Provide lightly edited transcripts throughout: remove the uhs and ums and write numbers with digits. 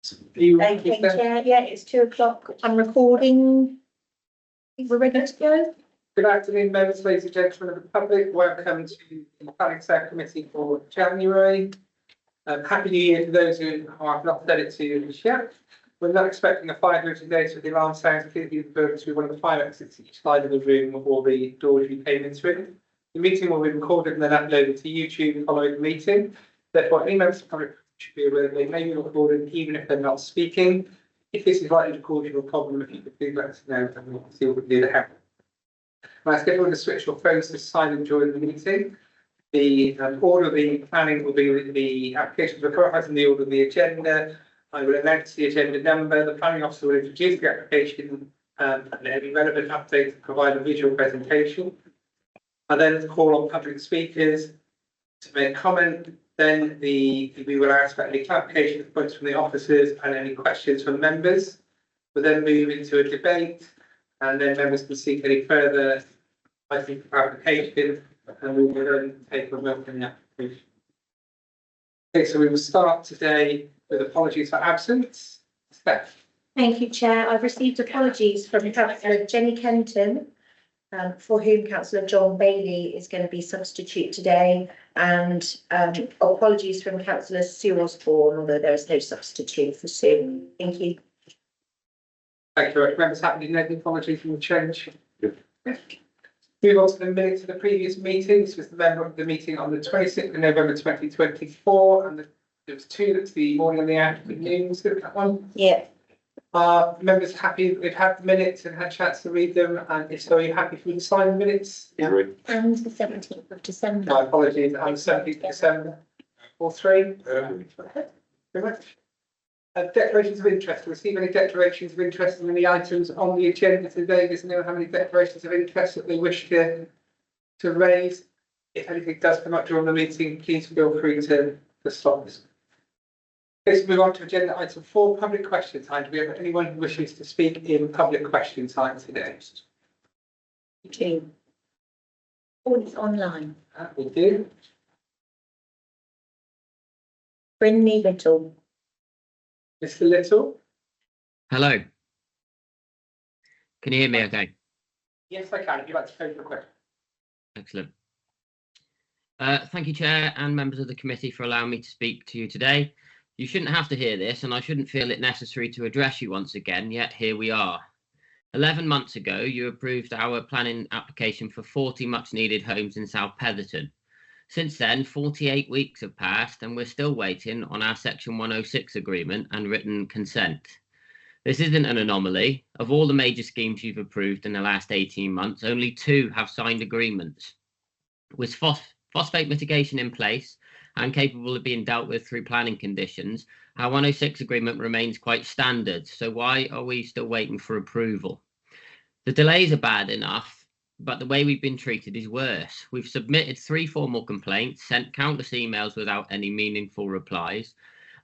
Thank you, Chair. Yeah, it's 2 o'clock. I'm recording. We're ready to go. Good afternoon, members, ladies and gentlemen of the public. Welcome to the Planning Subcommittee for January. Happy New Year to those who have not said it to you yet. We're not expecting a fire drill today, so the alarm sounds clearly referred to one of the fire exits each side of the room or the doors you came into it. The meeting will be recorded and then uploaded to YouTube following the meeting. Therefore, any members of the public should be aware that they may be recorded even if they're not speaking. If this is likely to cause you a problem, if you could please let us know and we'll see what we can do to help. I ask everyone to switch your phones to silent during the meeting. The order of the planning will be the applications required in the order of the agenda. I will announce the agenda number. The planning officer will introduce the application and any relevant updates and provide a visual presentation. I then call on public speakers to make comment. Then we will ask for any clarification points from the officers and any questions from members. We'll then move into a debate and then members can seek any further application and we will then take a vote on the application. Okay, so we will start today with apologies for absence. Steph. Thank you, Chair. I've received apologies from Councillor Jenny Kenton, for whom Councillor John Bailey is going to be substitute today, and apologies from Councillor Sue Osborne, although there is no substitute for Sue. Thank you. Thank you. Members happy to know the apologies from the change. Yeah. Move on to the minutes of the previous meeting. This was the meeting on the 26th of November 2024, and there was 2. That's the morning and the afternoon. Was it that one? Yeah. Members happy they've had the minutes and had a chance to read them, and if so, are you happy for me to sign the minutes? Yeah. And the 17th of December. My apologies, and 17th of December. All 3. Very much. Declarations of interest. Receive any declarations of interest in any items on the agenda today? Does anyone have any declarations of interest that they wish to raise? If anything does come up during the meeting, please feel free to stop us. Let's move on to agenda item 4, public question time. Do we have anyone who wishes to speak in public question time today? Okay. All is online. We do. Brynley Little. Mr. Little? Hello. Can you hear me okay? Yes, I can. If you'd like to pose the question. Excellent. Thank you, Chair and members of the committee, for allowing me to speak to you today. You shouldn't have to hear this, and I shouldn't feel it necessary to address you once again, yet here we are. 11 months ago, you approved our planning application for 40 much-needed homes in South Petherton. Since then, 48 weeks have passed, and we're still waiting on our Section 106 agreement and written consent. This isn't an anomaly. Of all the major schemes you've approved in the last 18 months, only 2 have signed agreements. With phosphate mitigation in place and capable of being dealt with through planning conditions, our 106 agreement remains quite standard. So why are we still waiting for approval? The delays are bad enough, but the way we've been treated is worse. We've submitted 3 formal complaints, sent countless emails without any meaningful replies,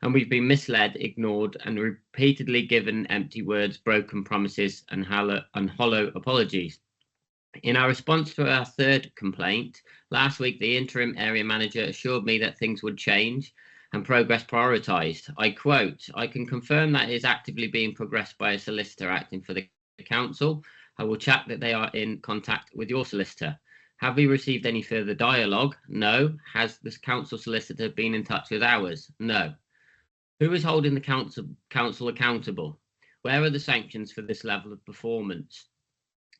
and we've been misled, ignored, and repeatedly given empty words, broken promises, and hollow apologies. In our response to our 3rd complaint, last week the interim area manager assured me that things would change and progress prioritised. I quote, "I can confirm that it is actively being progressed by a solicitor acting for the council. I will check that they are in contact with your solicitor. Have we received any further dialogue? No. Has the council solicitor been in touch with ours? No. Who is holding the council accountable? Where are the sanctions for this level of performance?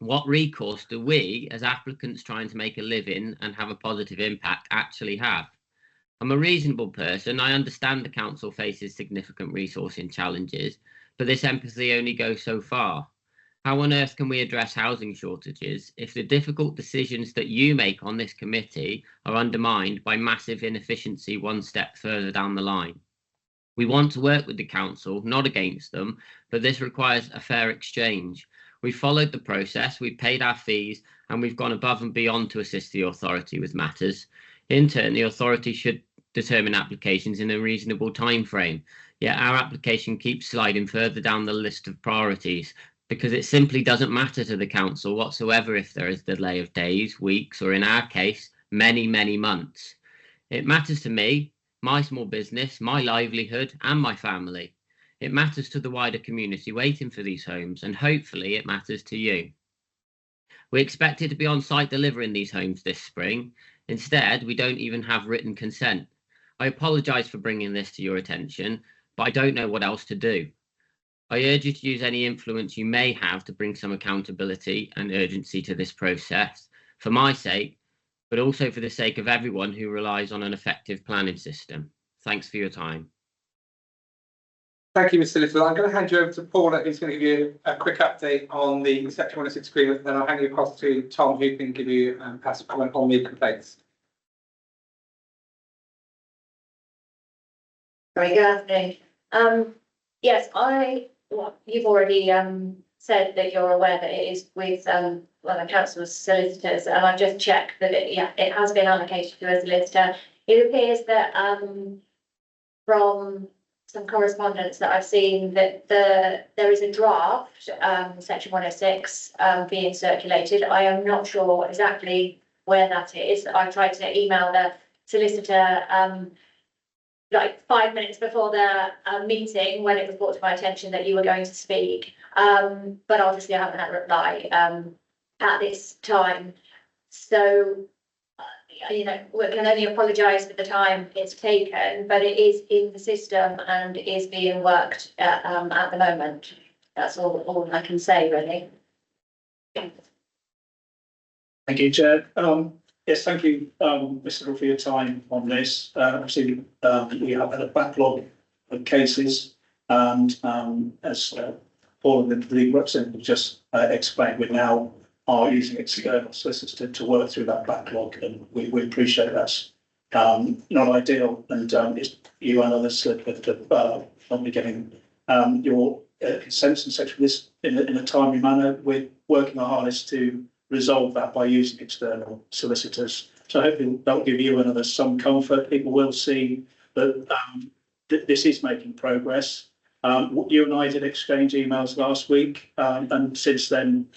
What recourse do we, as applicants trying to make a living and have a positive impact, actually have? I'm a reasonable person. I understand the council faces significant resourcing challenges, but this empathy only goes so far. How on earth can we address housing shortages if the difficult decisions that you make on this committee are undermined by massive inefficiency one step further down the line? We want to work with the council, not against them, but this requires a fair exchange. We've followed the process, we've paid our fees, and we've gone above and beyond to assist the authority with matters. In turn, the authority should determine applications in a reasonable time frame. Yet our application keeps sliding further down the list of priorities because it simply doesn't matter to the council whatsoever if there is a delay of days, weeks, or in our case, many, many months. It matters to me, my small business, my livelihood, and my family. It matters to the wider community waiting for these homes, and hopefully it matters to you. We expected to be on site delivering these homes this spring. Instead, we don't even have written consent. I apologise for bringing this to your attention, but I don't know what else to do. I urge you to use any influence you may have to bring some accountability and urgency to this process, for my sake, but also for the sake of everyone who relies on an effective planning system. Thanks for your time. Thank you, Mr. Little. I'm going to hand you over to Paula, who's going to give you a quick update on the Section 106 agreement. Then I'll hand you across to Tom, who can give you pass comment on the complaints. Very good afternoon. Yes, you've already said that you're aware that it is with one of the council's solicitors, and I've just checked that it has been allocated to a solicitor. It appears that from some correspondence that I've seen that there is a draft Section 106 being circulated. I am not sure exactly where that is. I tried to email the solicitor like 5 minutes before the meeting when it was brought to my attention that you were going to speak. But obviously I haven't had a reply at this time. So, you know, we can only apologise for the time it's taken, but it is in the system and is being worked at the moment. That's all I can say, really. Thank you, Chair. Yes, thank you, Mr. Hill, for your time on this. Obviously, we have had a backlog of cases, and as Paul and the legal representative just explained, we now are using external solicitors to work through that backlog, and we appreciate that's not ideal, and it's you and others that not be getting your consents and such for this in a timely manner. We're working our hardest to resolve that by using external solicitors. So hopefully that will give you and others some comfort. People will see that this is making progress. You and I did exchange emails last week, and since then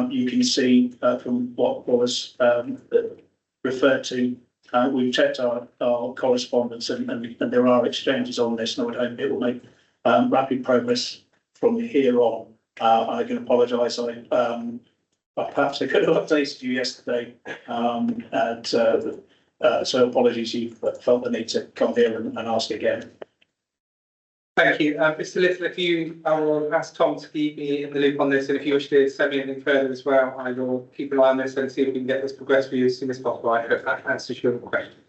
you can see from what was referred to, we've checked our correspondence, and there are exchanges on this, and I would hope it will make rapid progress from here on. I can apologise. Perhaps I could have updated you yesterday, and so apologies you felt the need to come here and ask again. Thank you. Mr. Little, I will ask Tom to keep me in the loop on this, and if you wish to send me anything further as well, I will keep an eye on this and see if we can get this progressed for you as soon as possible. I hope that answers your question.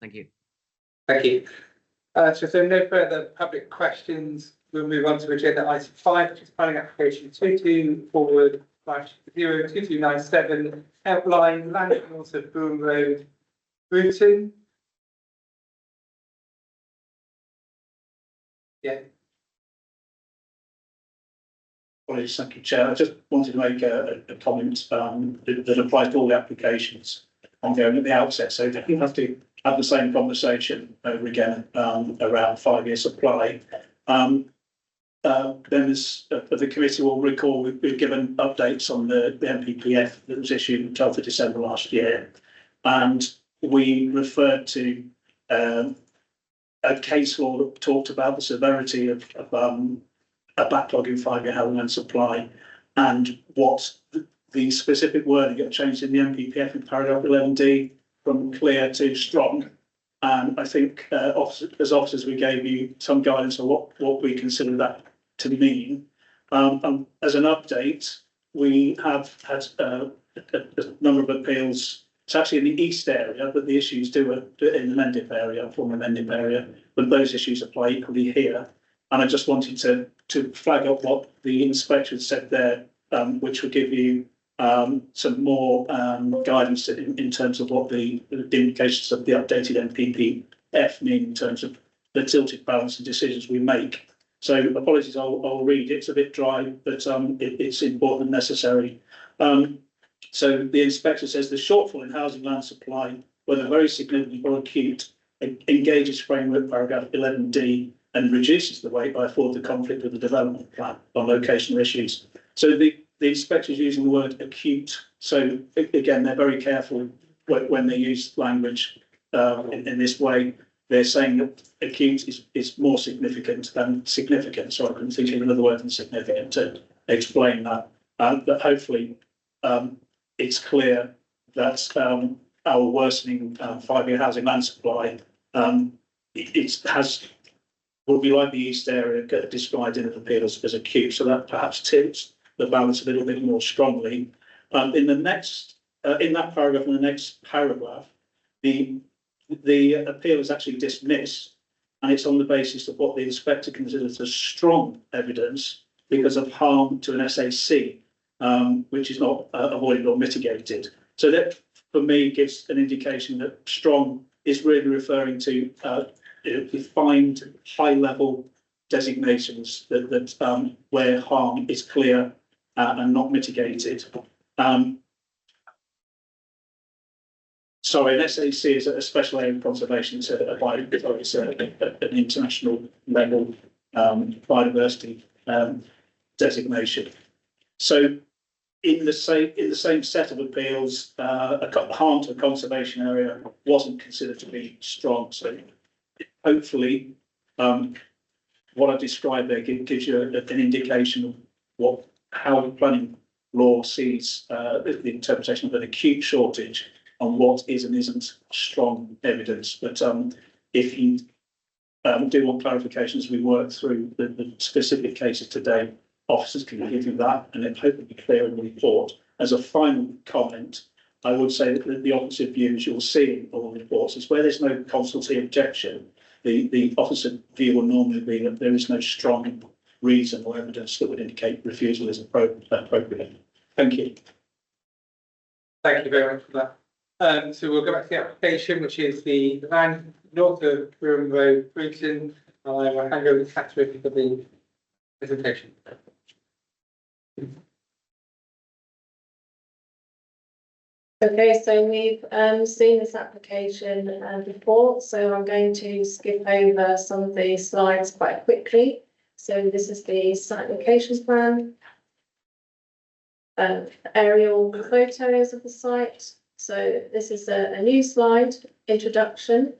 Thank you. Thank you. So if there are no further public questions, we'll move on to agenda item 5, which is planning application 22/02297, outline land north of Bourne Road, Bruton. Yeah. Apologies, thank you, Chair. I just wanted to make a comment that applies to all the applications ongoing at the outset, so that you have to have the same conversation over again around 5-year supply. Members of the committee will recall we've given updates on the NPPF that was issued on 12th of December last year, and we referred to a case law that talked about the severity of a backlog in 5-year housing and supply, and what the specific wording got changed in the NPPF in paragraph 11D from clear to strong. And I think as officers, we gave you some guidance on what we consider that to mean. As an update, we have had a number of appeals. It's actually in the east area, but the issues do in the Mendip area, former Mendip area, but those issues apply equally here. And I just wanted to flag up what the inspector said there, which would give you some more guidance in terms of what the implications of the updated NPPF mean in terms of the tilted balance of decisions we make. So apologies, I'll read it. It's a bit dry, but it's important and necessary. So the inspector says the shortfall in housing land supply, whether very significant or acute, engages framework paragraph 11D and reduces the weight by a further conflict with the development plan on locational issues. So the inspector is using the word acute. So again, they're very careful when they use language in this way. they're saying that acute is more significant than significant. So I couldn't think of another word than significant to explain that. But hopefully it's clear that our worsening 5-year housing land supply will be like the East area described in the appeal as acute. So that perhaps tilts the balance a little bit more strongly. In that paragraph, in the next paragraph, the appeal is actually dismissed, and it's on the basis of what the inspector considers as strong evidence because of harm to an SAC, which is not avoided or mitigated. So that, for me, gives an indication that strong is really referring to defined high-level designations that where harm is clear and not mitigated. Sorry, an SAC is a special area of conservation. It's an international level biodiversity designation. So in the same set of appeals, harm to a conservation area wasn't considered to be strong. So hopefully, what I described there gives you an indication of how the planning law sees the interpretation of an acute shortage on what is and isn't strong evidence. But if you do want clarifications as we work through the specific cases today, officers can give you that, and it hopefully be clear in the report. As a final comment, I would say that the opposite views you'll see in all reports is where there's no consultative objection, the officer view will normally be that there is no strong reason or evidence that would indicate refusal is appropriate. Thank you. Thank you very much for that. So we'll go back to the application, which is the land north of Wirham Road, Bridgeton. I will hand over to Catherine for the presentation. Okay, so we've seen this application before, so I'm going to skip over some of the slides quite quickly. So this is the site locations plan, aerial photos of the site. So this is a new slide, introduction.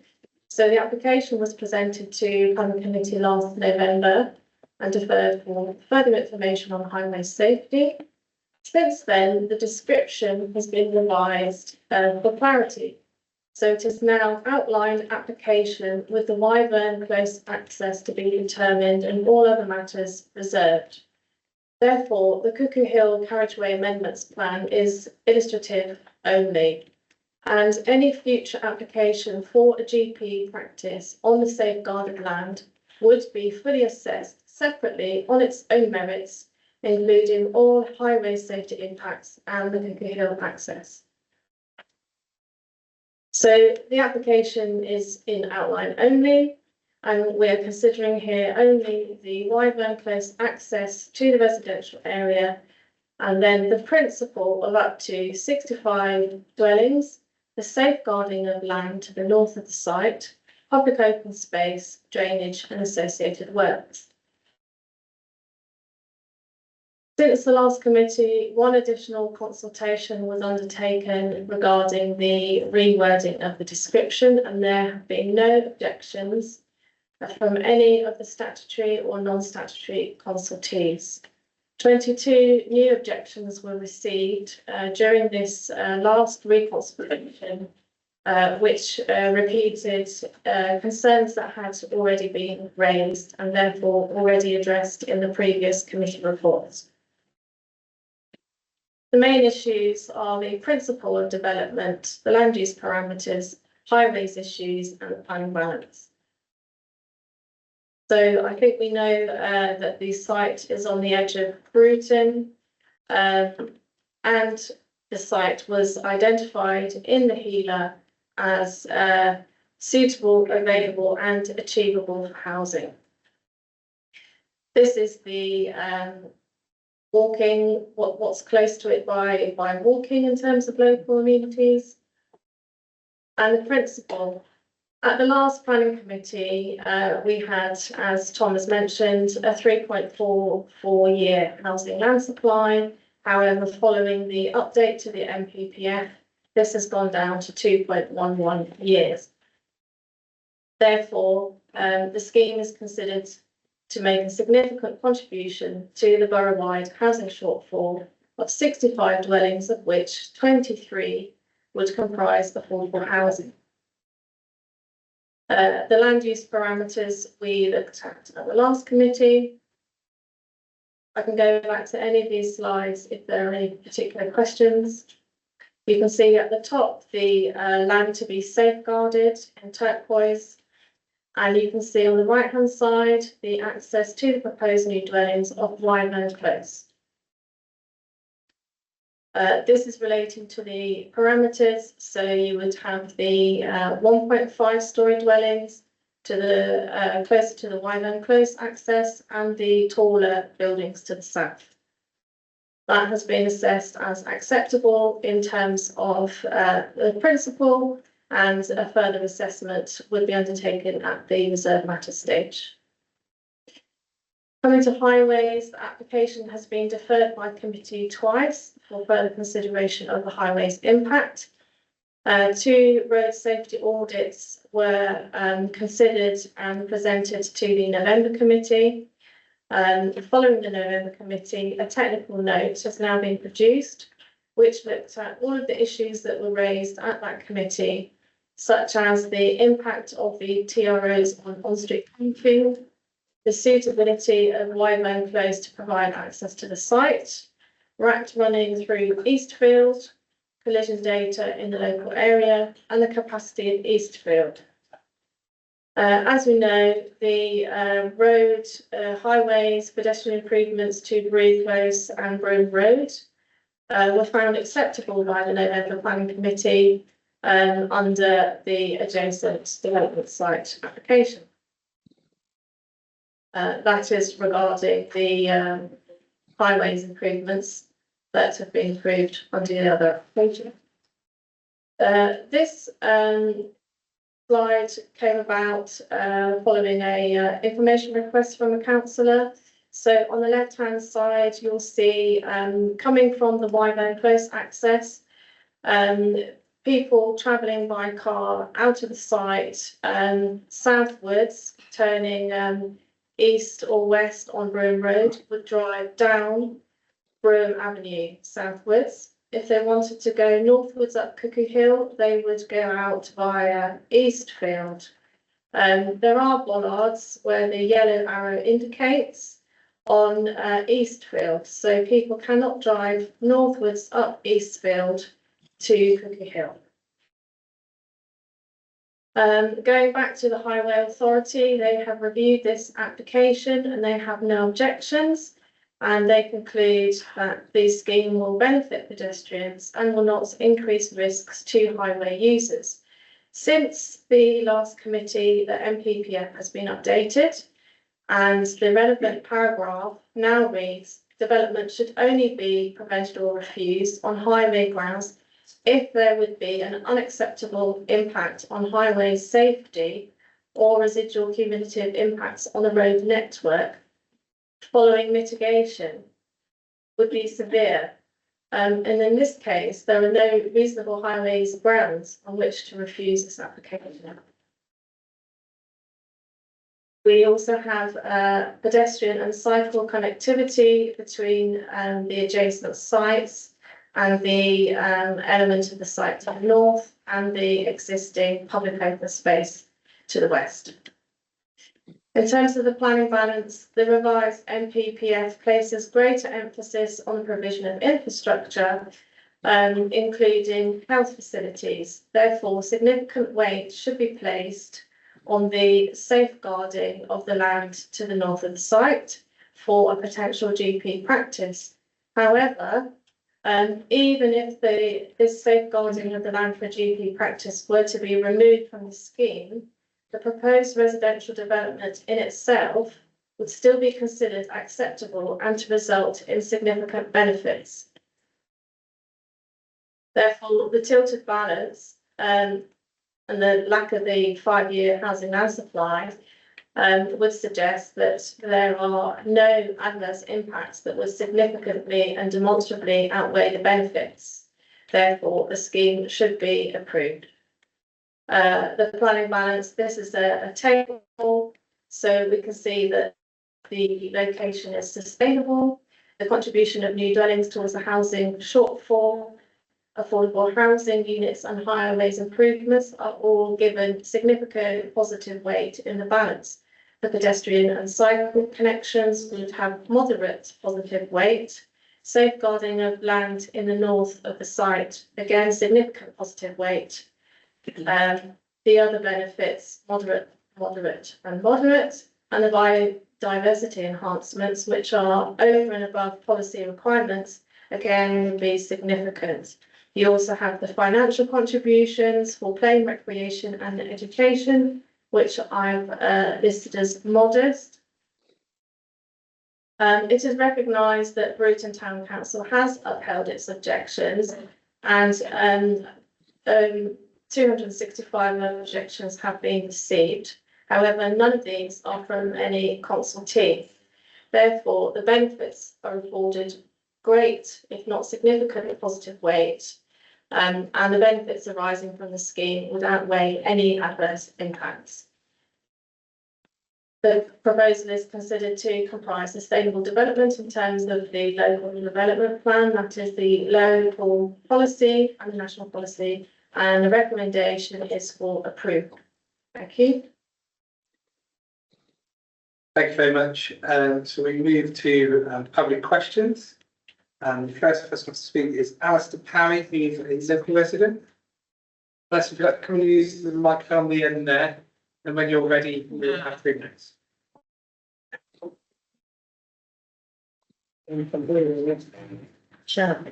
So the application was presented to planning committee last November and deferred for further information on highway safety. Since then, the description has been revised for clarity. So it is now outlined application with the Wyvern close access to be determined and all other matters reserved. Therefore, the Cuckoo Hill Carriageway Amendments Plan is illustrative only, and any future application for a GP practice on the safeguarded land would be fully assessed separately on its own merits, including all highway safety impacts and the Cuckoo Hill access. So the application is in outline only, and we're considering here only the Wyvern Close access to the residential area, and then the principle of up to 65 dwellings, the safeguarding of land to the north of the site, public open space, drainage and associated works. Since the last committee, one additional consultation was undertaken regarding the rewording of the description, and there have been no objections from any of the statutory or non-statutory consultees. 22 new objections were received during this last reconsultation, which repeated concerns that had already been raised and therefore already addressed in the previous committee reports. The main issues are the principle of development, the land use parameters, highways issues, and the planning balance. So I think we know that the site is on the edge of Bruton, and the site was identified in the HELA as suitable, available, and achievable for housing. This is the walking, what's close to it by walking in terms of local amenities. And the principle, at the last planning committee, we had, as Tom has mentioned, a 3.44 year housing land supply. However, following the update to the NPPF, this has gone down to 2.11 years. Therefore, the scheme is considered to make a significant contribution to the borough-wide housing shortfall of 65 dwellings, of which 23 would comprise affordable housing. The land use parameters we looked at the last committee. I can go back to any of these slides if there are any particular questions. You can see at the top the land to be safeguarded in turquoise, and you can see on the right hand side the access to the proposed new dwellings of Wyvern Close. This is relating to the parameters, so you would have the 1.5 storey dwellings to the closer to the Wyvern Close access, and the taller buildings to the south. That has been assessed as acceptable in terms of the principle, and a further assessment would be undertaken at the reserve matter stage. Coming to highways, the application has been deferred by committee twice for further consideration of the highways impact. 2 road safety audits were considered and presented to the November committee. Following the November committee, a technical note has now been produced, which looked at all of the issues that were raised at that committee, such as the impact of the TROs on on-street field, the suitability of Wyvern Close to provide access to the site, RACT running through Eastfield, collision data in the local area, and the capacity of Eastfield. As we know, the road, highways, pedestrian improvements to Bree Close and Broome Road were found acceptable by the November Planning Committee under the adjacent development site application. That is regarding the highways improvements that have been approved under the other application. This slide came about following a information request from a councillor. So on the left-hand side, you'll see coming from the Wyvern Close access, people travelling by car out of the site southwards, turning east or west on Broome Road, would drive down Broome Avenue southwards. If they wanted to go northwards up Cuckoo Hill, they would go out via Eastfield. There are bollards where the yellow arrow indicates on Eastfield, so people cannot drive northwards up Eastfield to Cuckoo Hill. Going back to the Highway Authority, they have reviewed this application and they have no objections, and they conclude that the scheme will benefit pedestrians and will not increase risks to highway users. Since the last committee, the MPPF has been updated, and the relevant paragraph now reads: development should only be prevented or refused on highway grounds if there would be an unacceptable impact on highway safety or residual cumulative impacts on the road network following mitigation would be severe. And in this case, there are no reasonable highways grounds on which to refuse this application. We also have pedestrian and cycle connectivity between the adjacent sites and the element of the site to the north and the existing public open space to the west. In terms of the planning balance, the revised MPPF places greater emphasis on the provision of infrastructure, including health facilities. Therefore, significant weight should be placed on the safeguarding of the land to the north of the site for a potential GP practice. However, even if this safeguarding of the land for GP practice were to be removed from the scheme, the proposed residential development in itself would still be considered acceptable and to result in significant benefits. Therefore, the tilted balance and the lack of the 5-year housing land supply would suggest that there are no adverse impacts that would significantly and demonstrably outweigh the benefits. Therefore, the scheme should be approved. The planning balance, this is a table, so we can see that the location is sustainable. The contribution of new dwellings towards the housing shortfall, affordable housing units and highways improvements are all given significant positive weight in the balance. The pedestrian and cycle connections would have moderate positive weight. Safeguarding of land in the north of the site, again, significant positive weight. The other benefits, moderate, and the biodiversity enhancements, which are over and above policy requirements, again, would be significant. You also have the financial contributions for play, recreation and education, which I've listed as modest. It is recognised that Broughton Town Council has upheld its objections, and 265 objections have been received. However, none of these are from any consultee. Therefore, the benefits are afforded great, if not significant, positive weight, and the benefits arising from the scheme would outweigh any adverse impacts. The proposal is considered to comprise sustainable development in terms of the local development plan, that is the local policy and the national policy, and the recommendation is for approval. Thank you. Thank you very much. So we move to public questions. The first person to speak is Alistair Parry, who is a local resident. Alistair, if you'd like to come and use the microphone on the end there, and when you're ready, we'll have 3 minutes. Sure.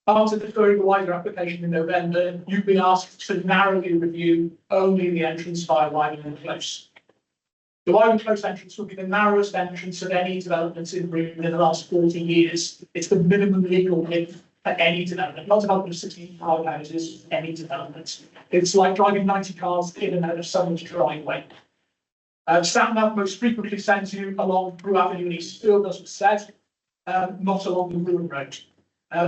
After deferring the wider application in November, you've been asked to narrowly review only the entrance via Wyvern Close. The Wyvern Close entrance will be the narrowest entrance of any development in Broughton in the last 40 years. It's the minimum legal width at any development, not development of 65 houses, any development. It's like driving 90 cars in and out of someone's driveway. StatNav most frequently sends you along Brew Avenue in Eastfield, as was said, not along the Brewer Road.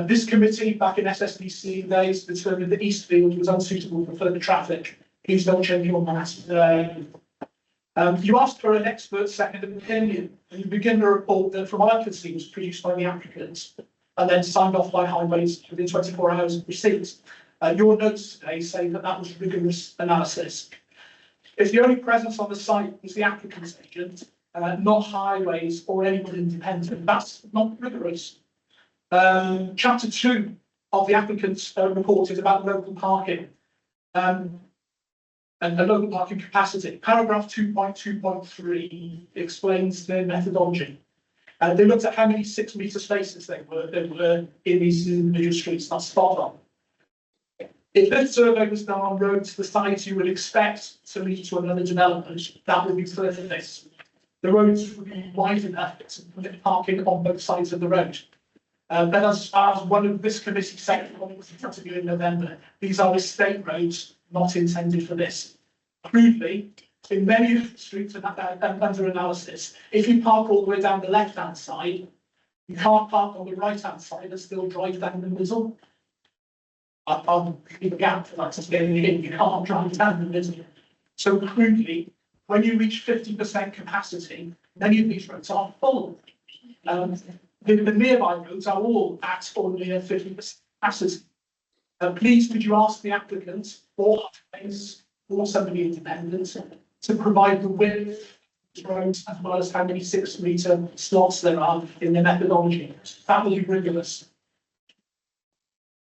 This committee, back in SSBC days, determined that Eastfield was unsuitable for further traffic. Please don't change your minds. You asked for an expert second opinion, and you begin the report that, from what I can see, was produced by the applicants and then signed off by Highways within 24 hours of receipt. Your notes today say that that was rigorous analysis. If the only presence on the site was the applicant's agent, not Highways or anyone independent, that's not rigorous. Chapter 2 of the applicant's report is about local parking and the local parking capacity. Paragraph 2.2.3 explains the methodology. They looked at how many 6-metre spaces there were in these individual streets. That's spot on. If this survey was done on roads the size you would expect to lead to another development, that would be further this. The roads would be wide enough to put parking on both sides of the road. But as one of this committee said when it was in front of you in November, these are estate roads not intended for this. Crudely, in many of the streets under analysis, if you park all the way down the left-hand side, you can't park on the right-hand side and still drive down the middle. I'll leave a gap for that to get in. You can't drive down the middle. So crudely, when you reach 50% capacity, many of these roads are full. The nearby roads are all at or near 50% capacity. Please, could you ask the applicant or Highways or somebody independent to provide the width of the roads as well as how many 6-metre slots there are in their methodology? That will be rigorous.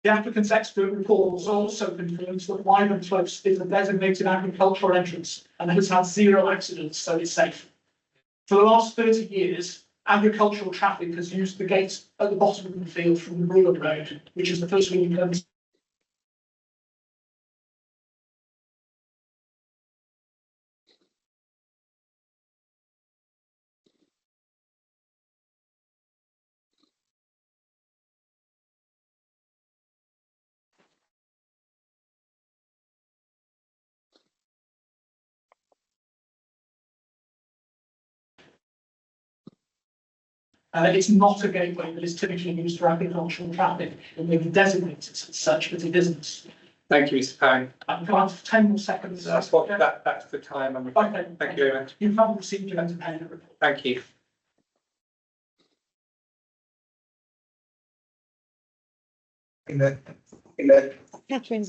The applicant's expert report also confirms that Wyvern Close is a designated agricultural entrance and has had 0 accidents, so it's safe. For the last 30 years, agricultural traffic has used the gate at the bottom of the field from the Brewer Road, which is the first one you come to. It's not a gateway that is typically used for agricultural traffic. It may be designated as such, but it isn't. Thank you, Mr. Pang. Can I have 10 more seconds? That's the time. Okay. Thank you very much. You haven't received your independent report. Thank you. Catherine's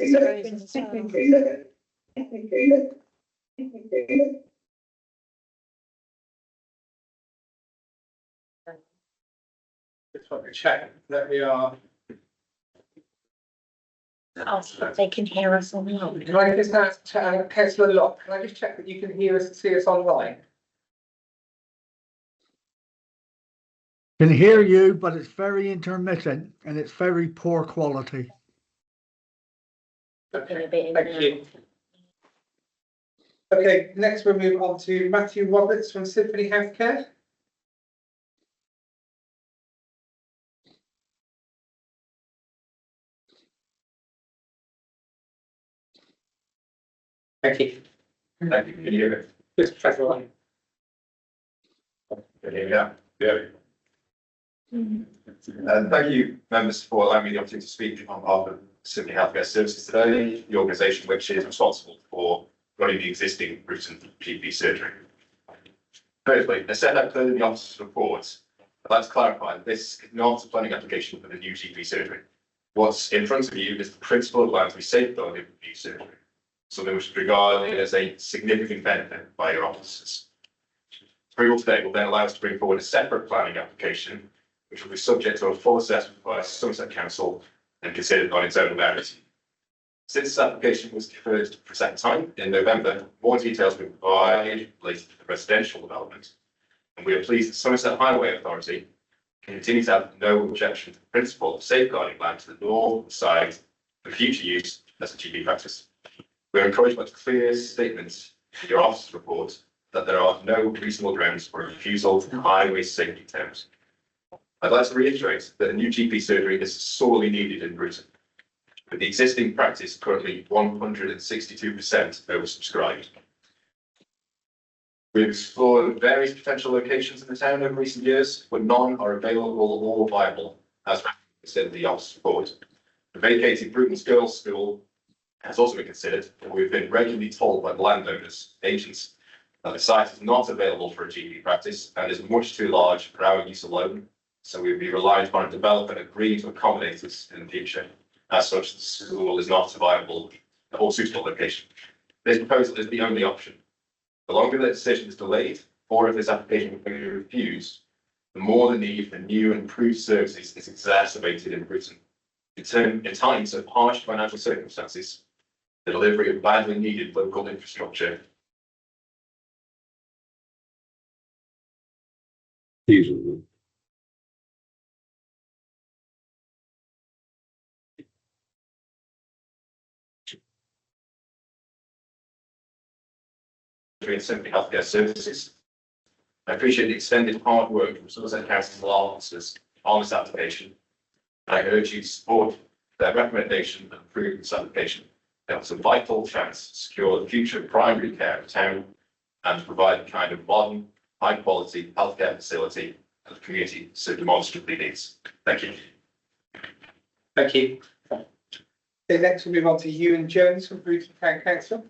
Just want to check that we are. they can hear us on the. Can I just ask, Councillor Locke, can I just check that you can hear us and see us online? Can hear you, but it's very intermittent and it's very poor quality. Okay, thank you. Okay, next we'll move on to Matthew Roberts from Symphony Healthcare. Thank you. Thank you. Can you hear me? Just press the line. Can you hear me now? Yeah. Thank you, members, for allowing me the opportunity to speak on behalf of Symphony Healthcare Services today, the organisation which is responsible for running the existing Bruton GP surgery. Firstly, as set out clearly in the officer's report, I'd like to clarify that this is not a planning application for the new GP surgery. What's in front of you is the principle of land to be safeguarded with new surgery, something which is regarded as a significant benefit by your officers. Approval today will then allow us to bring forward a separate planning application, which will be subject to a full assessment by Somerset Council and considered on its own merit. Since this application was deferred for a second time in November, more details have been provided related to the residential development, and we are pleased that Somerset Highway Authority continues to have no objection to the principle of safeguarding land to the north side for future use as a GP practice. We are encouraged by the clear statement in your officer's report that there are no reasonable grounds for refusal to highway safety terms. I'd like to reiterate that a new GP surgery is sorely needed in Bruton, with the existing practice currently 162% oversubscribed. We've explored various potential locations in the town over recent years, but none are available or viable, as said in the officer's report. The vacated Bruton's Girls' School has also been considered, and we've been regularly told by the landowners, agents, that the site is not available for a GP practice and is much too large for our use alone. So we would be reliant on a developer agreeing to accommodate us in the future. As such, the school is not a viable or suitable location. This proposal is the only option. The longer the decision is delayed, or if this application will be refused, the more the need for new and improved services is exacerbated in Bruton. In times of harsh financial circumstances, the delivery of badly needed local infrastructure Symphony Healthcare Services. I appreciate the extended hard work from Somerset Council's officers on this application. I urge you to support their recommendation and approve this application. It has a vital chance to secure the future of primary care in town and to provide the kind of modern, high quality healthcare facility that the community so demonstrably needs. Thank you. Thank you. Okay, next we'll move on to Ewan Jones from Bruton Town Council.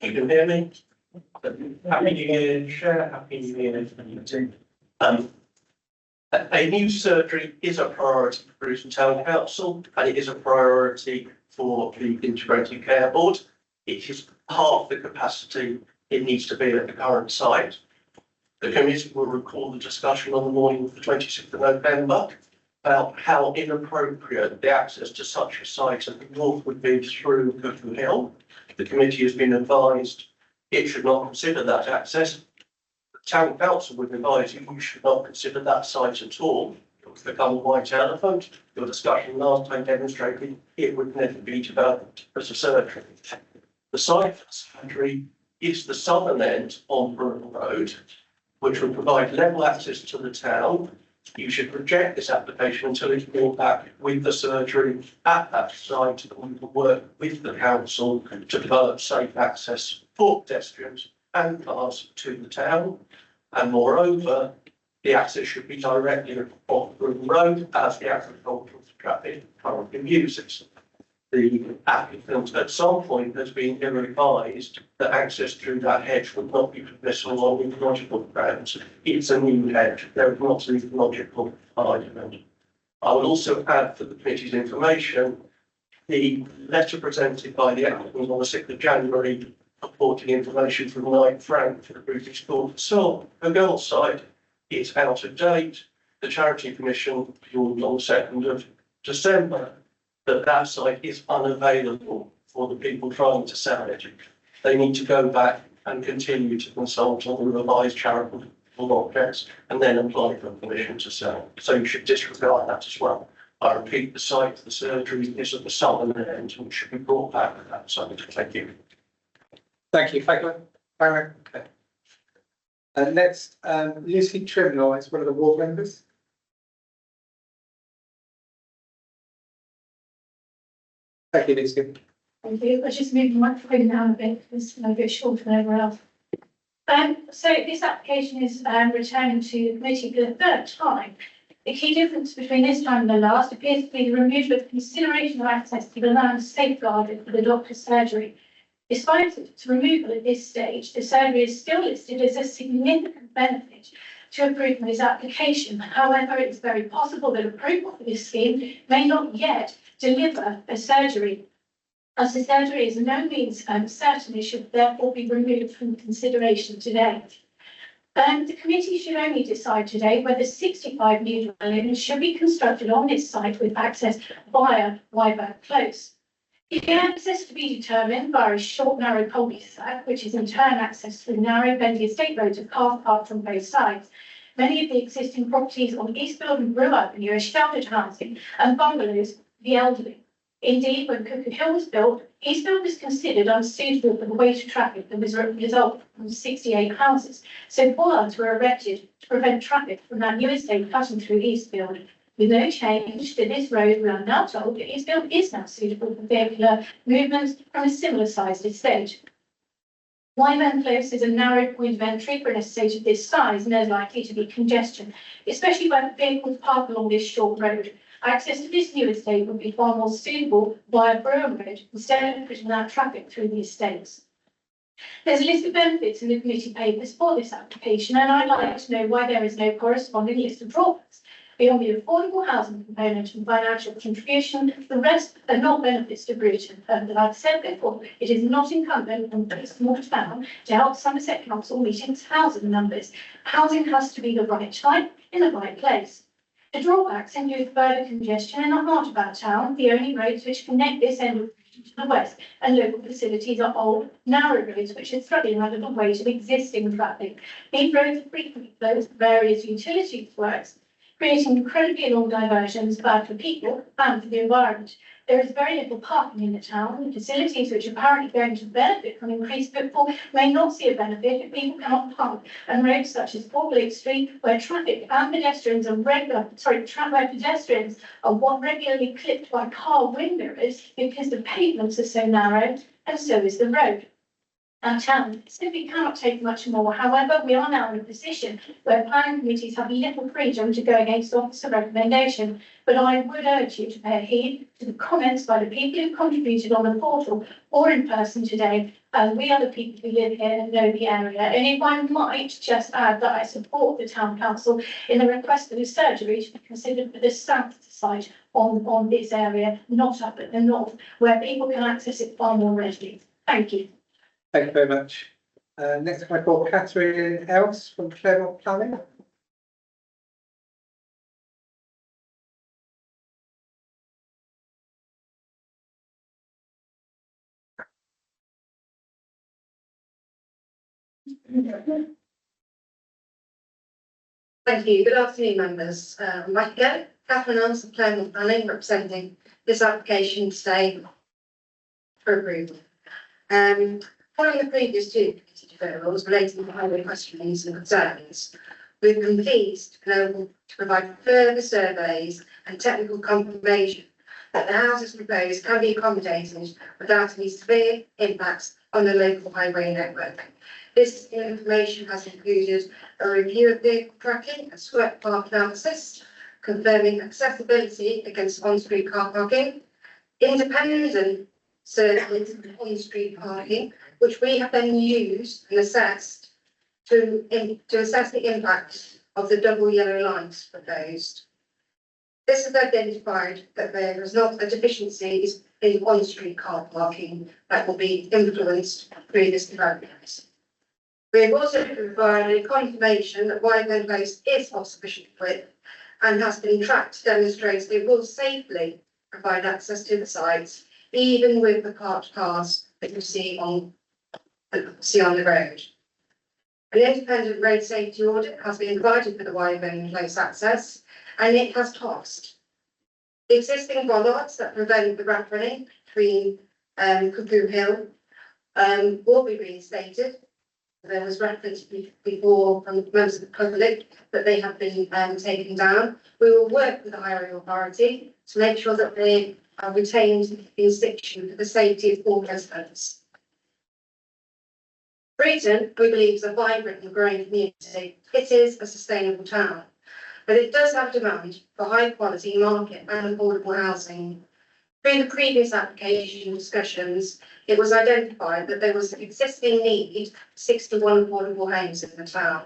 You can hear me? Happy New Year, Chair. Happy New Year. A new surgery is a priority for Bruton Town Council, and it is a priority for the Integrated Care Board. It is half the capacity it needs to be at the current site. The committee will recall the discussion on the morning of the 26th of November about how inappropriate the access to such a site at the north would be through Cuckoo Hill. The committee has been advised it should not consider that access. The town council would advise you should not consider that site at all. It would become a white elephant. Your discussion last time demonstrated it would never be developed as a surgery. The site for the surgery is the southern end on Bruton Road, which will provide level access to the town you should reject this application until it's brought back with the surgery at that site, and we will work with the council to develop safe access for pedestrians and cars to the town. And moreover, the access should be directly off the road as the agricultural traffic currently uses. The applicant at some point has been ill-advised that access through that hedge would not be permissible on ecological grounds. It's a new hedge, there is not an ecological argument. I will also add for the committee's information, the letter presented by the applicant on the 6th of January reporting information from Knight Frank for the British School for the girls' side. It's out of date. The Charity Commission ruled on the 2nd of December that site is unavailable for the people trying to sell it. They need to go back and continue to consult on the revised charitable objects and then apply for permission to sell. So you should disregard that as well. I repeat, the site for the surgery is at the southern end and should be brought back at that site. Thank you. Thank you, Fagler. Okay. Next, Lucy Trimlaw is one of the ward members. Thank you, Lucy. Thank you. I'll just move the microphone down a bit because I'm a bit short and everywhere else. So this application is returning to the committee for the third time. The key difference between this time and the last appears to be the removal of consideration of access to the land safeguarded for the doctor's surgery. Despite its removal at this stage, the surgery is still listed as a significant benefit to approve this application. However, it's very possible that approval for this scheme may not yet deliver a surgery, as the surgery is no means certain. It should therefore be removed from consideration today. The committee should only decide today whether 65 new dwellings should be constructed on this site with access via Wyburn Close. If the access to be determined via a short, narrow cul-de-sac, which is in turn accessed through narrow, bendy estate roads with cars parked on both sides, many of the existing properties on Eastfield and Brew Avenue are sheltered housing and bungalows for the elderly. Indeed, when Cuckoo Hill was built, Eastfield was considered unsuitable for the weight of traffic that was a result from 68 houses, so bollards were erected to prevent traffic from that new estate cutting through Eastfield. With no change to this road, we are now told that Eastfield is now suitable for vehicular movements from a similar sized estate. Wyburn Close is a narrow point of entry for an estate of this size, and there's likely to be congestion, especially when vehicles park along this short road. Access to this new estate would be far more suitable via Brougham Road instead of putting that traffic through the estates. There's a list of benefits in the committee papers for this application, and I'd like to know why there is no corresponding list of drawbacks. Beyond the affordable housing component and financial contribution, the rest are not benefits to Bruton. And I've said before, it is not incumbent on a small town to help Somerset Council meet its housing numbers. Housing has to be the right type in the right place. The drawbacks include further congestion in the heart of our town, the only roads which connect this end of Bruton to the west, and local facilities are old, narrow roads which are struggling under the weight of existing traffic. These roads are frequently closed for various utilities works, creating incredibly long diversions bad for people and for the environment. There is very little parking in the town, and facilities which are apparently going to benefit from increased footfall may not see a benefit if people cannot park, and roads such as Fort Blake Street, where traffic and pedestrians are where pedestrians are regularly clipped by car wind mirrors because the pavements are so narrow, and so is the road. Our town simply cannot take much more. However, we are now in a position where planning committees have little freedom to go against officer recommendation, but I would urge you to pay heed to the comments by the people who contributed on the portal or in person today, as we are the people who live here and know the area. And if I might just add that I support the town council in the request for the surgery to be considered for the south site on this area, not up at the north, where people can access it far more readily. Thank you. Thank you very much. Next, I call Catherine Else from Claremont Planning. Thank you. Good afternoon, members. I'm back again. Catherine Else of Claremont Planning, representing this application today for approval. Following the previous two committee deferrals relating to highway questions and concerns, We've been pleased to be able to provide further surveys and technical confirmation that the houses proposed can be accommodated without any severe impacts on the local highway network. This information has included a review of vehicle tracking and swept park analysis, confirming accessibility against on-street car parking, independent surveys of on-street parking, which we have then used and assessed to assess the impact of the double yellow lines proposed. This has identified that there is not a deficiency in on-street car parking that will be influenced through this development. We have also provided confirmation that Wyvern Close is of sufficient width and has been tracked to demonstrate it will safely provide access to the sites, even with the parked cars that you see on the road. An independent road safety audit has been provided for the Wyvern Close access, and it has passed. The existing bollards that prevent the rough running between Cuckoo Hill will be reinstated. There was reference before from members of the public that they have been taken down. We will work with the highway authority to make sure that they are retained in situ for the safety of all residents. Breeton, we believe, is a vibrant and growing community. It is a sustainable town, but it does have demand for high quality market and affordable housing. Through the previous application discussions, it was identified that there was an existing need for 61 affordable homes in the town.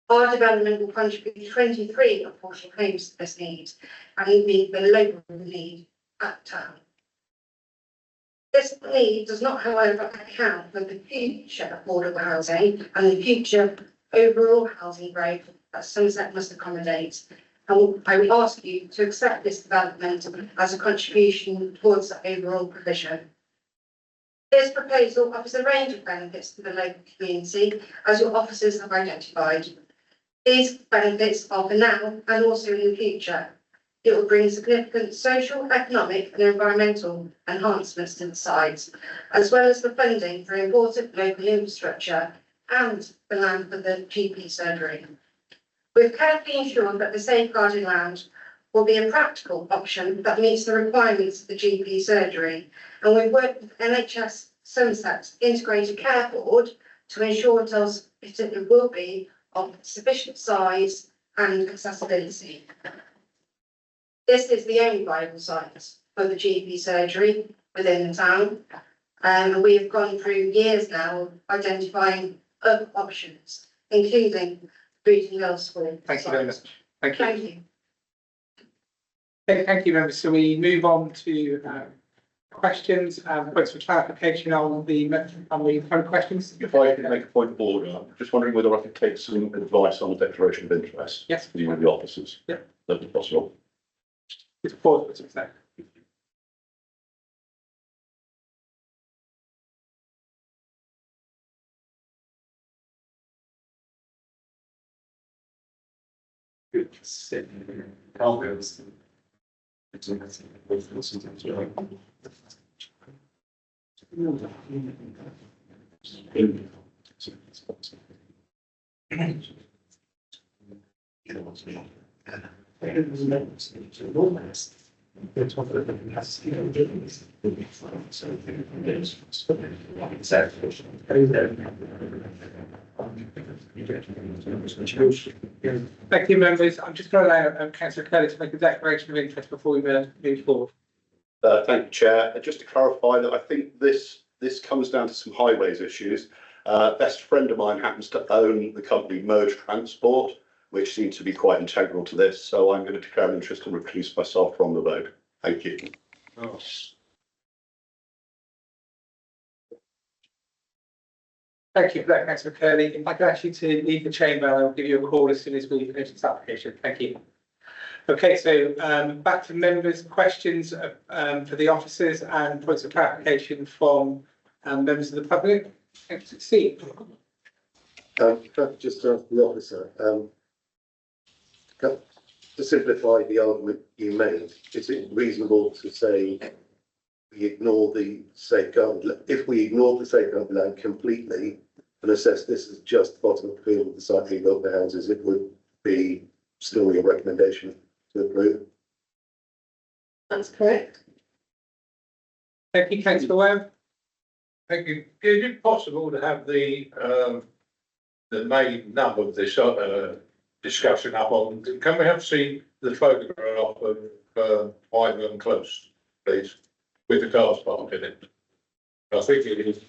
Our development will contribute 23 affordable homes to this need and meet the local need at town. This need does not, however, account for the future affordable housing and the future overall housing growth that Somerset must accommodate. And I would ask you to accept this development as a contribution towards the overall provision. This proposal offers a range of benefits to the local community, as your officers have identified. These benefits are for now and also in the future. It will bring significant social, economic and environmental enhancements to the site, as well as the funding for important local infrastructure and the land for the GP surgery. We've carefully ensured that the safeguarded land will be a practical option that meets the requirements of the GP surgery, and we've worked with NHS Somerset Integrated Care Board to ensure it will be of sufficient size and accessibility. This is the only viable site for the GP surgery within the town, and we have gone through years now of identifying other options, including Breeton Middle School. Thank you very much. Thank you. Thank you. Okay, thank you, members. So we move on to questions and points for clarification on the phone questions. If I can make a point of order, I'm just wondering whether I could take some advice on the declaration of interest. Yes. For you and the officers. Yeah. That'd be possible. It's pause, it's that. Good. Thank you, members. I'm just going to allow Councillor Kelly to make a declaration of interest before we move forward. Thank you, Chair. Just to clarify that I think this comes down to some highways issues. Best friend of mine happens to own the company Merge Transport, which seems to be quite integral to this. So I'm going to declare an interest and recuse myself from the vote. Thank you. Oh. Thank you for that, Councillor Curley. If I could ask you to leave the chamber, I'll give you a call as soon as we finish this application. Thank you. Okay, so back to members' questions for the officers and points of clarification from members of the public. See. Just to ask the officer, to simplify the argument you made, is it reasonable to say we ignore the safeguard? If we ignore the safeguard land completely and assess this as just bottom of the field of the site being built the houses, it would be still your recommendation to approve. That's correct. Thank you, councillor Webb. Thank you. Is it possible to have the main nub of this, discussion up on, can we have see the photograph of, Wyvern Close, please, with the cars parked in it? I think it is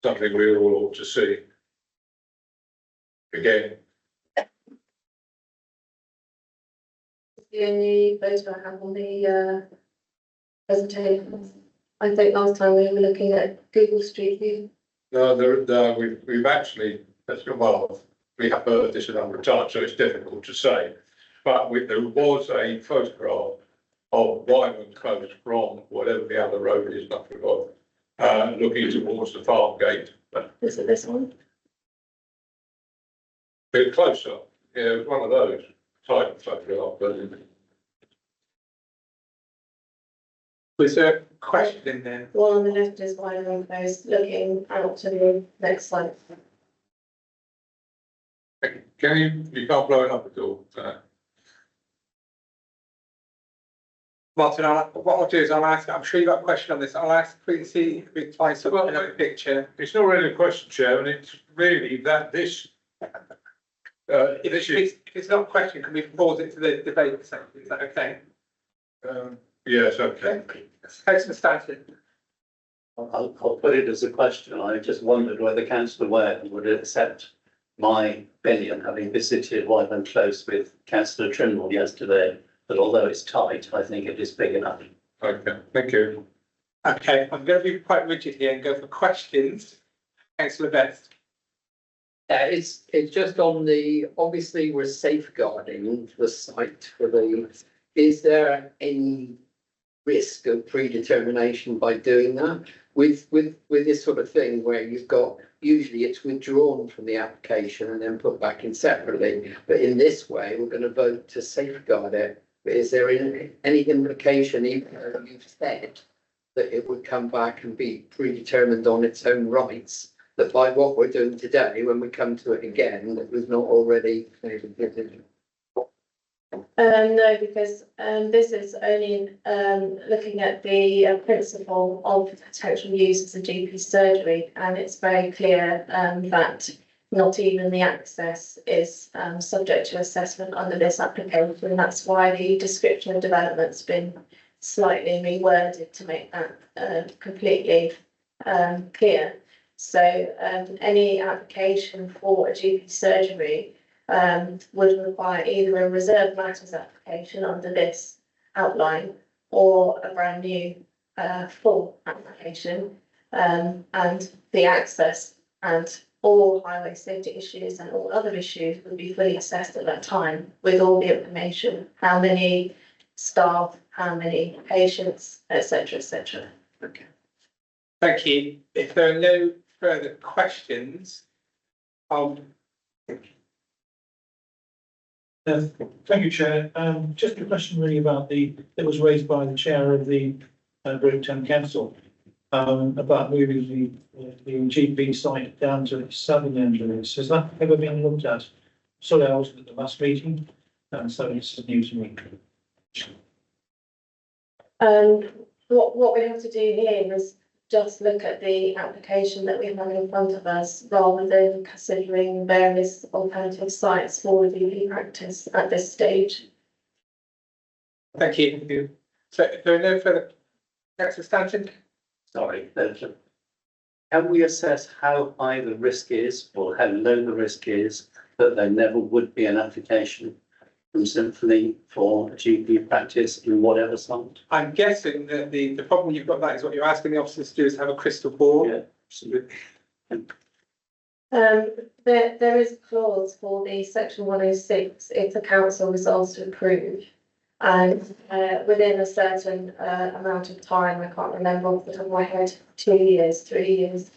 something we all ought to see. Again, The only photo I have on the presentation. I think last time we were looking at Google Street View. no, we've actually, well, we have heard this a number of times, so it's difficult to say. But there was a photograph of Wyvern Close from whatever the other road is, I forgot, looking towards the farm gate. Is it this one? Bit closer, yeah, it was one of those type of photograph, but Was there a question in there? The one on the left is Wyvern Close, looking out to the next slide. you can't blow it up at all. Martin, what I'll do is I'm sure you've got a question on this. I'll ask Quincy if we can find something in a picture. It's not really a question, Chair, and it's really that this. If it's not a question, can we pause it to the debate section? Is that okay? Yes, okay. Councillor Stanton. I'll put it as a question. I just wondered whether councillor Ware would accept my opinion, having visited Wyvern Close with councillor Trimble yesterday, that although it's tight, I think it is big enough. Okay, thank you. Okay, I'm going to be quite rigid here and go for questions. Councillor Best. Yeah, it's just on the, obviously we're safeguarding the site for the, is there any risk of predetermination by doing that? With this sort of thing where you've got, usually it's withdrawn from the application and then put back in separately. But in this way, we're going to vote to safeguard it. But is there any implication, even though you've said that it would come back and be predetermined on its own rights, that by what we're doing today, when we come to it again, that was not already. No, because this is only looking at the principle of potential use as a GP surgery, and it's very clear that not even the access is subject to assessment under this application, and that's why the description of development's been slightly reworded to make that completely clear. So any application for a GP surgery would require either a reserved matters application under this outline or a brand new full application, and the access and all highway safety issues and all other issues would be fully assessed at that time with all the information, how many staff, how many patients, etc., etc. Okay. Thank you. If there are no further questions, Thank you, Chair. Just a question really about that was raised by the Chair of the Bristol Town Council about moving the GP site down to the southern end of this. Has that ever been looked at? Sorry, I wasn't at the last meeting, so it's new to me. What we have to do here is just look at the application that we have in front of us rather than considering various alternative sites for GP practice at this stage. Thank you. So if there are no further, Councillor Stanton. Sorry, can we assess how high the risk is or how low the risk is that there never would be an application from Symphony for a GP practice in whatever site? I'm guessing that the problem you've got that is what you're asking the officers to do is have a crystal ball. Yeah, absolutely. There is a clause for the section 106 if the council resolves to approve, and within a certain amount of time, I can't remember off the top of my head, 2 years, 3 years,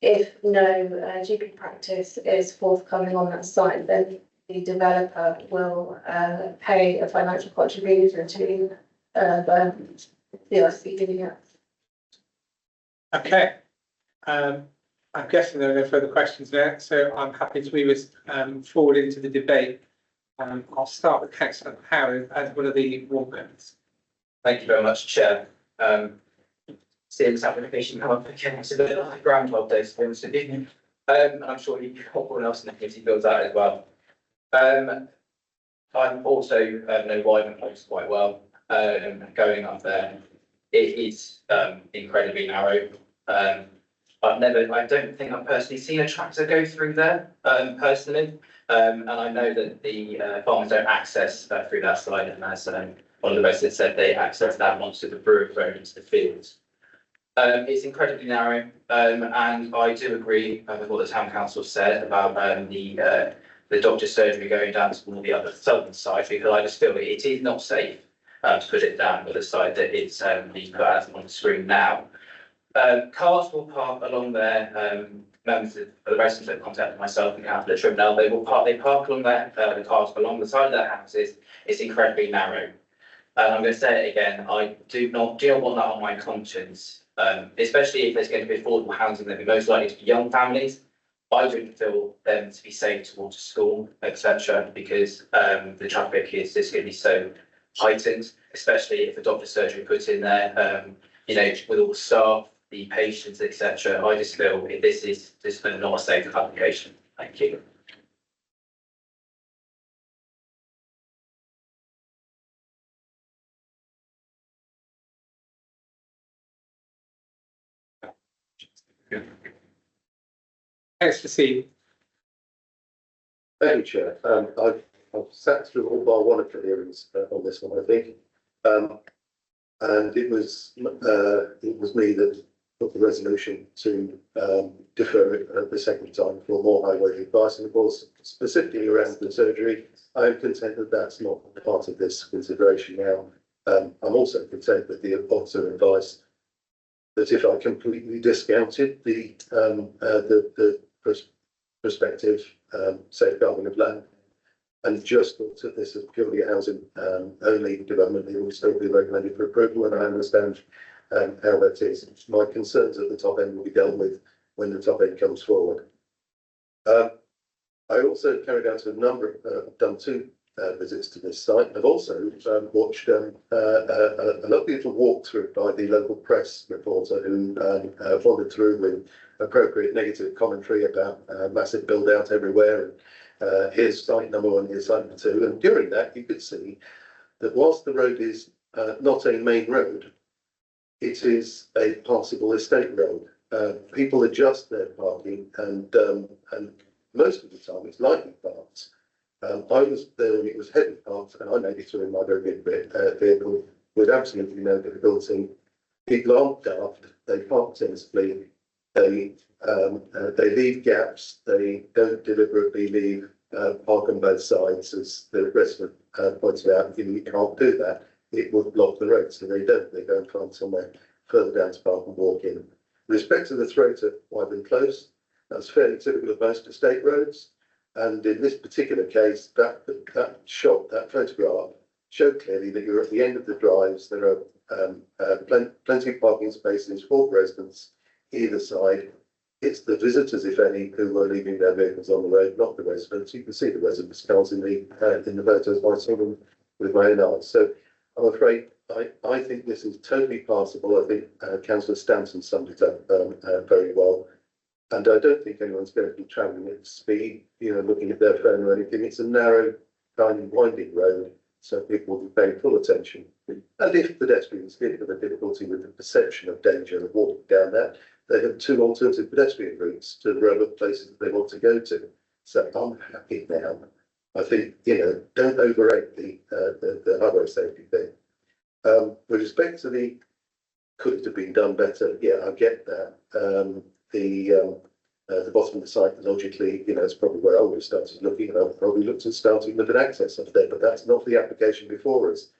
if no GP practice is forthcoming on that site, then the developer will pay a financial contribution to the ICD. Okay. I I'm guessing there are no further questions there, so I'm happy to move us forward into the debate. I'll start with Councillor Howard as one of the ward members. Thank you very much, Chair. Seeing this application come up again, it's a bit like Groundhog Day, to be honest with you. And I'm sure everyone else in the committee feels that as well. I also know Wyvern Close quite well. Going up there, it is incredibly narrow. I don't think I've personally seen a tractor go through there, personally. And I know that the farmers don't access through that side, and as one of the residents said, they access that onto the Brewer Road into the fields. It's incredibly narrow, and I do agree with what the town council said about the doctor's surgery going down to the other southern side, because I just feel that it is not safe to put it down to the side that it's being put out on the screen now. Cars will park along there. Members of the residents that contacted myself and Councillor Trimnell, they park along there. The cars along the side of their houses. It's incredibly narrow. And I'm going to say it again. I do not want that on my conscience. Especially if there's going to be affordable housing, there'll be most likely to be young families. I wouldn't feel them to be safe to walk to school, etc., because the traffic is just going to be so heightened, especially if a doctor's surgery put in there, with all the staff, the patients, etc. I just feel this is just not a safe application. Thank you. Thanks for seeing. Thank you, Chair. I've sat through all bar one of the hearings on this one, I think. And it was me that put the resolution to defer it the second time for more highway advice. And of course, specifically around the surgery, I'm content that that's not part of this consideration now. I'm also content with the officer advice that if I completely discounted the prospective safeguarding of land and just looked at this as purely a housing only development, it will still be recommended for approval, and I understand how that is. My concerns at the top end will be dealt with when the top end comes forward. I also carried out done two visits to this site. I've also watched a lovely little walkthrough by the local press reporter who wandered through with appropriate negative commentary about massive build out everywhere. And here's site number one, here's site number two. And during that, you could see that whilst the road is not a main road, it is a passable estate road. People adjust their parking, and most of the time it's lightly parked. I was there when it was heavy parked, and I made it through in my very big vehicle with absolutely no difficulty. People aren't daft; they park sensibly. They leave gaps. They don't deliberately leave park on both sides, as the resident pointed out. You can't do that; it would block the road, so they don't. They go and find somewhere further down to park and walk in. With respect to the throat at Wyvern Close, that's fairly typical of most estate roads. And in this particular case, that photograph showed clearly that you're at the end of the drives. There are plenty of parking spaces for residents either side. It's the visitors, if any, who are leaving their vehicles on the road, not the residents. You can see the residents' cars in the photos. I saw them with my own eyes. So I'm afraid I think this is totally passable. I think Councillor Stanton summed it up very well. And I don't think anyone's going to be travelling at speed, looking at their phone or anything. It's a narrow, kind of winding road, so people will be paying full attention. And if pedestrians hit with a difficulty with the perception of danger of walking down that, they have two alternative pedestrian routes to the relevant places that they want to go to. So I'm happy now. I think, don't overrate the highway safety thing. With respect to could it have been done better? Yeah, I get that. The bottom of the site, logically, it's probably where I would have started looking, and I would probably looked at starting with an access up there, but that's not the application before us.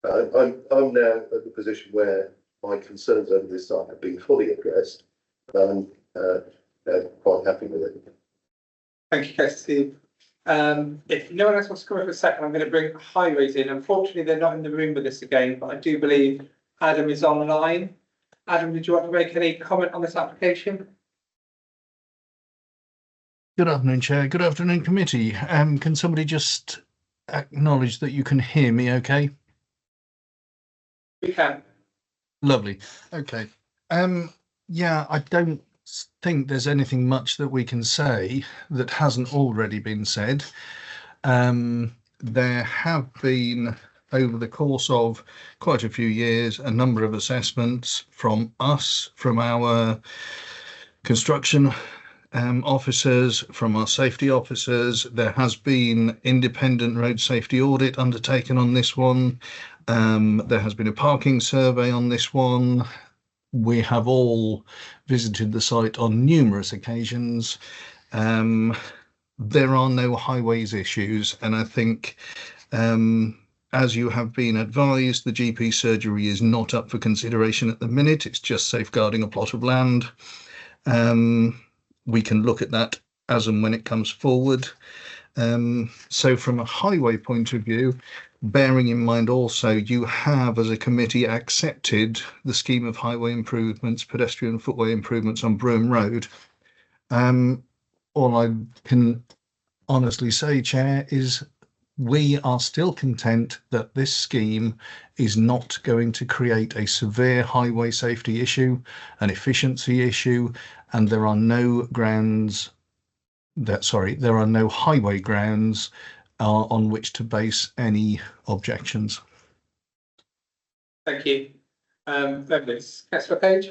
I'm now at the position where my concerns over this site have been fully addressed. I'm quite happy with it. Thank you, Steve. If no one else wants to come up for a second, I'm going to bring highways in. Unfortunately, they're not in the room with us again, but I do believe Adam is online. Adam, did you want to make any comment on this application? Good afternoon, Chair. Good afternoon, committee. Can somebody just acknowledge that you can hear me okay? We can. Lovely. Okay. Yeah, I don't think there's anything much that we can say that hasn't already been said. There have been, over the course of quite a few years, a number of assessments from us, from our construction officers, from our safety officers. There has been independent road safety audit undertaken on this one. There has been a parking survey on this one. We have all visited the site on numerous occasions. There are no highways issues, and I think, as you have been advised, the GP surgery is not up for consideration at the minute. It's just safeguarding a plot of land. We can look at that as and when it comes forward. So from a highway point of view, bearing in mind also you have as a committee accepted the scheme of highway improvements, pedestrian footway improvements on Broome Road. All I can honestly say, Chair, is we are still content that this scheme is not going to create a severe highway safety issue, an efficiency issue, and there are no grounds there are no highway grounds on which to base any objections. Thank you. Members, Councillor Page.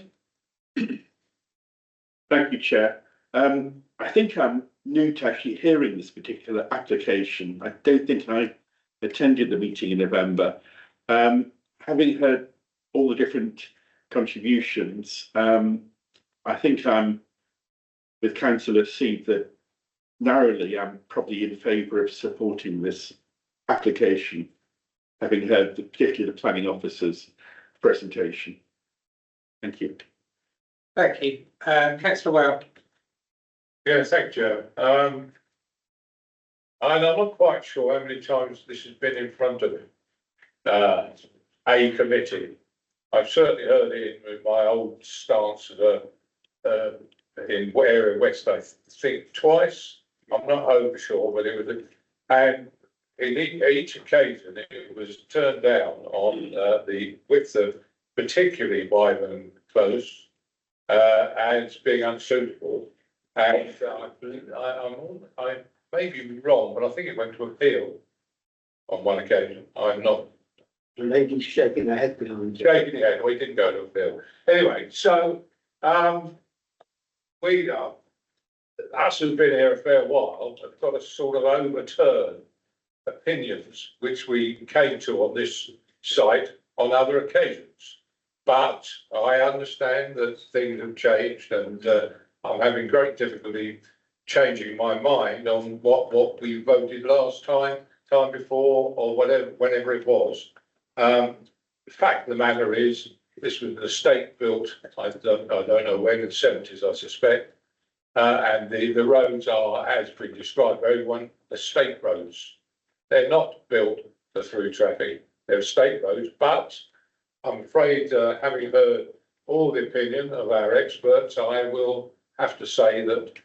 Thank you, Chair. I think I'm new to actually hearing this particular application. I don't think I attended the meeting in November. Having heard all the different contributions, I think I'm with Councillor Seed that narrowly I'm probably in favour of supporting this application, having heard particularly the planning officer's presentation. Thank you. Thank you. Councillor Wales. Yeah, thank you. And I'm not quite sure how many times this has been in front of a committee. I've certainly heard it in my old stance in area West, I think twice. I'm not over sure, but it was, and in each occasion it was turned down on the width of particularly Wyvern Close as being unsuitable. And I believe I may be wrong, but I think it went to appeal on one occasion. I'm not. The lady's shaking her head behind you. Shaking her head. We didn't go to appeal. Anyway, so we are. Us who've been here a fair while have got to sort of overturn opinions which we came to on this site on other occasions. But I understand that things have changed, and I'm having great difficulty changing my mind on what we voted last time before, or whenever it was. The fact of the matter is, this was an estate built, I don't know when, in the 70s, I suspect. And the roads are, as been described by everyone, estate roads. They're not built for through traffic, they're estate roads, but I'm afraid, having heard all the opinion of our experts, I will have to say that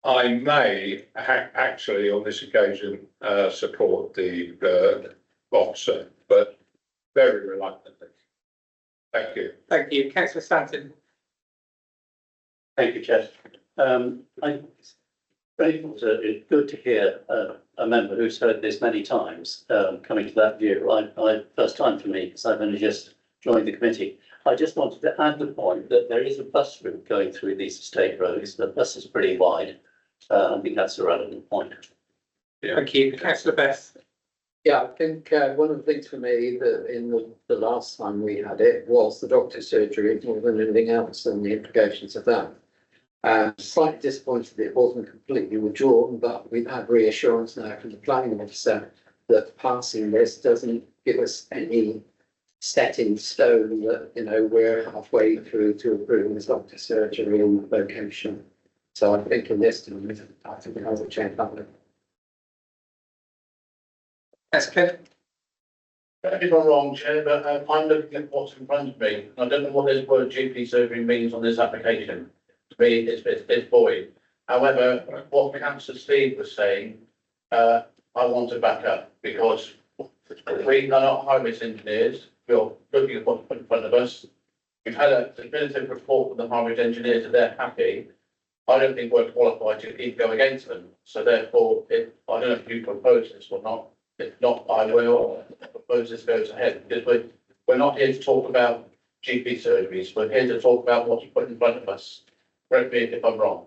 I may actually on this occasion support the officer, but very reluctantly. Thank you. Thank you. Councillor Stanton. Thank you, Chair. It's good to hear a member who's heard this many times coming to that view. First time for me, because I've only just joined the committee. I just wanted to add the point that there is a bus route going through these estate roads. The bus is pretty wide. I think that's a relevant point. Yeah. Thank you. Councillor Best. Yeah, I think one of the things for me that in the last time we had it was the doctor's surgery more than anything else and the implications of that. Slightly disappointed it wasn't completely withdrawn, but we've had reassurance now from the planning officer that passing this doesn't give us any set in stone that, you know, we're halfway through to approving the doctor's surgery in the location. So I think in this time, I think I would change that. That's good. Correct me if I'm wrong, Chair, but I'm looking at what's in front of me. I don't know what this word GP surgery means on this application. To me, it's void. However, what councillor Steve was saying, I want to back up because we are not highways engineers. We're looking at what's put in front of us. We've had a definitive report from the highways engineers that they're happy. I don't think we're qualified to even go against them. So therefore, I don't know if you propose this or not. If not, I will propose this goes ahead because we're not here to talk about GP surgeries. We're here to talk about what's put in front of us. Correct me if I'm wrong.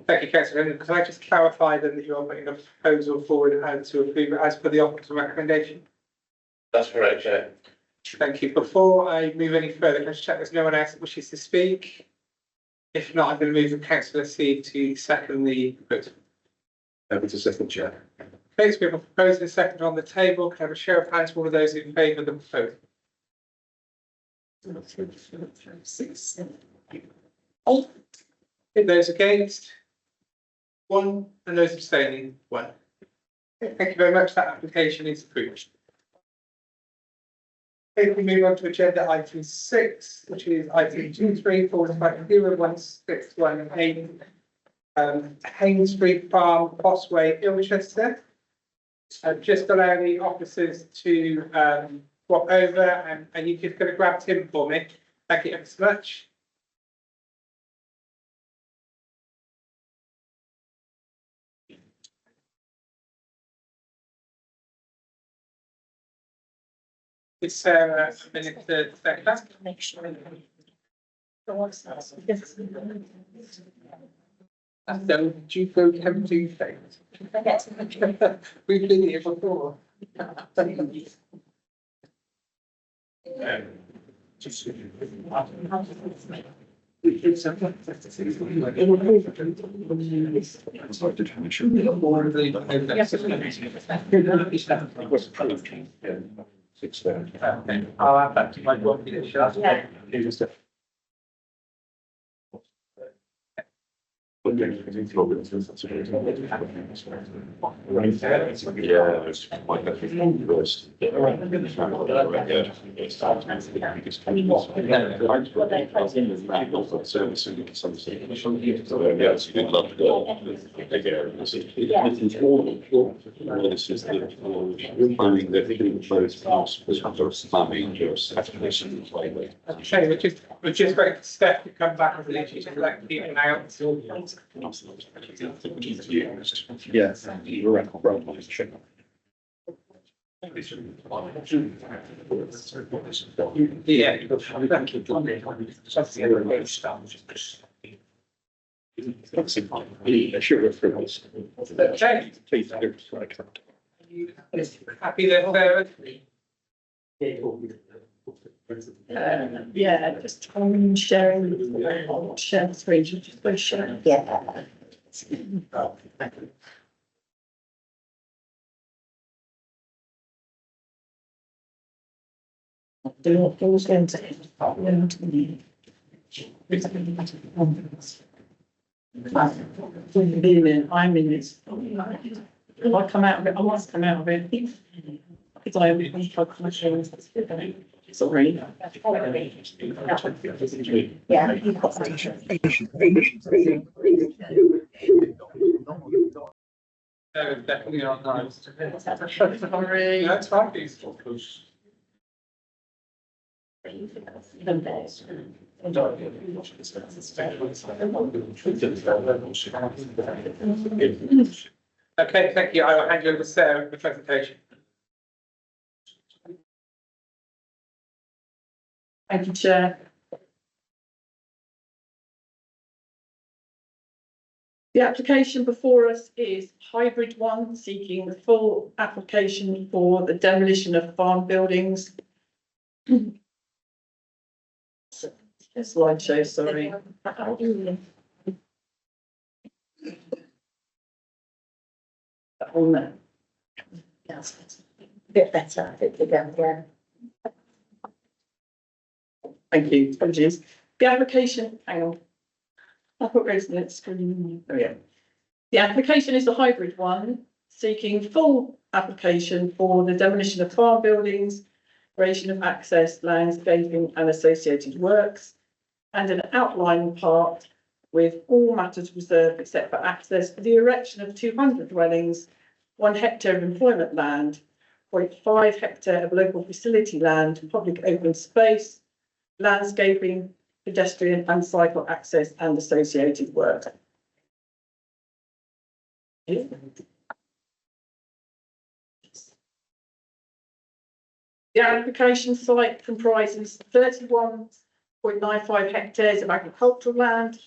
Thank you, councillor. Can I just clarify then that you're putting a proposal forward and to approve it as per the officer's recommendation? That's correct, Chair. Thank you. Before I move any further, can I just check there's no one else that wishes to speak? If not, I'm going to move for councillor C to second the proposal. Happy to second, Chair. Okay, so we have a proposal and a second on the table. Can I have a show of hands for all of those in favour of the proposal? Those against? 1. And those abstaining? 1. Okay, thank you very much. That application is approved. Okay, we move on to agenda item 6, which is item 234/01618, Haynes Farm, Bossway, Ilchester. Just allow the officers to walk over and you could grab Tim for me. Thank you ever so much. It's Sarah, a minute to take that. Make sure. That's the Duco Kempty thing. We've been here before. I'll add that to my copy. Yeah. Okay, we're just waiting for Steph to come back and literally just let people out. Yes, you're right. Happy there, Sarah? Yeah, just sharing, share the screen, just go share. Yeah. Who's going to? I'm in this. If I come out of it, I must come out of it. Because I am unplugged my shoes. Sorry. Yeah, you've got that. Definitely not nice. Sorry. That's fine. Okay, thank you. I will hand you over to Sarah for the presentation. Thank you, Chair. The application before us is Hybrid One, seeking the full application for the demolition of farm buildings. Slideshow, sorry. Oh, no. Yes, a bit better, again, yeah. Thank you, apologies. The application, hang on. I put resident screen. Oh yeah. The application is a hybrid one, seeking full application for the demolition of farm buildings, creation of access, landscaping and associated works, and an outline part with all matters reserved except for access for the erection of 200 dwellings, 1 hectare of employment land, 0.5 hectare of local facility land, public open space, landscaping, pedestrian and cycle access and associated work. The application site comprises 31.95 hectares of agricultural land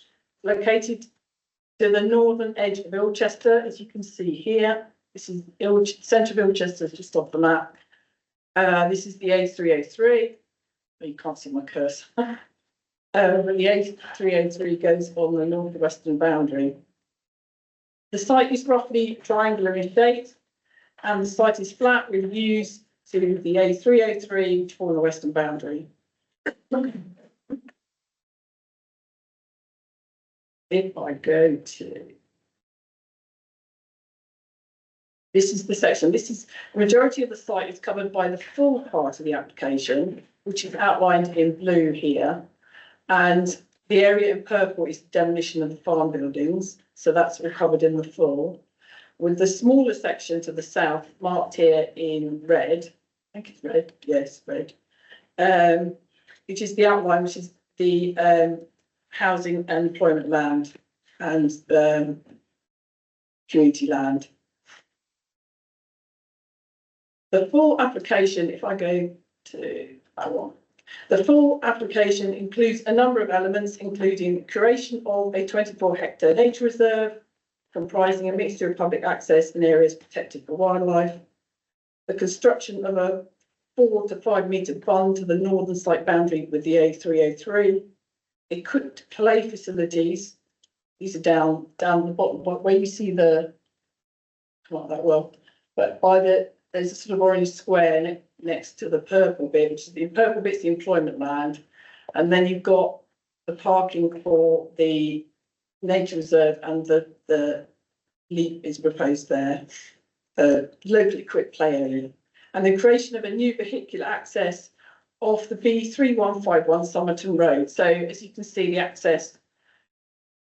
located to the northern edge of Ilchester, as you can see here. This is centre of Ilchester, just off the map. This is the A303. You can't see my cursor. But the A303 goes on the northwestern boundary. The site is roughly triangular in shape, and the site is flat with views to the A303 for the western boundary. If I go to, this is the section, this is the majority of the site is covered by the full part of the application, which is outlined in blue here. And the area in purple is demolition of the farm buildings. So that's all covered in the full, with the smaller section to the south marked here in red. I think it's red. Yes, red. Which is the outline, which is the housing and employment land and community land. The full application, if I go to that one, the full application includes a number of elements, including creation of a 24-hectare nature reserve, comprising a mixture of public access and areas protected for wildlife, the construction of a 4 to 5 metre bund to the northern site boundary with the A303, equipped play facilities. These are down the bottom, where you see the, not that well, but by there's a sort of orange square next to the purple bit, which is the purple bit's the employment land, and then you've got the parking for the nature reserve, and the leap is proposed there, locally equipped play area, and the creation of a new vehicular access off the B3151 Somerton Road. So as you can see, the access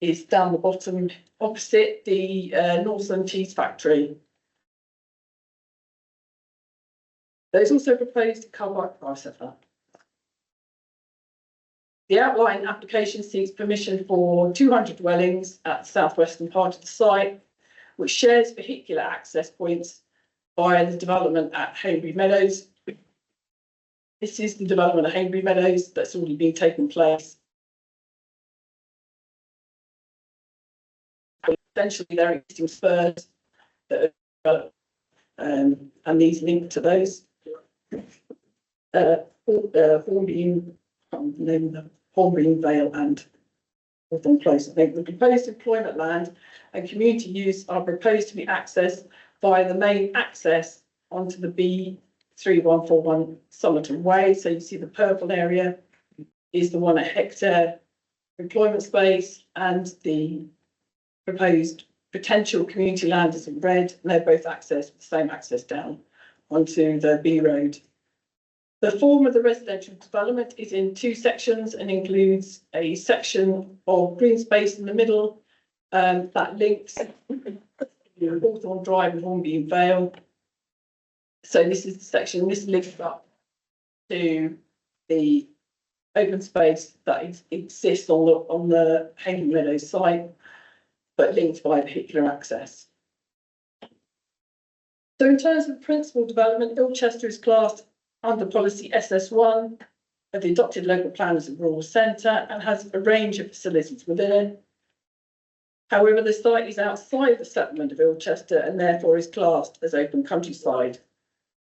is down the bottom opposite the Northland Cheese Factory. There's also proposed a car park parcel. The outline application seeks permission for 200 dwellings at the southwestern part of the site, which shares vehicular access points via the development at Hainbury Meadows. This is the development at Hainbury Meadows that's already been taking place. Essentially, there are existing spurs that are developed, and these link to those. Hornbeam, Hornbeam Vale and Hawthorne Place. I think the proposed employment land and community use are proposed to be accessed via the main access onto the B3141 Somerton Way. So you see the purple area is the 1 hectare employment space, and the proposed potential community land is in red, and they're both accessed with the same access down onto the B road. The form of the residential development is in 2 sections and includes a section of green space in the middle that links Hawthorne Drive and Hornbeam Vale. So this is the section, this links up to the open space that exists on the Hainbury Meadows site, but linked by vehicular access. So in terms of principal development, Ilchester is classed under policy SS1 of the adopted local plan as a rural centre and has a range of facilities within it. However, the site is outside the settlement of Ilchester and therefore is classed as open countryside.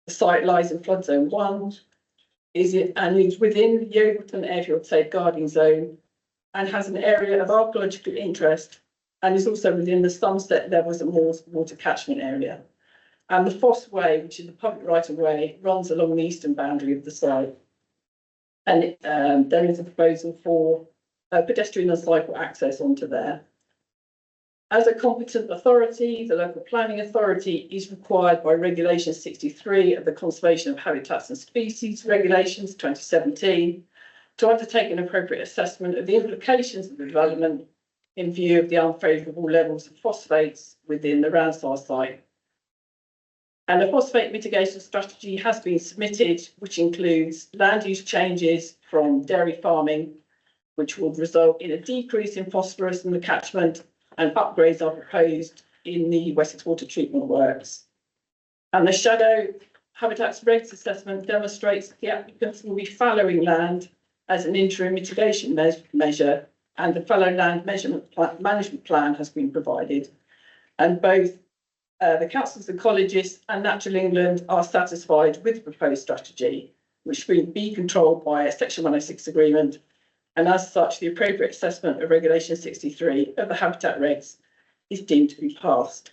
The site lies in flood zone 1, is within the Yeovilton Airfield Safeguarding Zone and has an area of archaeological interest, and is also within the Somerset Levels and Moors water catchment area. And the Foss Way, which is the public right-of-way, runs along the eastern boundary of the site. And there is a proposal for pedestrian and cycle access onto there. As a competent authority, the local planning authority is required by Regulation 63 of the Conservation of Habitats and Species Regulations 2017 to undertake an appropriate assessment of the implications of the development in view of the unfavourable levels of phosphates within the Ramsar site. And a phosphate mitigation strategy has been submitted, which includes land use changes from dairy farming, which would result in a decrease in phosphorus in the catchment, and upgrades are proposed in the Wessex Water Treatment Works. And the shadow habitats regs assessment demonstrates that the applicants will be fallowing land as an interim mitigation measure, and the fallow land management plan has been provided. And both the councils, ecologists and Natural England are satisfied with the proposed strategy, which will be controlled by a Section 106 agreement. And as such, the appropriate assessment of Regulation 63 of the Habitat Regs is deemed to be passed.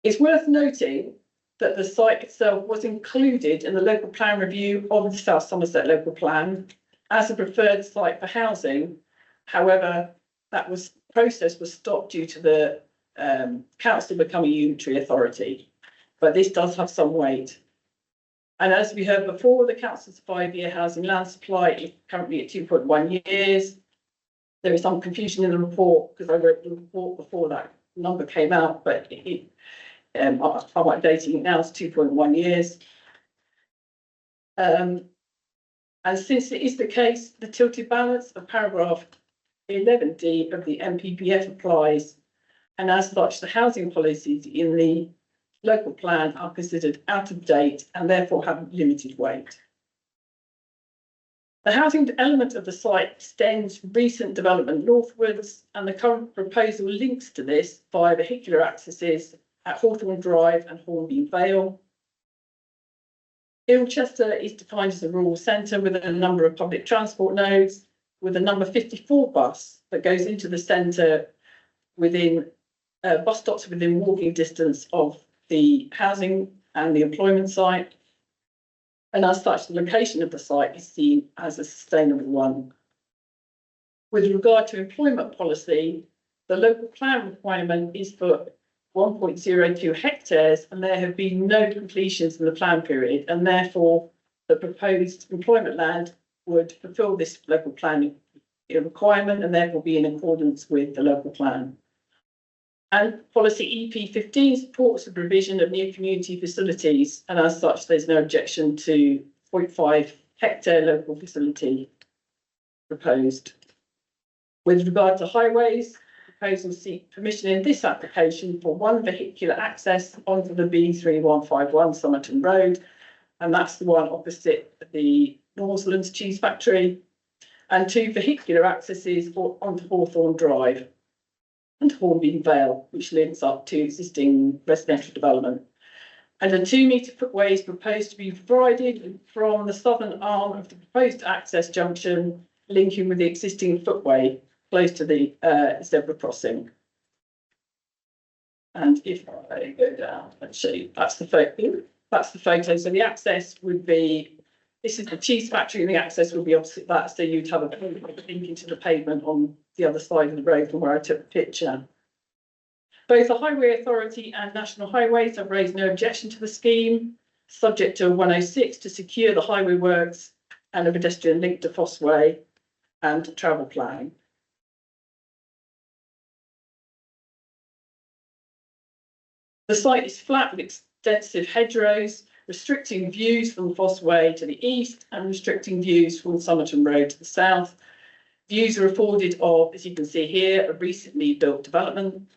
It's worth noting that the site itself was included in the local plan review of the South Somerset local plan as a preferred site for housing. However, that process was stopped due to the council becoming a unitary authority, but this does have some weight. And as we heard before, the council's 5-year housing land supply is currently at 2.1 years. There is some confusion in the report because I wrote the report before that number came out, but I'm updating it now to 2.1 years. And since it is the case, the tilted balance of paragraph 11D of the NPPF applies, and as such, the housing policies in the local plan are considered out of date and therefore have limited weight. The housing element of the site extends recent development northwards, and the current proposal links to this via vehicular accesses at Hawthorne Drive and Hornby Vale. Ilchester is defined as a rural centre with a number of public transport nodes, with a number 54 bus that goes into the centre within bus stops within walking distance of the housing and the employment site. And as such, the location of the site is seen as a sustainable one. With regard to employment policy, the local plan requirement is for 1.02 hectares, and there have been no completions in the plan period, and therefore the proposed employment land would fulfil this local plan requirement and therefore be in accordance with the local plan. And policy EP15 supports the provision of new community facilities, and as such, there's no objection to 0.5 hectare local facility proposed. With regard to highways, proposals seek permission in this application for one vehicular access onto the B3151 Somerton Road, and that's the one opposite the Northlands Cheese Factory, and 2 vehicular accesses onto Hawthorne Drive and Hornby Vale, which links up to existing residential development. And a 2-metre footway is proposed to be provided from the southern arm of the proposed access junction, linking with the existing footway close to the zebra crossing. And if I go down and show you, that's the photo. That's the photo. So the access would be, this is the cheese factory, and the access would be opposite that. So you'd have a link into the pavement on the other side of the road from where I took the picture. Both the Highway Authority and National Highways have raised no objection to the scheme, subject to 106 to secure the highway works and a pedestrian link to Foss Way and travel planning. The site is flat with extensive hedgerows, restricting views from Foss Way to the east and restricting views from Somerton Road to the south. Views are afforded of, as you can see here, a recently built development,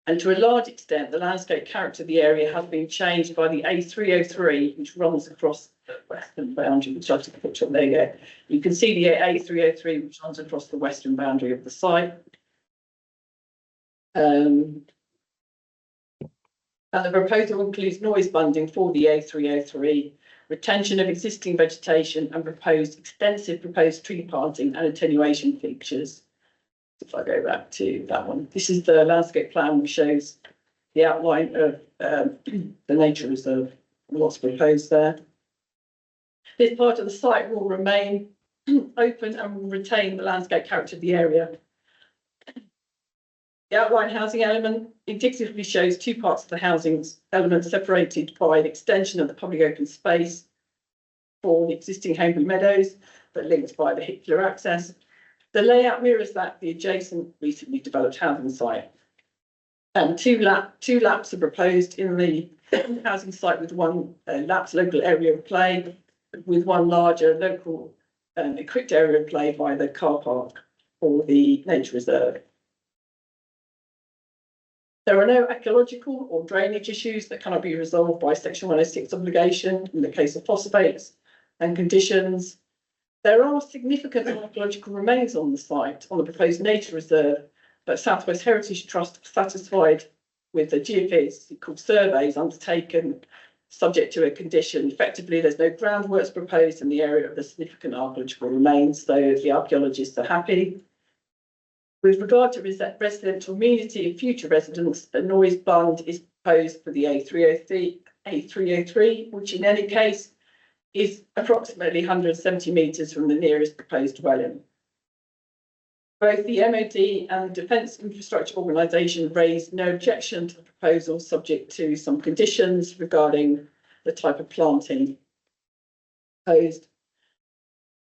and to a large extent, the landscape character of the area has been changed by the A303, which runs across the western boundary, which I'll take a picture of. There you go. You can see the A303, which runs across the western boundary of the site. And the proposal includes noise bunding for the A303, retention of existing vegetation, and extensive proposed tree planting and attenuation features. If I go back to that one, this is the landscape plan, which shows the outline of the nature reserve and what's proposed there. This part of the site will remain open and will retain the landscape character of the area. The outline housing element indicatively shows 2 parts of the housing element separated by an extension of the public open space for the existing Homeby Meadows, but linked by vehicular access. The layout mirrors that the adjacent recently developed housing site. Two laps are proposed in the housing site with one lapsed local area of play, with one larger local equipped area of play by the car park or the nature reserve. There are no ecological or drainage issues that cannot be resolved by Section 106 obligation in the case of phosphates and conditions. There are significant archaeological remains on the site on the proposed nature reserve, but South West Heritage Trust satisfied with the geophysical surveys undertaken subject to a condition. Effectively, there's no groundworks proposed in the area of the significant archaeological remains, so the archaeologists are happy. With regard to residential amenity and future residents, a noise bund is proposed for the A303, which in any case is approximately 170 metres from the nearest proposed dwelling. Both the MOD and the Defence Infrastructure Organisation raised no objection to the proposal, subject to some conditions regarding the type of planting proposed.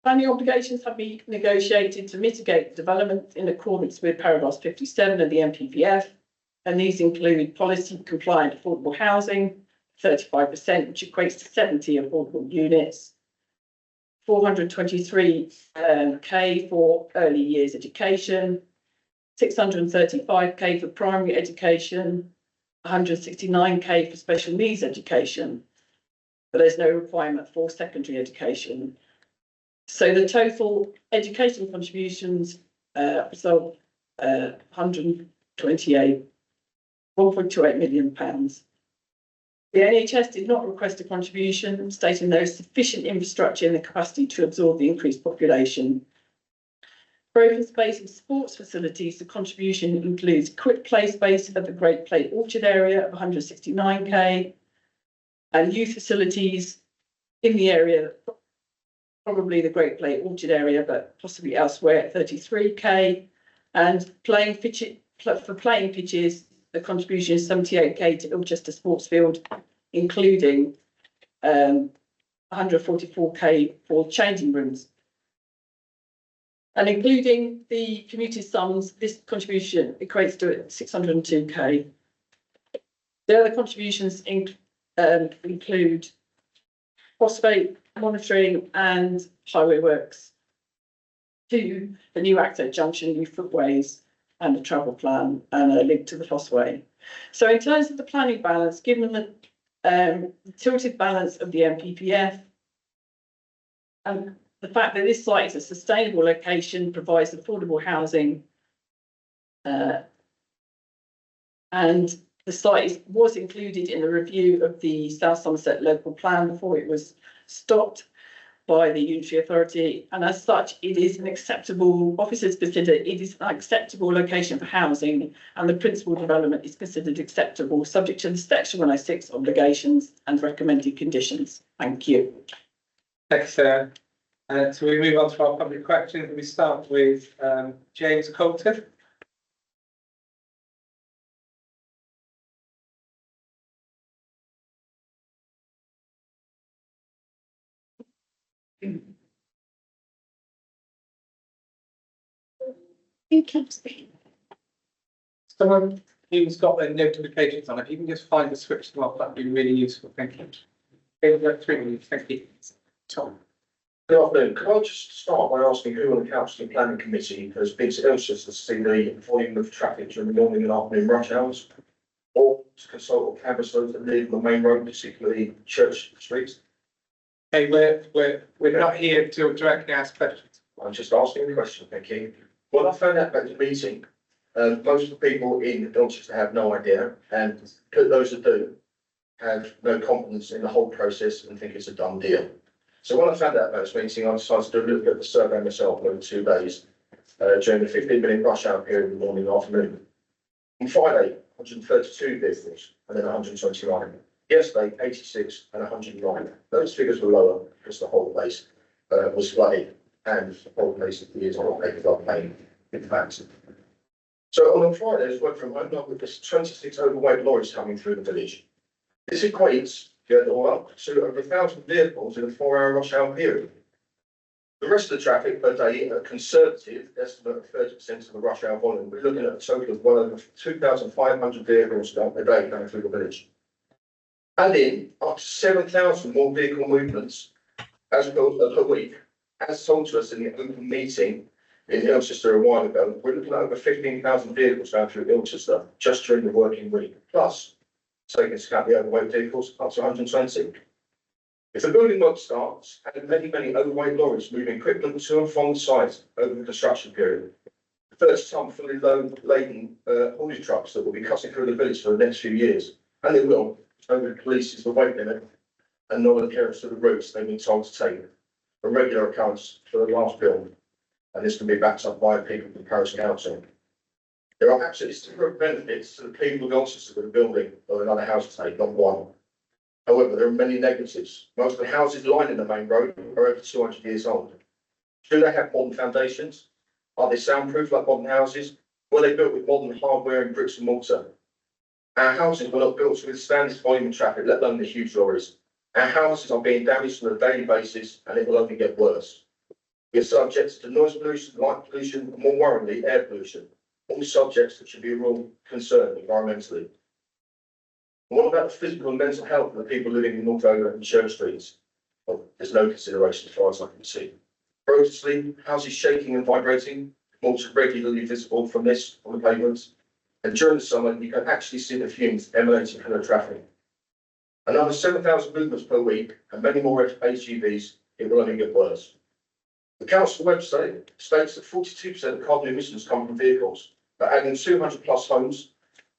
Planning obligations have been negotiated to mitigate development in accordance with paragraphs 57 of the NPPF, and these include policy compliant affordable housing, 35%, which equates to 70 affordable units, 423k for early years education, 635k for primary education, 169k for special needs education, but there's no requirement for secondary education. So the total education contributions result 1.28 million pounds. The NHS did not request a contribution, stating there is sufficient infrastructure and the capacity to absorb the increased population. For open space and sports facilities, the contribution includes equipped play space at the Great Play Orchard area of 169k, and youth facilities in the area, probably the Great Play Orchard area, but possibly elsewhere, at 33k, and for playing pitches, the contribution is 78k to Ilchester Sports Field, including 144k for changing rooms. And including the commuter sums, this contribution equates to 602k. The other contributions include phosphate monitoring and highway works to the new access junction, new footways, and a travel plan and a link to the Fossway. So in terms of the planning balance, given the tilted balance of the NPPF and the fact that this site is a sustainable location, provides affordable housing, and the site was included in the review of the South Somerset local plan before it was stopped by the Unitary Authority, and as such it is an acceptable, officers consider it is an acceptable location for housing, and the principal development is considered acceptable subject to the Section 106 obligations and recommended conditions. Thank you. Thanks, Sarah. So we move on to our public questions, and we start with James Colton. Someone who's got their notifications on, if you can just find the switch them off, that'd be really useful. Thank you. Thank you. Tom. Good afternoon. Could I just start by asking who on the Council and Planning Committee has been to Ilchester to see the volume of traffic during the morning and afternoon rush hours, or to consult or canvass those that live on the main road, particularly Church Street? Hey, we're not here to directly ask questions. I'm just asking a question, thank you. Well, I found out about the meeting, most of the people in Ilchester have no idea, and those that do have no confidence in the whole process and think it's a done deal. So when I found out about this meeting, I decided to do a little bit of a survey myself over 2 days during the 15-minute rush hour period in the morning and afternoon. On Friday, 132 vehicles and then 129. Yesterday, 86 and 109. Those figures were lower because the whole place was flooded and the whole place is on a flood plain, in fact. So on Friday, I was working from home, with this 26 overweight lorries coming through the village. This equates, get it all up, to over 1,000 vehicles in a 4-hour rush hour period. The rest of the traffic per day, a conservative estimate of 30% of the rush hour volume, we're looking at a total of well over 2,500 vehicles a day going through the village. Add in up to 7,000 more vehicle movements per week, as told to us in the open meeting in Ilchester a while ago. We're looking at over 15,000 vehicles going through Ilchester just during the working week, plus taking into account the overweight vehicles up to 120. If the building work starts, and many overweight lorries moving equipment to and from the site over the construction period, the first time fully laden haulage trucks that will be cutting through the village for the next few years, and they will, over the police's the weight limit and non-adherence to the routes they've been told to take, a regular occurrence for the last build, and this can be backed up by people from Parish Council. There are absolutely separate benefits to the people of Ilchester with the building of another house estate, not one. However, there are many negatives. Most of the houses lining the main road are over 200 years old. Do they have modern foundations? Are they soundproof like modern houses? Were they built with modern hardware and bricks and mortar? Our houses were not built to withstand this volume of traffic, let alone the huge lorries. Our houses are being damaged on a daily basis, and it will only get worse. We are subject to noise pollution, light pollution, and more worryingly, air pollution. All subjects that should be a real concern environmentally. What about the physical and mental health of the people living in North Over and Church Streets? Well, there's no consideration as far as I can see. Road asleep, houses shaking and vibrating, mortar regularly visible from this on the pavements. And during the summer, you can actually see the fumes emanating from the traffic. Another 7,000 movements per week and many more HGVs, it will only get worse. The council website states that 42% of carbon emissions come from vehicles, but adding 200 plus homes,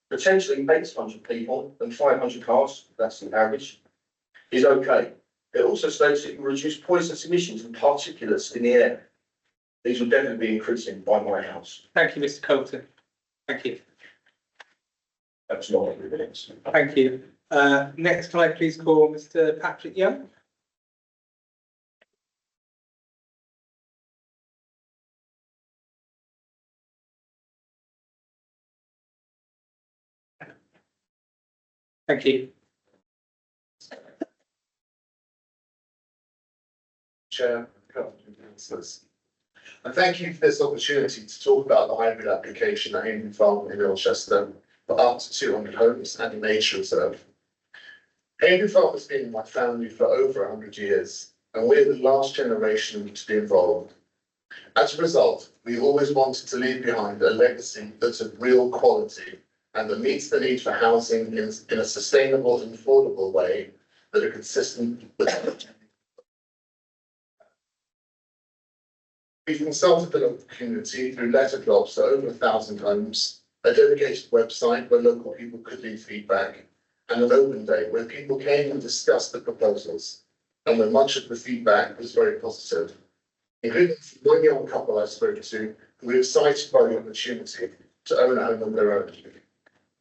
potentially 800 people and 500 cars, that's the average, is okay. It also states it will reduce poisonous emissions and particulates in the air. These will definitely be increasing by my house. Thank you, Mr. Colton. Thank you. That's not every minute. Thank you. Next, can I please call Mr. Patrick Young? Thank you. Chair, councillors. And thank you for this opportunity to talk about the hybrid application at Hainbury Farm in Ilchester for up to 200 homes and a nature reserve. Hainbury Farm has been in my family for over 100 years, and we're the last generation to be involved. As a result, we always wanted to leave behind a legacy that's of real quality and that meets the need for housing in a sustainable and affordable way that are consistent with. We've consulted the local community through letter drops to over 1,000 homes, a dedicated website where local people could leave feedback, and an open day where people came and discussed the proposals, and where much of the feedback was very positive, including one young couple I spoke to who were excited by the opportunity to own a home of their own.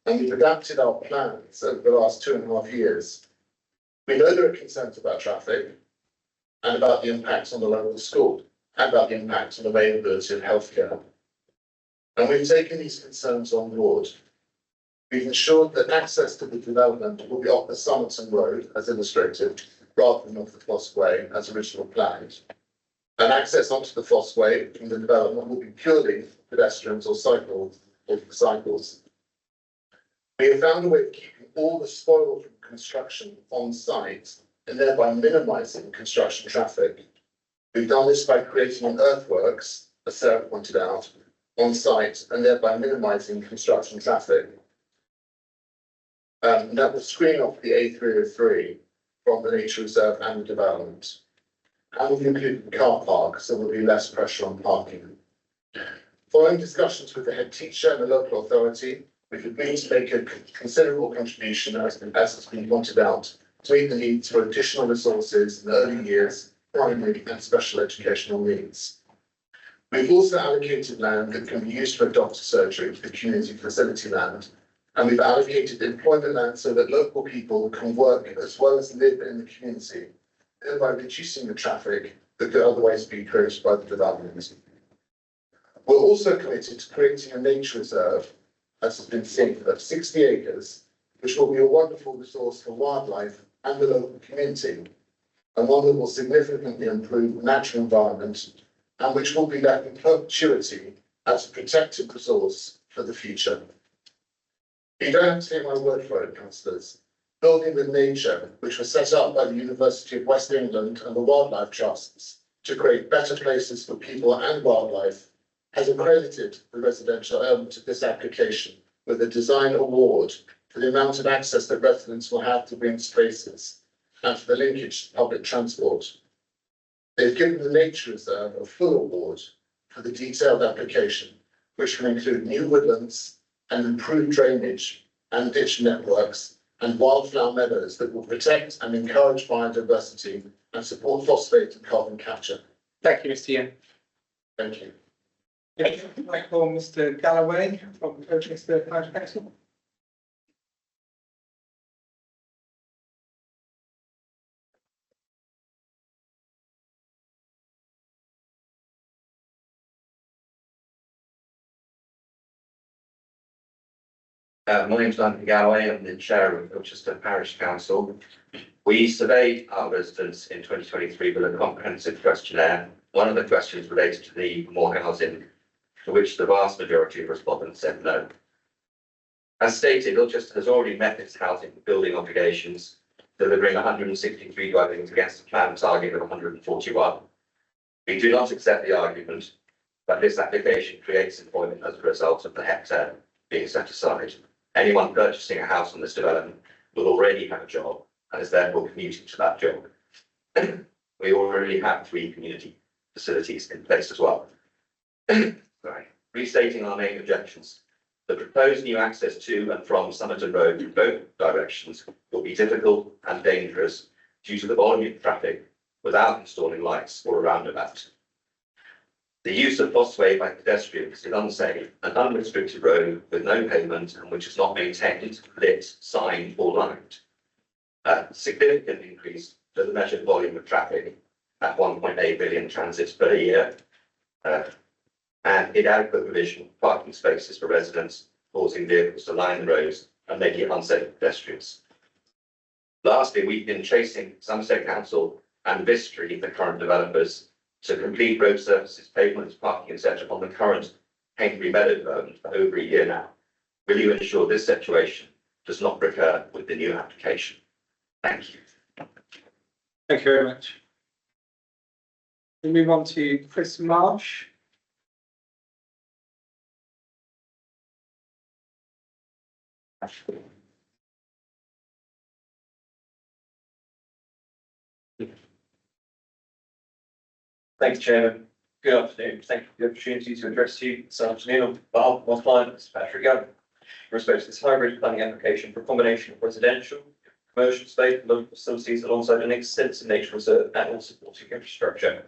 And we've adapted our plans over the last 2.5 years. We know there are concerns about traffic and about the impacts on the local school and about the impacts on availability of healthcare. And we've taken these concerns on board. We've ensured that access to the development will be off the Somerton Road, as illustrated, rather than off the Fosse Way, as originally planned. And access onto the Fosse Way from the development will be purely for pedestrians or cycles. We have found a way of keeping all the spoil from construction on site and thereby minimising construction traffic. We've done this by creating an earthworks, as Sarah pointed out, on site and thereby minimising construction traffic. That will screen off the A303 from the nature reserve and the development. And we've included the car park, so there will be less pressure on parking. Following discussions with the head teacher and the local authority, we've agreed to make a considerable contribution, as has been pointed out, to meet the needs for additional resources in early years, primary and special educational needs. We've also allocated land that can be used for a doctor's surgery for community facility land, and we've allocated employment land so that local people can work as well as live in the community, thereby reducing the traffic that could otherwise be created by the development. We're also committed to creating a nature reserve, as has been seen, of 60 acres, which will be a wonderful resource for wildlife and the local community. and one that will significantly improve the natural environment and which will be left in perpetuity as a protected resource for the future. You don't have to take my word for it, councillors. Building with Nature, which was set up by the University of West England and the Wildlife Trusts to create better places for people and wildlife, has accredited the residential element of this application with a design award for the amount of access that residents will have to green spaces and for the linkage to public transport. They've given the Nature Reserve a full award for the detailed application, which will include new woodlands and improved drainage and ditch networks and wildflower meadows that will protect and encourage biodiversity and support phosphate and carbon capture. Thank you, Mr. Yen. Thank you. I call Mr. Galloway from Colchester Parish Council. My name's Duncan Galloway. I'm the chair of Colchester Parish Council. We surveyed our residents in 2023 with a comprehensive questionnaire. One of the questions related to the more housing, to which the vast majority of respondents said no. As stated, Colchester has already met its housing building obligations, delivering 163 dwellings against a planned target of 141. We do not accept the argument that this application creates employment as a result of the hectare being set aside. Anyone purchasing a house on this development will already have a job and is therefore commuting to that job. We already have 3 community facilities in place as well. Sorry. Restating our main objections. The proposed new access to and from Somerton Road in both directions will be difficult and dangerous due to the volume of traffic without installing lights or a roundabout. The use of Fossway by pedestrians is unsafe, an unrestricted road with no pavement and which is not maintained, lit, signed or lined. A significant increase to the measured volume of traffic at 1.8 billion transits per year, and inadequate provision of parking spaces for residents, causing vehicles to line the roads and making it unsafe for pedestrians. Lastly, we've been chasing Somerset Council and Vistry, the current developers, to complete road surfaces, pavements, parking, etc. on the current Hainbury Meadow development for over a year now. Will you ensure this situation does not recur with the new application? Thank you. Thank you very much. We move on to Chris Marsh. Thanks, Chairman. Good afternoon. Thank you for the opportunity to address you this afternoon on behalf of my client, Mr. Patrick Gunn. In respect to this hybrid planning application for a combination of residential, commercial space, and local facilities alongside an extensive nature reserve and all supporting infrastructure.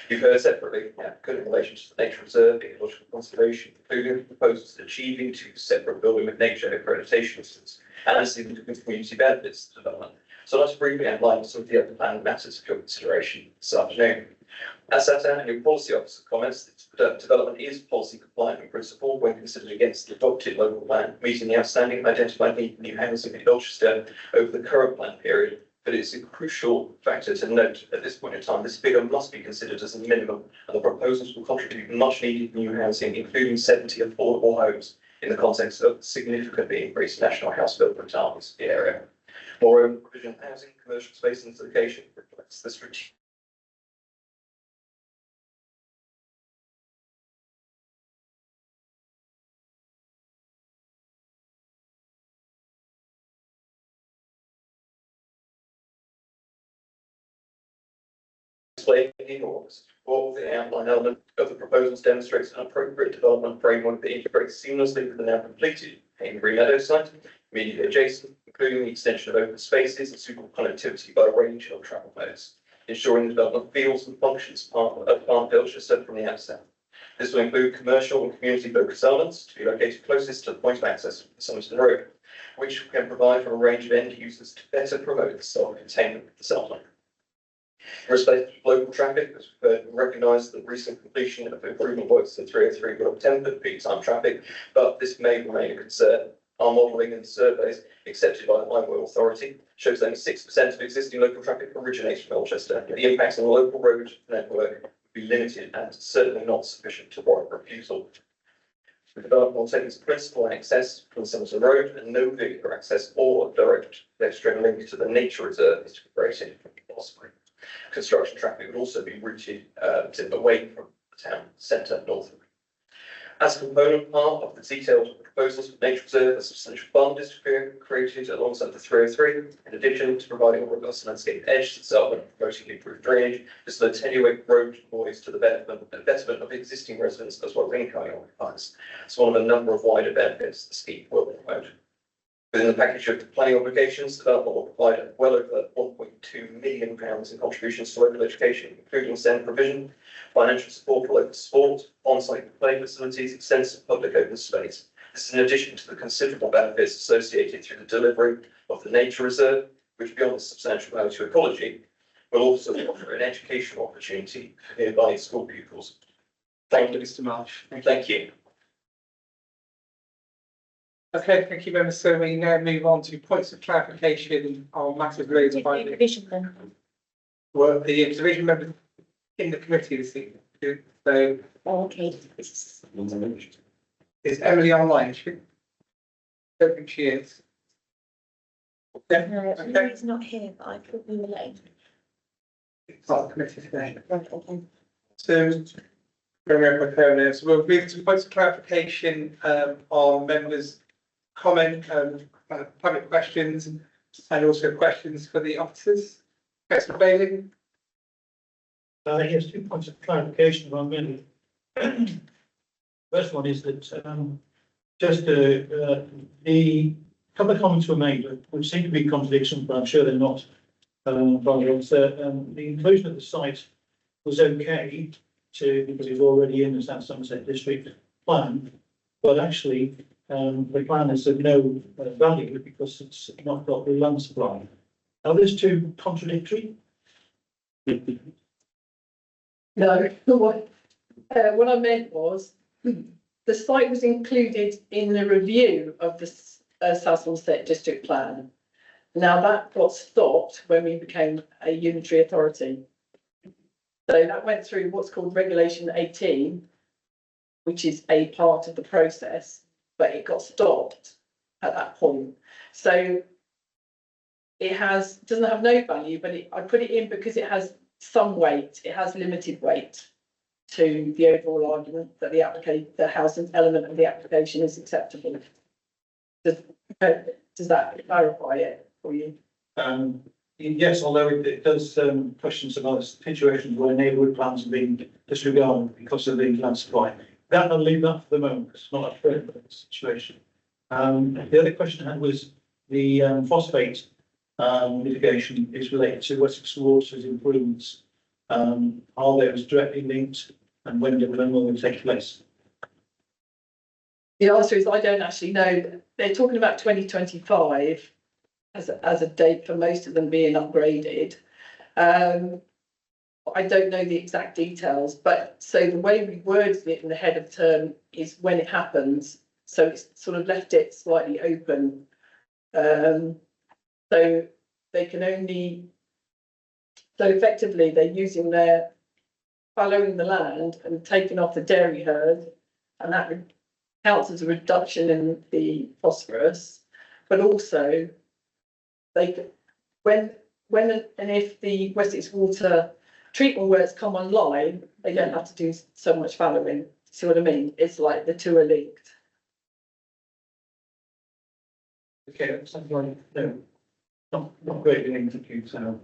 You've heard separately the applicant in relation to the nature reserve, ecological conservation, including proposals achieving 2 separate building with nature accreditation systems and significant community benefits to development. So let's briefly outline some of the other planned matters for your consideration this afternoon. As set out in your policy officer comments, the development is policy compliant in principle when considered against the adopted local plan, meeting the outstanding identified need for new housing in Colchester over the current plan period. But it's a crucial factor to note at this point in time, this figure must be considered as a minimum, and the proposals will contribute much needed new housing, including 70 affordable homes in the context of significantly increased national house building targets in the area. Moreover, provision of housing, commercial space and location reflects the strategic or the outline element of the proposals demonstrates an appropriate development framework that integrates seamlessly with the now completed Hainbury Meadow site, immediately adjacent, including the extension of open spaces and suitable connectivity by a range of travel modes, ensuring the development feels and functions part of Colchester from the outset. This will include commercial and community-focused elements to be located closest to the point of access to Somerton Road, which can provide for a range of end users to better promote the self-containment of the settlement. In respect to local traffic, as we've heard, we recognise the recent completion of improvement works to 303 will have tempered peak time traffic, but this may remain a concern. Our modelling and surveys accepted by the Highway Authority shows only 6% of existing local traffic originates from Melchester. The impacts on the local road network would be limited and certainly not sufficient to warrant refusal. The development will take as a principal and access from Somerset Road and no vehicular access or direct pedestrian link to the nature reserve is to be created possibly. Construction traffic would also be routed away from the town centre north. As a component part of the detailed proposals for nature reserve, a substantial fund is to be created alongside the 303. In addition to providing a robust landscape edge to the settlement and promoting improved drainage, this will attenuate road noise to the betterment of existing residents as well as incoming occupiers. It's one of a number of wider benefits the scheme will promote. Within the package of the planning obligations, the development will provide well over £1.2 million in contributions to local education, including SEND provision, financial support for local sport, on-site play facilities, extensive public open space. This is in addition to the considerable benefits associated through the delivery of the nature reserve, which beyond the substantial value to ecology, will also offer an educational opportunity for nearby school pupils. Thank you, Mr. Marsh. Thank you. Okay, thank you very much. So we now move on to points of clarification on matters related by the well, the division members in the committee this evening. So, okay. Is Emily online? I don't think she is. No, Emily's not here, but I thought we were late. It's not the committee today. Right, okay. So, we'll move to points of clarification on members' comment, public questions, and also questions for the officers. Councillor Bailey. Yes, 2 points of clarification if I'm in. First one is that the couple of comments were made, which seem to be contradictions, but I'm sure they're not. The inclusion of the site was okay because it's already in the South Somerset District plan, but actually the plan is of no value because it's not got the land supply. Are those two contradictory? No, what I meant was the site was included in the review of the South Somerset District Plan. Now that got stopped when we became a unitary authority. So that went through what's called Regulation 18, which is a part of the process, but it got stopped at that point. So it doesn't have no value, but I put it in because it has some weight. It has limited weight to the overall argument that the housing element of the application is acceptable. Does that clarify it for you? Yes, although it does question some other situations where neighbourhood plans have been disregarded because of the land supply. I'll leave that for the moment. It's not a further situation. The other question I had was the phosphate mitigation is related to Wessex Water's improvements. Are those directly linked, and when will they take place? The answer is I don't actually know. They're talking about 2025 as a date for most of them being upgraded. I don't know the exact details, but so the way we worded it in the head of term is when it happens. So it's sort of left it slightly open. So they can only, so effectively they're using their following the land and taking off the dairy herd, and that counts as a reduction in the phosphorus, but also they could, when and if the Wessex Water treatment works come online, they don't have to do so much fallowing. See what I mean? It's like the two are linked. Okay, that's something no, not greatly linked. So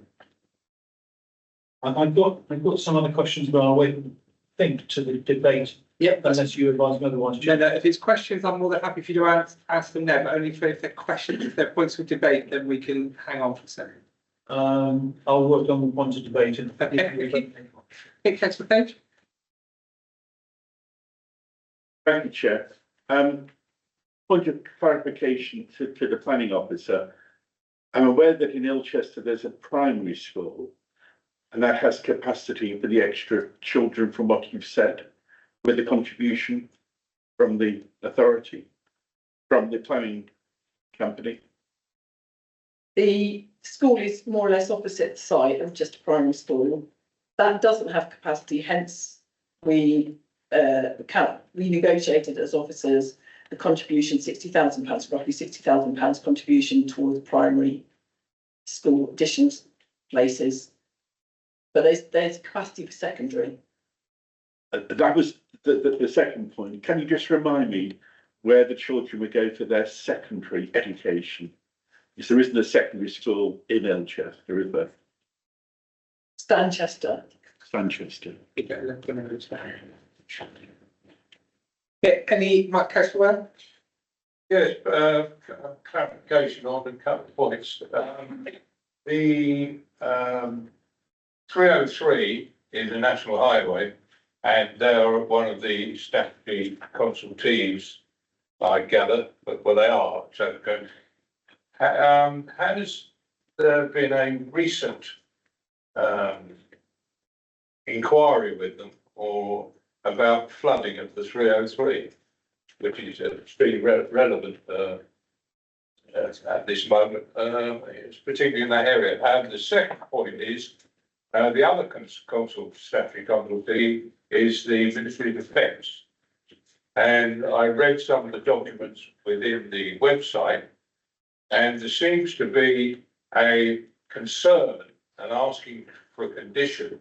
I've got some other questions, but I'll wait and think to the debate. Yep. Unless you advise me otherwise. No, if it's questions, I'm more than happy for you to ask them now, but only if they're questions, if they're points of debate, then we can hang on for a second. I'll work on the points of debate. Okay, Councillor Page. Thank you, Chair. Point of clarification to the planning officer. I'm aware that in Ilchester there's a primary school and that has capacity for the extra children from what you've said, with the contribution from the authority, from the planning company? The school is more or less opposite the site of just a primary school. That doesn't have capacity, hence we negotiated as officers the contribution, £60,000, roughly £60,000 contribution towards primary school additions places. But there's capacity for secondary. That was the second point. Can you just remind me where the children would go for their secondary education? Because there isn't a secondary school in Elchester, is there? Stanchester. Manchester. Any, Mike Castleman? Yes, clarification on a couple of points. The 303 is a national highway, and they are one of the statutory consultees, I gather, but well, they are. So, has there been a recent inquiry with them or about flooding of the 303, which is extremely relevant at this moment, particularly in that area? And the second point is the other statutory consultee is the Ministry of Defence. And I read some of the documents within the website, and there seems to be a concern and asking for a condition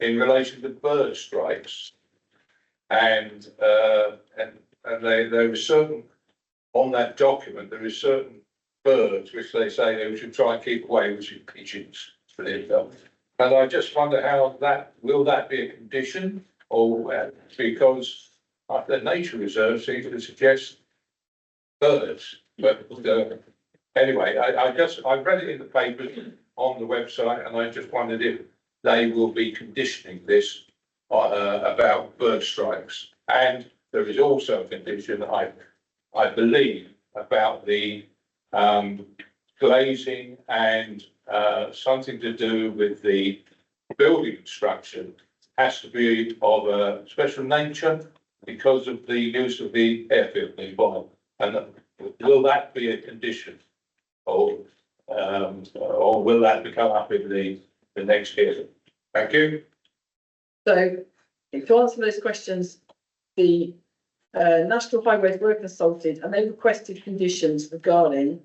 in relation to bird strikes. And there is certain, on that document, there is certain birds which they say they should try and keep away, which is pigeons, for example. And I just wonder how will that be a condition, or because the nature reserve seems to suggest birds. But anyway, I read it in the papers on the website, and I just wondered if they will be conditioning this about bird strikes. And there is also a condition, I believe, about the glazing and something to do with the building construction has to be of a special nature because of the use of the airfield nearby. And will that be a condition, or will that become up in the next year? Thank you. So to answer those questions, the National Highways were consulted and they requested conditions regarding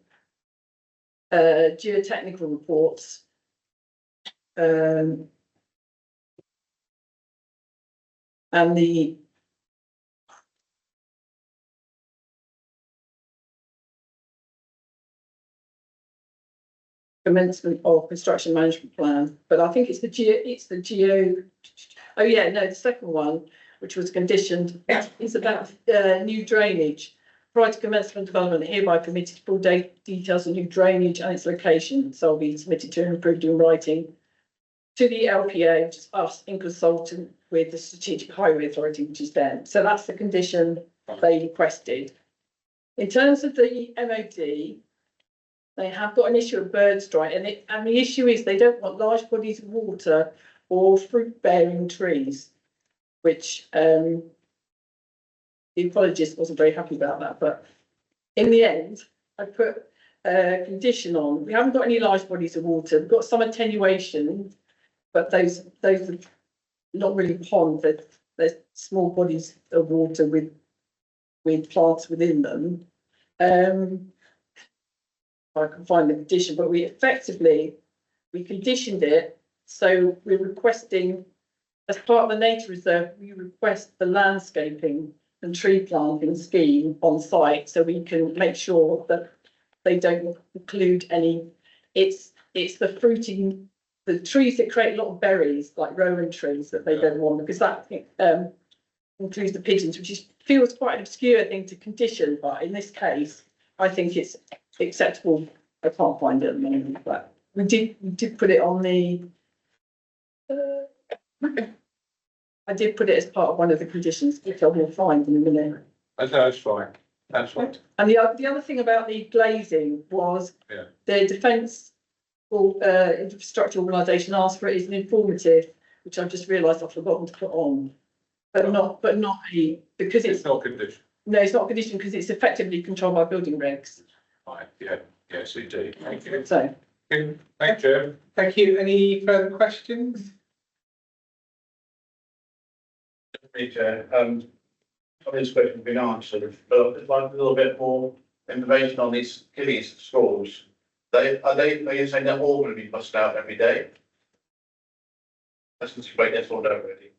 geotechnical reports, and the commencement of construction management plan. But I think it's the geo. Oh yeah, no, the second one, which was conditioned, is about new drainage. Prior to commencement development, hereby permitted full details of new drainage and its location. So will be submitted to and approved in writing to the LPA, which is us, in consultant with the Strategic Highway Authority, which is them. So that's the condition they requested. In terms of the MOD, they have got an issue of bird strike, and the issue is they don't want large bodies of water or fruit-bearing trees, which the ecologist wasn't very happy about that. But in the end, I put a condition on. We haven't got any large bodies of water. We've got some attenuation, but those are not really ponds. They're small bodies of water with plants within them. I can find the condition, but we conditioned it. So we're requesting, as part of the nature reserve, we request the landscaping and tree planting scheme on site, so we can make sure that they don't include any. It's the fruiting, the trees that create a lot of berries, like rowan trees, that they don't want, because that includes the pigeons, which feels quite an obscure thing to condition, but in this case, I think it's acceptable. I can't find it at the moment, but we did put it on the. I did put it as part of one of the conditions, which I will find in a minute. That's fine. That's fine. And the other thing about the glazing was the Defence Infrastructure Organisation asked for it as an informative, which I've just realised I've forgotten to put on, but not because it's not condition. No, it's not a condition because it's effectively controlled by building regs. Right, yeah, yes, we do. Thank you. So, Thank you, Chair. Thank you. Any further questions? This question has been answered, but I'd like a little bit more information on these kiddies schools. Are you saying they're all going to be bussed out every day? Let's just wait, that's all done already.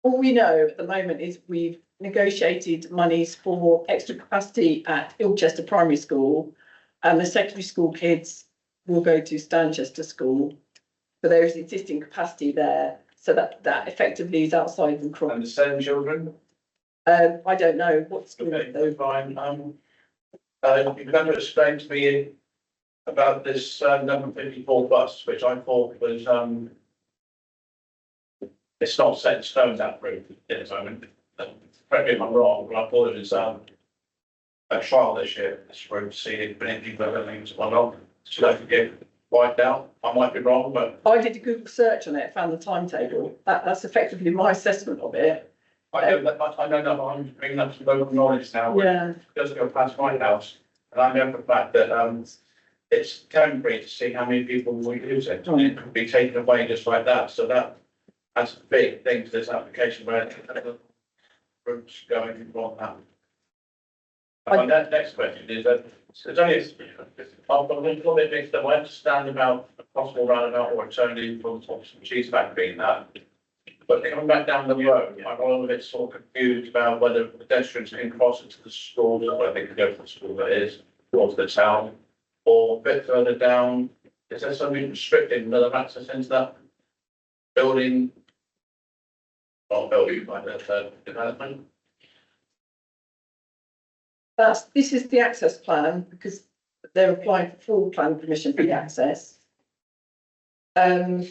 all we know at the moment is we've negotiated monies for extra capacity at Ilchester Primary School, and the secondary school kids will go to Stanchester School. But there is existing capacity there, so that effectively is outside the crop. And the same children? I don't know what's going on though. Fine. You've never explained to me about this number 54 bus, which I thought was it's not set in stone, that route at the moment. Correct me if I'm wrong, but I thought it was a trial this year, this route, to see if any people have things or not. Should I get wiped out? I might be wrong, but I did a Google search on it, found the timetable. That's effectively my assessment of it. I don't know, I'm bringing up some local knowledge now. Yeah. It does go past my house, and I know for the fact that it's temporary to see how many people will use it. And it could be taken away just like that, so that's a big thing to this application where the routes going on that. And my next question is that there's only, I've got a little bit mixed up. I understand about a possible roundabout or a turn in from Cheeseback being that. But coming back down the road, I'm a little bit sort of confused about whether pedestrians can cross into the school, or whether they can go from the school that is towards the town, or a bit further down. Is there something restricting another access into that building? Not building, but the development. This is the access plan because they're applying for full plan permission for the access. And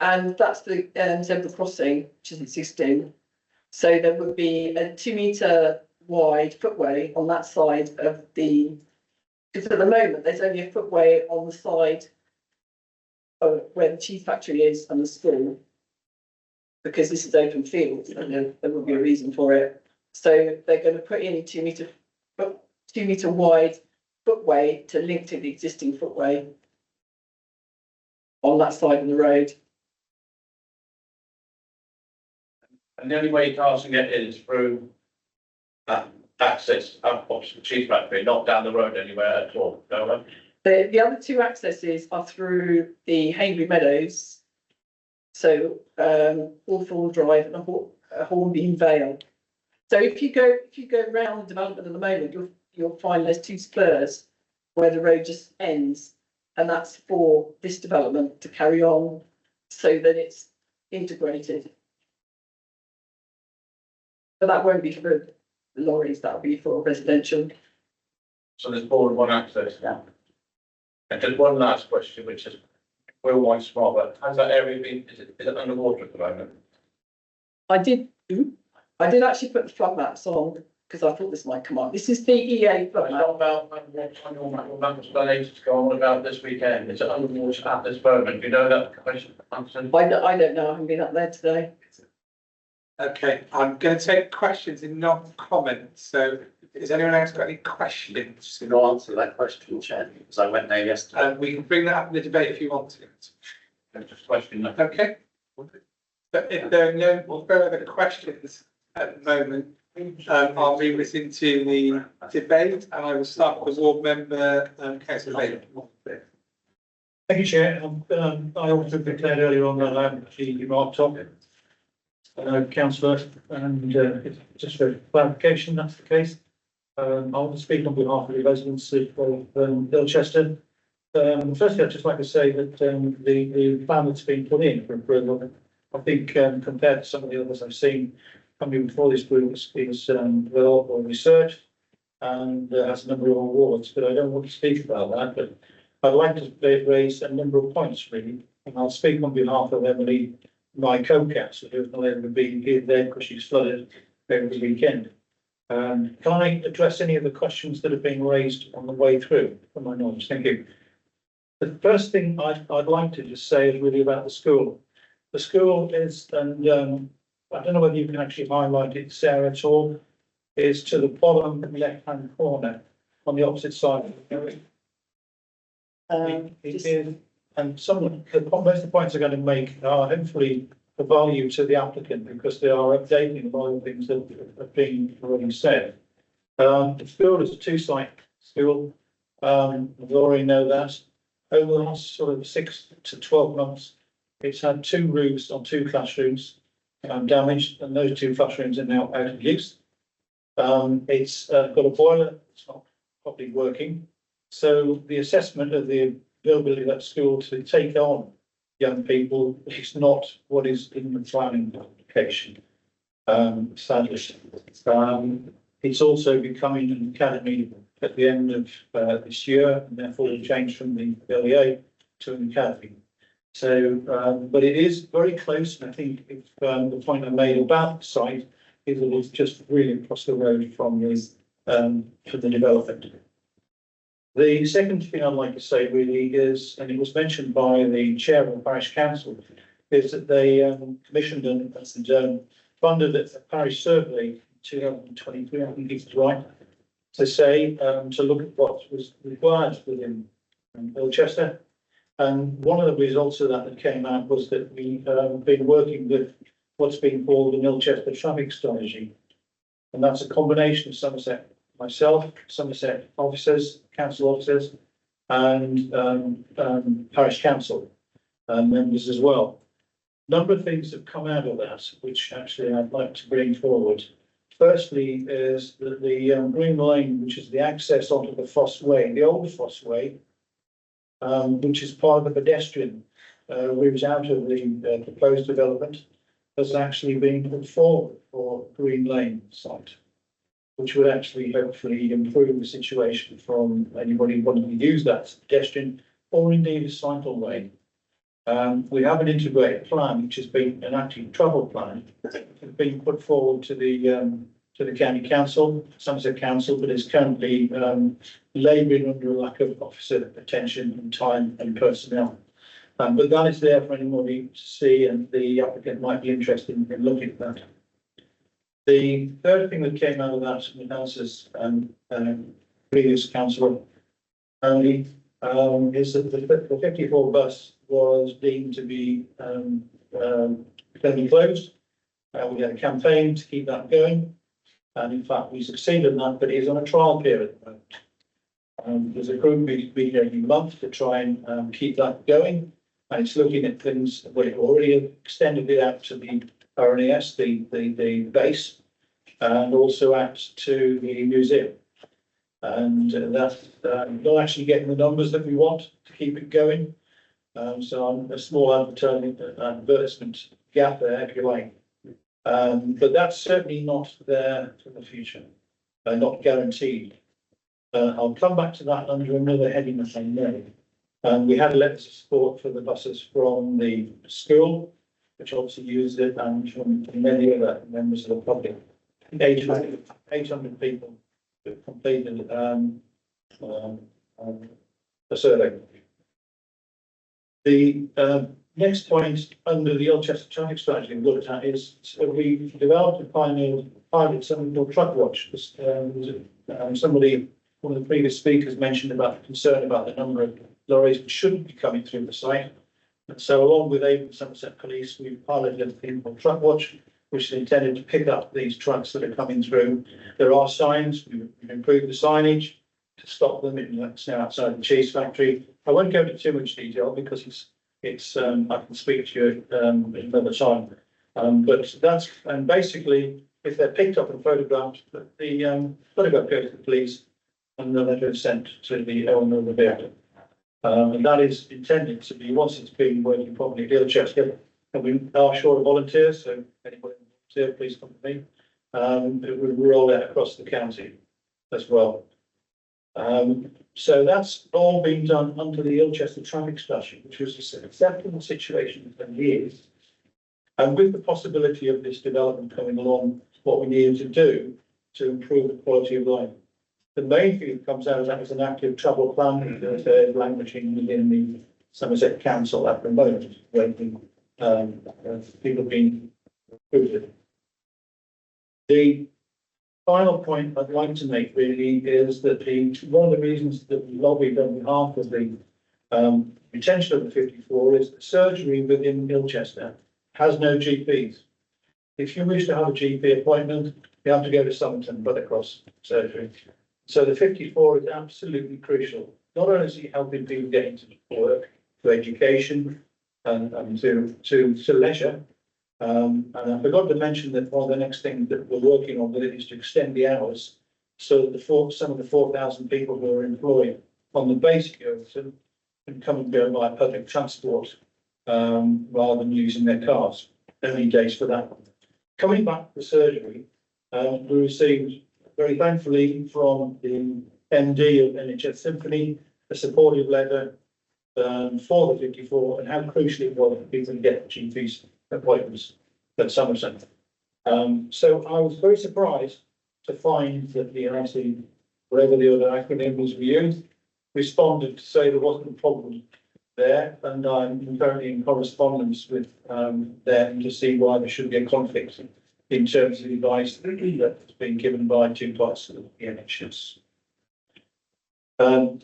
that's the zebra crossing, which is existing. So there would be a 2 metre wide footway on that side of the, because at the moment there's only a footway on the side of where the cheese factory is and the school. Because this is open field and there will be a reason for it. So they're going to put in a 2 metre wide footway to link to the existing footway on that side of the road. And the only way cars can get in is through that access up to the cheese factory, not down the road anywhere at all. No, The other two accesses are through the Hainbury Meadows. So Hawthorne Drive and Hornbeam Vale. So if you go round the development at the moment, you'll find there's two spurs where the road just ends, and that's for this development to carry on so that it's integrated. But that won't be for the lorries, that'll be for residential. so there's more than one access. Yeah. And just one last question, which is, we're one small, but has that area been, is it underwater at the moment? I did actually put the flood maps on because I thought this might come up. This is the EA flood It's map. not about, on your map was done ages ago, on about this weekend, is it underwater at this moment? Do you know that question? I don't know, I haven't been up there today. Okay, I'm going to take questions and not comments. So has anyone else got any questions? I'll answer that question, Chair, because I went there yesterday. We can bring that up in the debate if you want to. Just question. Okay. But if there are no further questions at the moment, I'll move us into the debate, and I will start with the ward member, Councillor Bailey. Thank you, Chair. I also declared earlier on that I'm actually marked up. Councillor, and just for clarification, that's the case. I want to speak on behalf of the residents of Ilchester. Firstly, I'd just like to say that the plan that's been put in for approval, I think compared to some of the others I've seen coming before this group is well researched and has a number of awards, but I don't want to speak about that. But I'd like to raise a number of points really, and I'll speak on behalf of Emily, my co-councillor, who's not able to be here today because she's flooded over the weekend. Can I address any of the questions that have been raised on the way through from my knowledge? Thank you. The first thing I'd like to just say is really about the school. The school is, and I don't know whether you can actually highlight it, Sarah, at all. is to the bottom left-hand corner on the opposite side of the building. It is, and some of most of the points I'm going to make are hopefully the value to the applicant because they are updating a lot of things that have been already said. The school is a two-site school. We already know that. Over the last sort of 6 to 12 months, it's had 2 roofs on 2 classrooms damaged, and those 2 classrooms are now out of use. It's got a boiler that's not properly working. So the assessment of the availability of that school to take on young people is not what is in the planning application, sadly. It's also becoming an academy at the end of this year, and therefore will change from the LEA to an academy. So, but it is very close, and I think if the point I made about the site is that it's just really across the road from the development. The second thing I'd like to say really is, and it was mentioned by the chair of the parish council, is that they commissioned and funded a parish survey in 2023, I think it's right, to say, to look at what was required within Ilchester. And one of the results of that came out was that we have been working with what's been called the Ilchester traffic strategy. And that's a combination of Somerset, myself, Somerset officers, council officers, and parish council members as well. A number of things have come out of that, which actually I'd like to bring forward. Firstly is that the Green Lane, which is the access onto the Foss Way, the old Foss Way, which is part of the pedestrian route out of the proposed development, has actually been put forward for Green Lane site, which would actually hopefully improve the situation from anybody wanting to use that pedestrian or indeed a cycleway. We have an integrated plan, which has been an active travel plan, has been put forward to the county council, Somerset Council, but is currently labouring under a lack of officer attention and time and personnel. But that is there for anybody to see, and the applicant might be interested in looking at that. The third thing that came out of that, and answers previous councillor only, is that the 54 bus was deemed to be closed. We had a campaign to keep that going, and in fact we succeeded in that, but it is on a trial period at the moment. There's a group meeting every month to try and keep that going, and it's looking at things. We've already extended it out to the RNAS, the base, and also out to the museum. And that's not actually getting the numbers that we want to keep it going. So I'm a small advertisement gap there, if you like. But that's certainly not there for the future, not guaranteed. I'll come back to that under another heading that I know. We had letters of support for the buses from the school, which obviously used it, and from many other members of the public. 800 people have completed a survey. The next point under the Ilchester traffic strategy we looked at is we developed a pilot something called Truck Watch. Somebody, one of the previous speakers mentioned about the concern about the number of lorries which shouldn't be coming through the site. And so along with Avon Somerset Police, we've piloted a thing called Truck Watch, which is intended to pick up these trucks that are coming through. There are signs, we've improved the signage to stop them. It's now outside the cheese factory. I won't go into too much detail because it's I can speak to you another time. But that's, and basically, if they're picked up and photographed, the photograph goes to the police and the letter is sent to the owner of the vehicle. And that is intended to be, once it's been working properly at Ilchester, and we are short of volunteers, so anybody volunteer, please come to me. It will roll out across the county as well. So that's all been done under the Ilchester traffic strategy, which was an acceptable situation for years. And with the possibility of this development coming along, what we needed to do to improve the quality of life. The main thing that comes out of that is an active travel plan that is languishing within the Somerset Council at the moment, where people have been recruited. final point I'd like to make really is that one of the reasons that we lobbied on behalf of the retention of the 54 is that surgery within Ilchester has no GPs. If you wish to have a GP appointment, you have to go to Somerton, but across surgery. So the 54 is absolutely crucial. Not only is it helping people get into work, to education, and to leisure. And I forgot to mention that one of the next things that we're working on with it is to extend the hours so that some of the 4,000 people who are employed on the basic Overton can come and go by public transport rather than using their cars. Early days for that. Coming back to surgery, we received very thankfully from the MD of NHS Symphony a supportive letter for the 54 and how crucial it was that people can get GP appointments at Somerset. So I was very surprised to find that the NIC, whatever the other acronym was we used, responded to say there wasn't a problem there, and I'm currently in correspondence with them to see why there should be a conflict in terms of the advice that's been given by two parts of the NHS.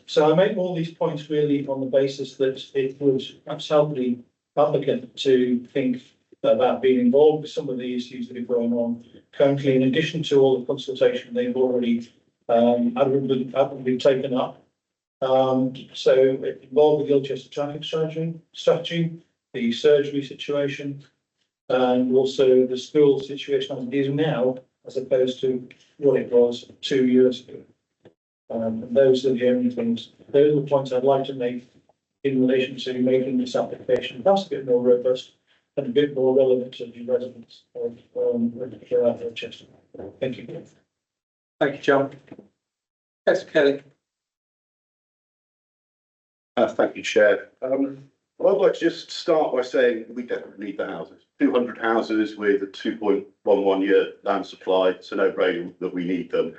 So I make all these points really on the basis that it would perhaps help the applicant to think about being involved with some of the issues that are going on currently, in addition to all the consultation they've already been taken up. So it involved the Ilchester traffic strategy, the surgery situation, and also the school situation as it is now, as opposed to what it was 2 years ago. And those are the only things, those are the points I'd like to make in relation to making this application perhaps a bit more robust and a bit more relevant to the residents of Ilchester. Thank you. Thank you, John. Councillor Kelly. Thank you, Chair. Well, I'd like to just start by saying we definitely need the houses. 200 houses with a 2.11 year land supply. It's a no-brainer that we need them.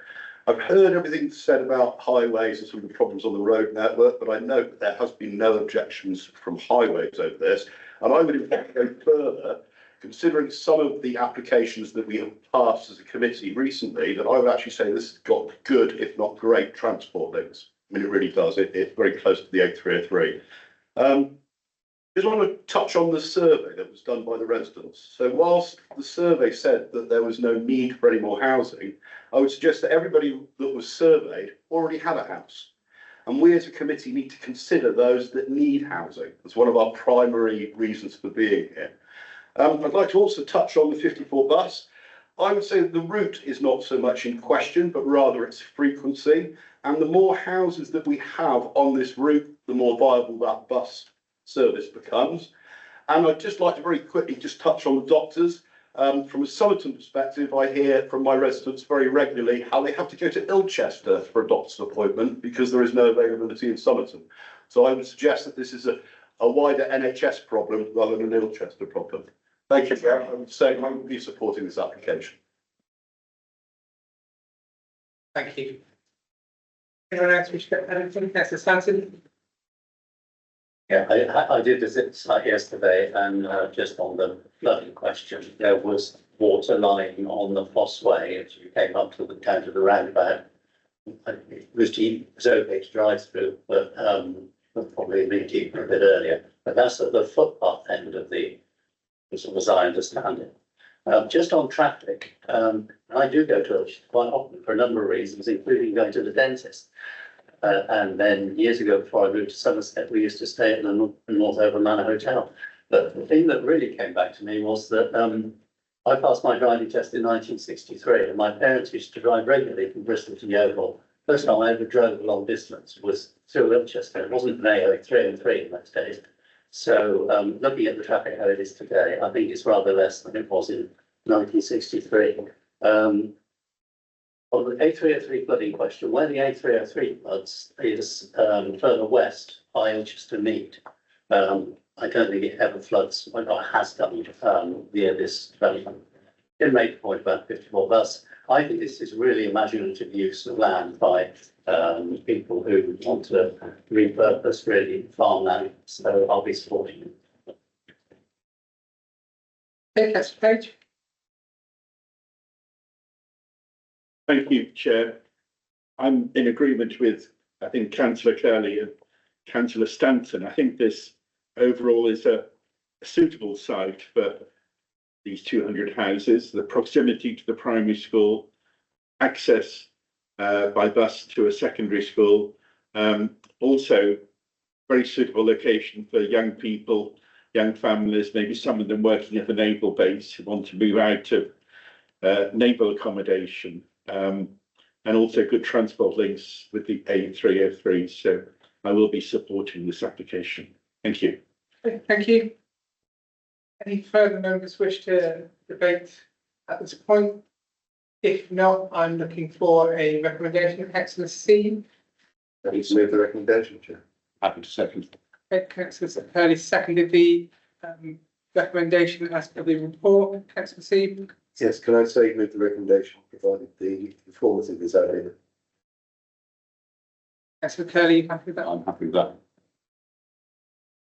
I've heard everything said about highways and some of the problems on the road network, but I note that there has been no objections from highways over this. And I would in fact go further, considering some of the applications that we have passed as a committee recently, that I would actually say this has got good, if not great, transport links. I mean, it really does. It's very close to the A303. Just want to touch on the survey that was done by the residents. So whilst the survey said that there was no need for any more housing, I would suggest that everybody that was surveyed already had a house. And we as a committee need to consider those that need housing as one of our primary reasons for being here. I'd like to also touch on the 54 bus. I would say that the route is not so much in question, but rather its frequency. And the more houses that we have on this route, the more viable that bus service becomes. And I'd just like to very quickly just touch on the doctors. From a Somerton perspective, I hear from my residents very regularly how they have to go to Ilchester for a doctor's appointment because there is no availability in Somerton. So I would suggest that this is a wider NHS problem rather than an Ilchester problem. Thank you, Chair. I would say I would be supporting this application. Thank you. Anyone else wish to get anything? Councillor Stanton? Yeah, I did visit the site yesterday and just on the flooding question, there was water lying on the Fossway as you came up to down to the roundabout. It was deep, it was okay to drive through, but probably be deeper a bit earlier. But that's at the footpath end of the, as I understand it. Just on traffic, I do go to it quite often for a number of reasons, including going to the dentist. And then years ago, before I moved to Somerset, we used to stay at the Northover Manor Hotel. But the thing that really came back to me was that I passed my driving test in 1963, and my parents used to drive regularly from Bristol to Yeovil. First time I ever drove a long distance was through Ilchester. It wasn't an A03 in those days. So looking at the traffic how it is today, I think it's rather less than it was in 1963. On the A303 flooding question, where the A303 floods is further west by Ilchester Mead. I don't think it ever floods, or not has done via this development. It made the point about 54 bus. I think this is really imaginative use of land by people who want to repurpose really farmland. So I'll be supporting it. Okay, Councillor Page. Thank you, Chair. I'm in agreement with, I think, Councillor Curley and Councillor Stanton. I think this overall is a suitable site for these 200 houses, the proximity to the primary school, access by bus to a secondary school, also very suitable location for young people, young families, maybe some of them working at the naval base who want to move out to naval accommodation, and also good transport links with the A303. So I will be supporting this application. Thank you. Thank you. Any further members wish to debate at this point? If not, I'm looking for a recommendation. Councillor C. Happy to move the recommendation, Chair. Happy to second. Councillor Curley seconded the recommendation as per the report. Councillor C. Yes, can I say move the recommendation provided the informative is added? Councillor Curley, you happy with that? I'm happy with that.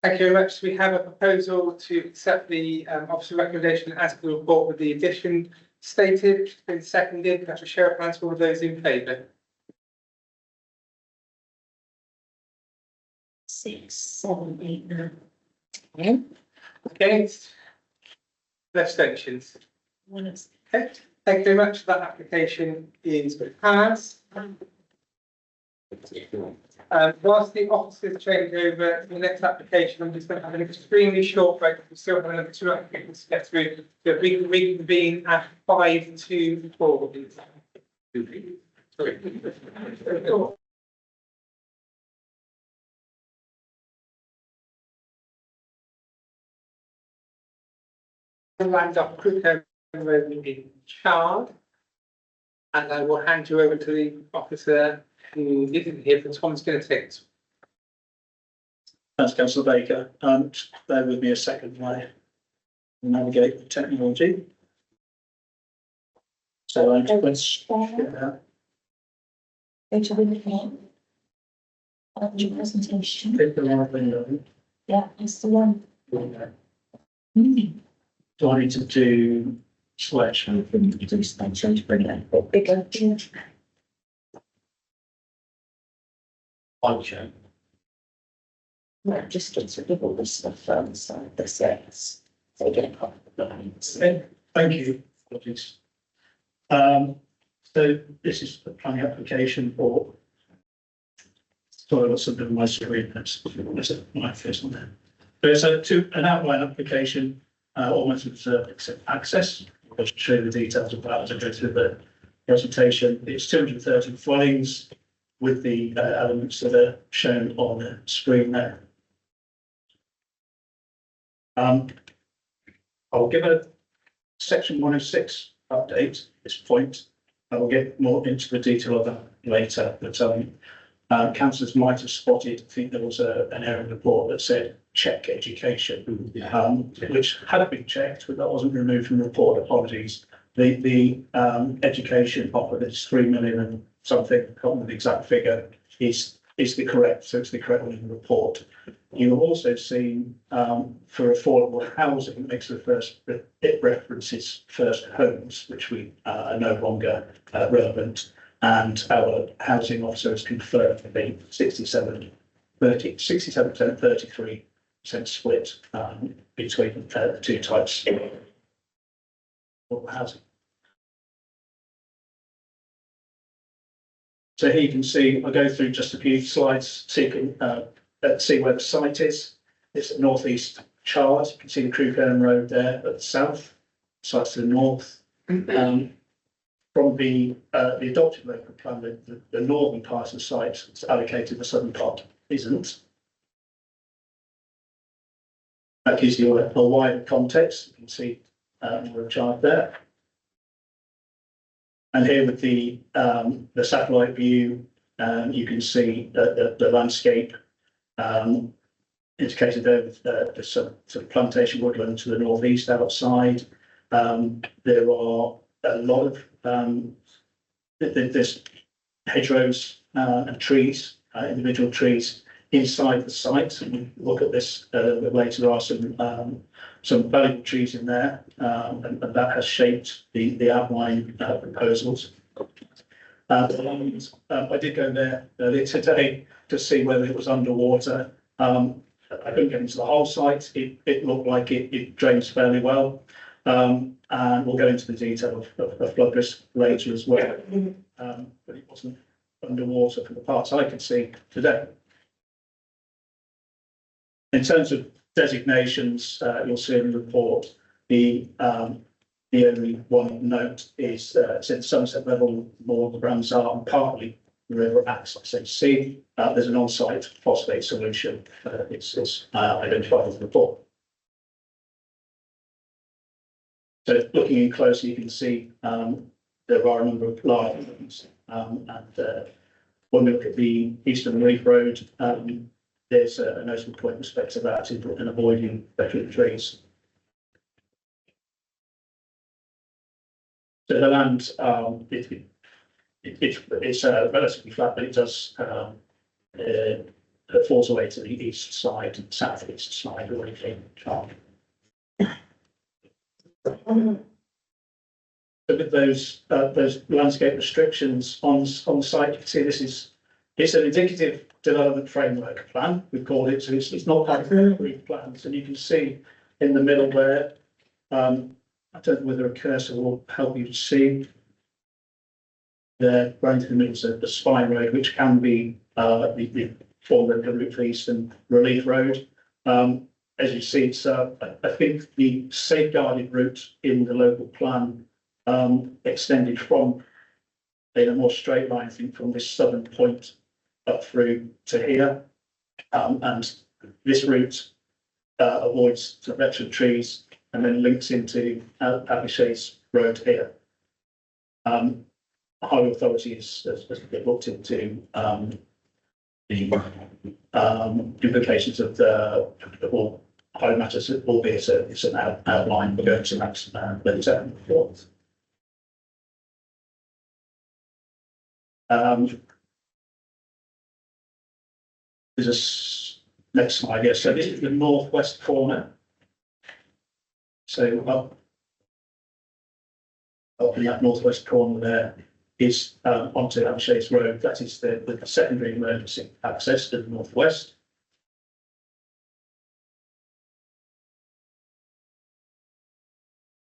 Thank you very much. We have a proposal to accept the officer recommendation as per the report with the addition stated. It's been seconded. That's a show of hands for all of those in favour. 6, 7, 8, 9. Against? Abstentions? Okay, thank you very much. That application is passed. Whilst the officers change over to the next application, I'm just going to have an extremely short break. We still have another 2 applications to get through. So we can reconvene at 5 to 4. Sorry. Land up quicker in Chard, and I will hand you over to the officer who isn't here for Tom's going to take it. Thanks, Councillor Baker. Bear with me a second while I navigate the technology. So I'm just Go to the report. Your presentation. click the right window. Yeah, that's the one. Do I need to do switch? Do stand change, bring it a bit bigger. Okay. No, just get rid of all this stuff on the side, the sets. So get it off the lines. Thank you. Apologies. So this is the planning application for. Sorry, what's the my screen? That's my face on there. There's an outline application, almost observed except access. I'll show you the details of that as I go through the presentation. It's 230 dwellings with the elements that are shown on the screen there. I'll give a section 106 update at this point. I will get more into the detail of that later, but councillors might have spotted, I think there was an error report that said check education, which had been checked, but that wasn't removed from the report. Apologies. The education offer that's 3 million and something, I can't remember the exact figure, is the correct, so it's the correct one in the report. You'll also see for affordable housing, it references first homes, which we are no longer relevant, and our housing officer has confirmed to be 67%, 33% split between the two types of housing. So here you can see, I'll go through just a few slides so you can see where the site is. It's at North East Chard. You can see the Crewcairn Road there at the south, site's to the north. From the adopted local plan, the northern part of the site is allocated, the southern part isn't. That gives you a wider context. You can see more of Chard there. And here with the satellite view, you can see the landscape indicated there with the sort of plantation woodland to the northeast outside. There are a lot of there's hedgerows and trees, individual trees inside the site. And we look at this a bit later. There are some valuable trees in there, and that has shaped the outline proposals. I did go there earlier today to see whether it was underwater. I couldn't get into the whole site. It looked like it drains fairly well. And we'll go into the detail of flood risk later as well. But it wasn't underwater for the parts I could see today. In terms of designations, you'll see in the report, the only one note is since Somerset level, more of the brands are partly river access. So see, there's an on-site phosphate solution. It's identified in the report. So looking in closely, you can see there are a number of lines. And when we look at the Eastern Reef Road, there's a notable point with respect to that in avoiding veteran trees. So the land, it's relatively flat, but it does falls away to the east side and southeast side away from Charles. So with those landscape restrictions on the site, you can see it's an indicative development framework plan, we call it. So it's not like approved plans, and you can see in the middle there. I don't know whether a cursor will help you to see. There, running through the middle is the spine road, which can be the former route for Eastern Relief Road. As you see, it's I think the safeguarded route in the local plan extended from in a more straight line, I think, from this southern point up through to here, and this route avoids the veteran trees and then links into Abishay's Road here. The Highway Authority has looked into the implications of all highway matters, albeit it's an outline. We're going to that later. There's a next slide here. So this is the northwest corner. So up in that northwest corner there is onto Abishay's Road. That is the secondary emergency access to the northwest.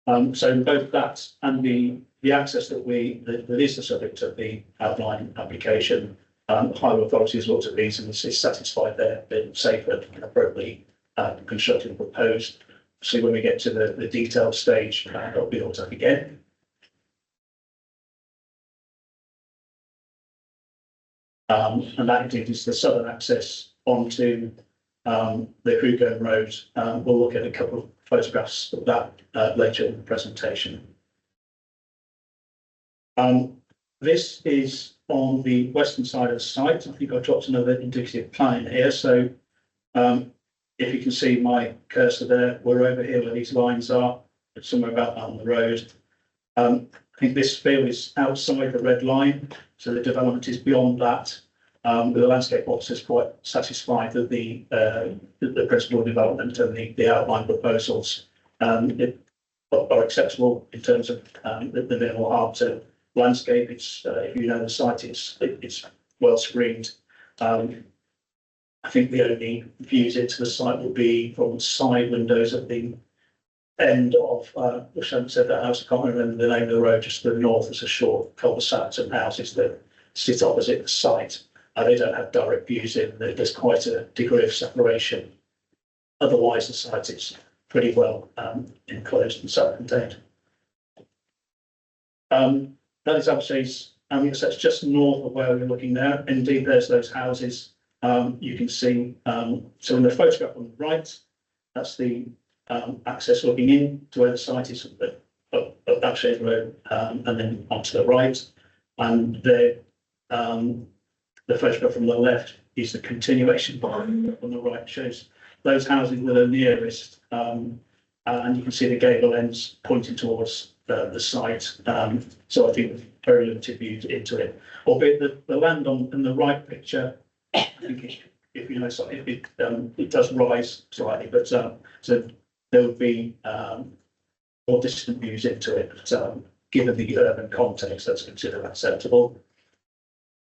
So both that and the access that is the subject of the outline application, Highway Authority has looked at these and is satisfied they're safe and appropriately constructed and proposed. So when we get to the detailed stage, that'll be looked at again. And that indeed is the southern access onto the Crewcombe Road. We'll look at a couple of photographs of that later in the presentation. This is on the western side of the site. I think I dropped another indicative plan in here. So if you can see my cursor there, we're over here where these lines are, somewhere about on the road. I think this field is outside the red line, so the development is beyond that. The landscape officer is quite satisfied that the principal development and the outline proposals are acceptable in terms of the minimal harm to landscape. It's if you know the site, it's well screened. I think the only views into the site will be from side windows at the end of, which I haven't said that house, I can't remember the name of the road, just to the north. There's a short cul-de-sac and houses that sit opposite the site. They don't have direct views in. There's quite a degree of separation. Otherwise, the site is pretty well enclosed and self-contained. That is Abishay's ambulance. That's just north of where we're looking now. Indeed, there's those houses. You can see, so in the photograph on the right, that's the access looking in to where the site is up Abishay's Road, and then onto the right. And the photograph from the left is the continuation on the right, shows those houses that are nearest, and you can see the gable ends pointing towards the site. So I think very limited views into it. Albeit the land in the right picture, I think if you know, it does rise slightly, but so there would be more distant views into it. But given the urban context, that's considered acceptable.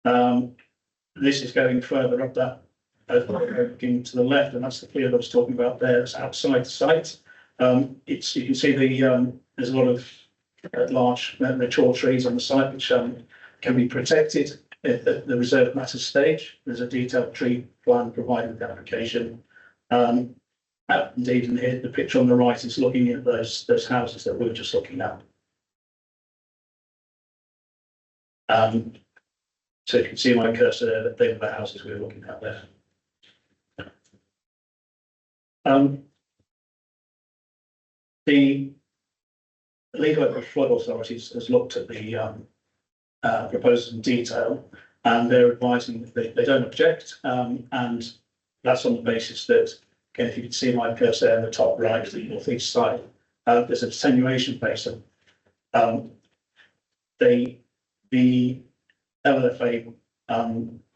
This is going further up that, looking to the left, and that's the field I was talking about there. It's outside the site. It's, you can see there's a lot of large mature trees on the site which can be protected at the reserve matters stage. There's a detailed tree plan provided with the application. Indeed, and here the picture on the right is looking at those houses that we were just looking at. So you can see my cursor there, that they were the houses we were looking at there. The Legal Local Flood Authorities has looked at the proposals in detail, and they're advising that they don't object, and that's on the basis that, again, if you can see my cursor there in the top right, the northeast side, there's an attenuation basin. The LLFA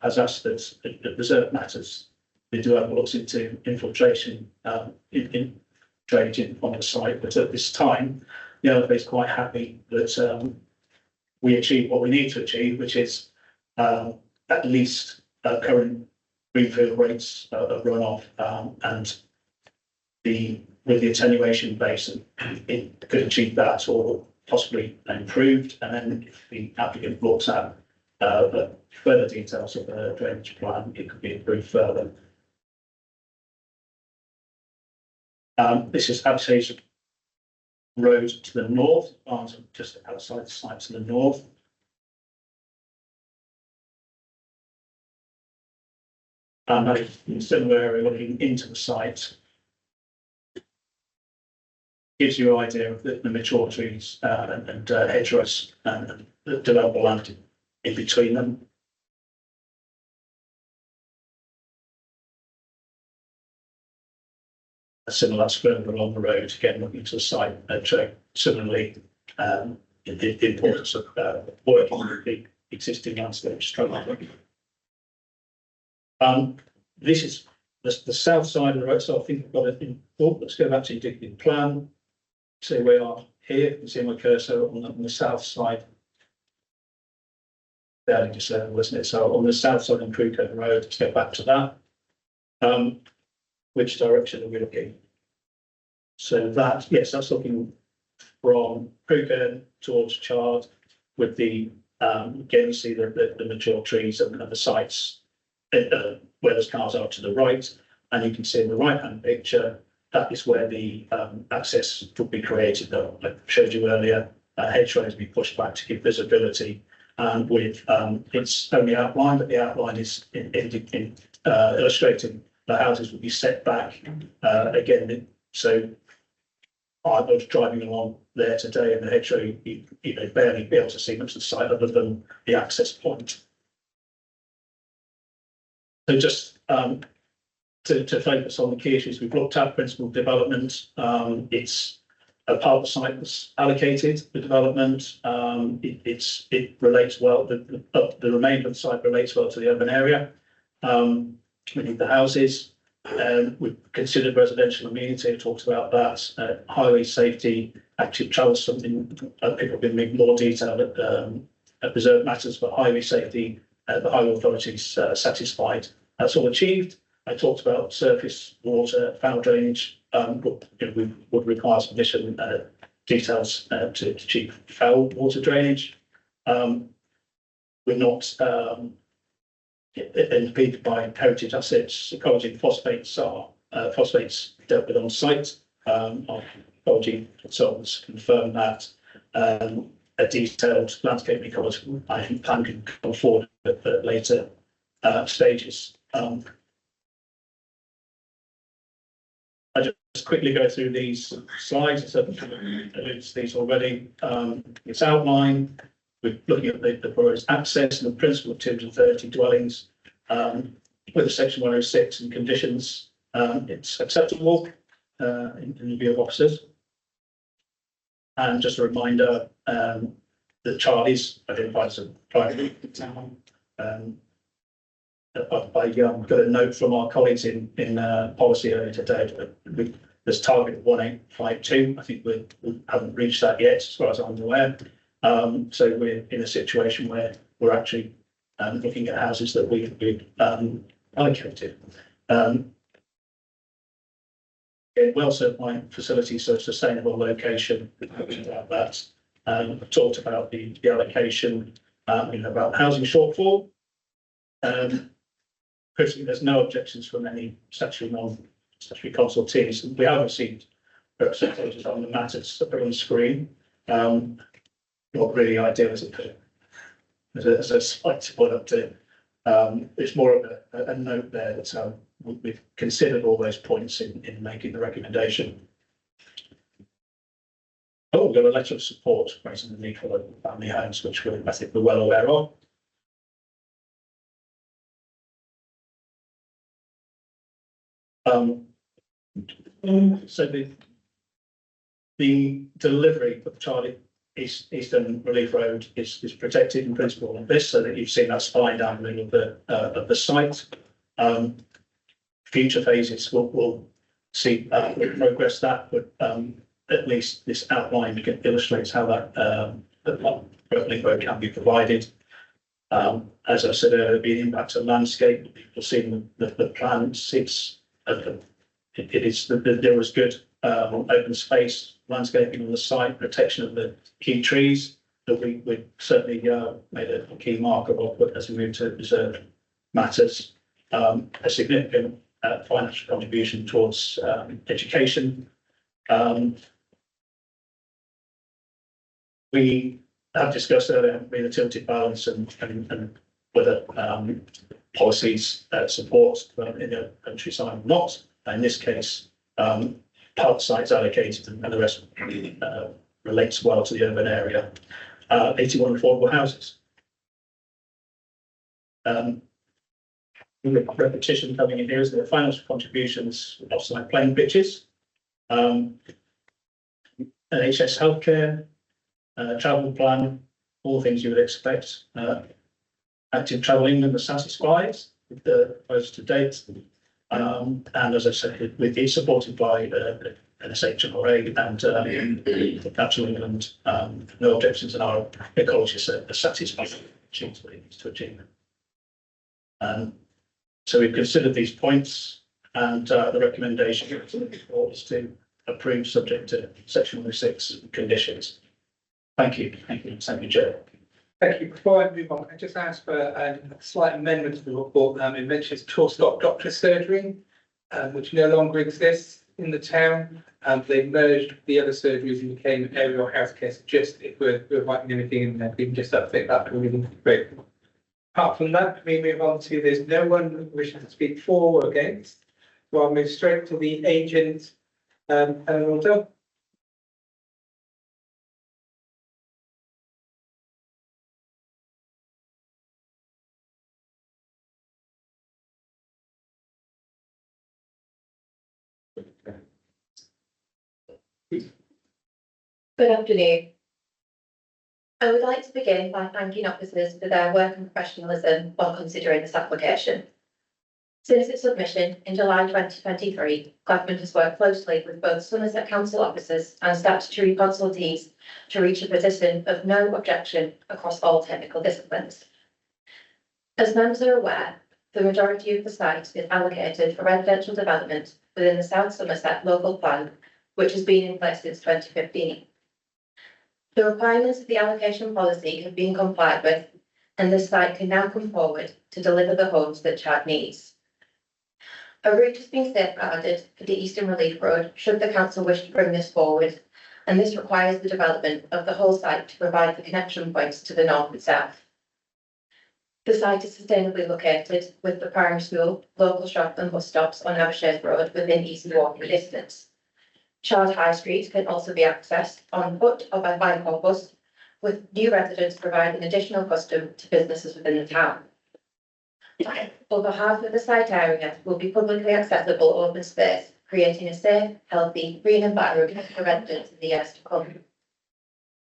has asked that the reserve matters, they do have looks into infiltration in drainage on the site, but at this time, the LLFA is quite happy that we achieve what we need to achieve, which is at least current greenfield rates of runoff, and with the attenuation basin, it could achieve that or possibly improved. And then if the applicant looks at further details of the drainage plan, it could be improved further. This is Absage Road to the north, just outside the site to the north. And a similar area looking into the site gives you an idea of the mature trees and hedgerows and the developable land in between them. Similar, that's further along the road, again looking to the site, similarly the importance of working with the existing landscape structure. This is the south side of the road, so I think I've got it in. Oh, let's go back to the indicative plan. So we are here, you can see my cursor on the south side. There, just there, wasn't it? So on the south side of Crewe Road, let's go back to that. Which direction are we looking? So that, yes, that's looking from Crewe towards Chard with the, again, you see the mature trees and the sites where those cars are to the right. And you can see in the right-hand picture, that is where the access would be created, that I showed you earlier. Hedgerows be pushed back to give visibility. And with it's only outlined, but the outline is illustrating the houses will be set back again. So I was driving along there today, and the hedgerow, you barely be able to see much of the site other than the access point. So just to focus on the key issues we've looked at, principal development. It's a part of the site that's allocated for development. It relates well. The remainder of the site relates well to the urban area. We need the houses. We've considered residential amenity. I've talked about that. Highway safety, active travel, something people have been in more detail at reserve matters, but highway safety, the highway authorities satisfied. That's all achieved. I talked about surface water, foul drainage. We would require sufficient details to achieve foul water drainage. We're not impeded by heritage assets. Ecology phosphates are phosphates dealt with on site. Our ecology consultants confirm that. A detailed landscape ecology plan can come forward at later stages. I just quickly go through these slides. I've alluded to these already. It's outlined. We're looking at the proposed access and the principle of 230 dwellings with a section 106 and conditions. It's acceptable in the view of officers. And just a reminder that Charlie's identified as a private town. I got a note from our colleagues in policy earlier today. There's target of 1852. I think we haven't reached that yet, as far as I'm aware. So we're in a situation where we're actually looking at houses that we allocated. Well served my facilities, so sustainable location, we talked about that. I've talked about the allocation, about housing shortfall. Personally, there's no objections from any statutory consultees. We have received representations on the matters that are on the screen. Not really ideal, is it? As a slight to put up to, it's more of a note there that we've considered all those points in making the recommendation. Oh, we've got a letter of support raising the need for local family homes, which I think we're well aware of. So the delivery of Charlie Eastern Relief Road is protected in principle on this, so that you've seen that spine down the middle of the site. Future phases will see progress that, but at least this outline illustrates how that link road can be provided. As I said earlier, the impact of landscape, you'll see the plan sits. There was good open space landscaping on the site, protection of the key trees that we certainly made a key marker of as we move to reserve matters. A significant financial contribution towards education. We have discussed earlier the tilted balance and whether policies support in the countryside or not. In this case, part of the site's allocated and the rest relates well to the urban area. 81 affordable houses. Repetition coming in here is the financial contributions off-site playing pitches, NHS healthcare, travel plan, all things you would expect. Active Travel England are satisfied with the proposal to date. And as I said, with it supported by NSHRA and Capital England, no objections, and our ecologists are satisfied with what it needs to achieve. So we've considered these points, and the recommendation is to approve subject to section 106 conditions. Thank you. Thank you, Chair. Thank you. Before I move on, I just ask for a slight amendment to the report. It mentions Tourstop Doctor Surgery, which no longer exists in the town. They merged the other surgeries and became aerial healthcare. So just if we're writing anything in there, we can just update that. Really great. Apart from that, we move on to there's no one wishing to speak for or against. So I'll move straight to the agent, and we'll do. Good afternoon. I would like to begin by thanking officers for their work and professionalism while considering this application. Since its submission in July 2023, Government has worked closely with both Somerset Council officers and statutory consultees to reach a position of no objection across all technical disciplines. As members are aware, the majority of the site is allocated for residential development within the South Somerset local plan, which has been in place since 2015. The requirements of the allocation policy have been complied with, and this site can now come forward to deliver the homes that Chad needs. A route has been safeguarded for the Eastern Relief Road should the council wish to bring this forward, and this requires the development of the whole site to provide the connection points to the north and south. The site is sustainably located with the primary school, local shop and bus stops on Abershires Road within easy walking distance. Chard High Street can also be accessed on foot or by bike or bus, with new residents providing additional custom to businesses within the town. Over half of the site area will be publicly accessible open space, creating a safe, healthy, green environment for residents in the years to come.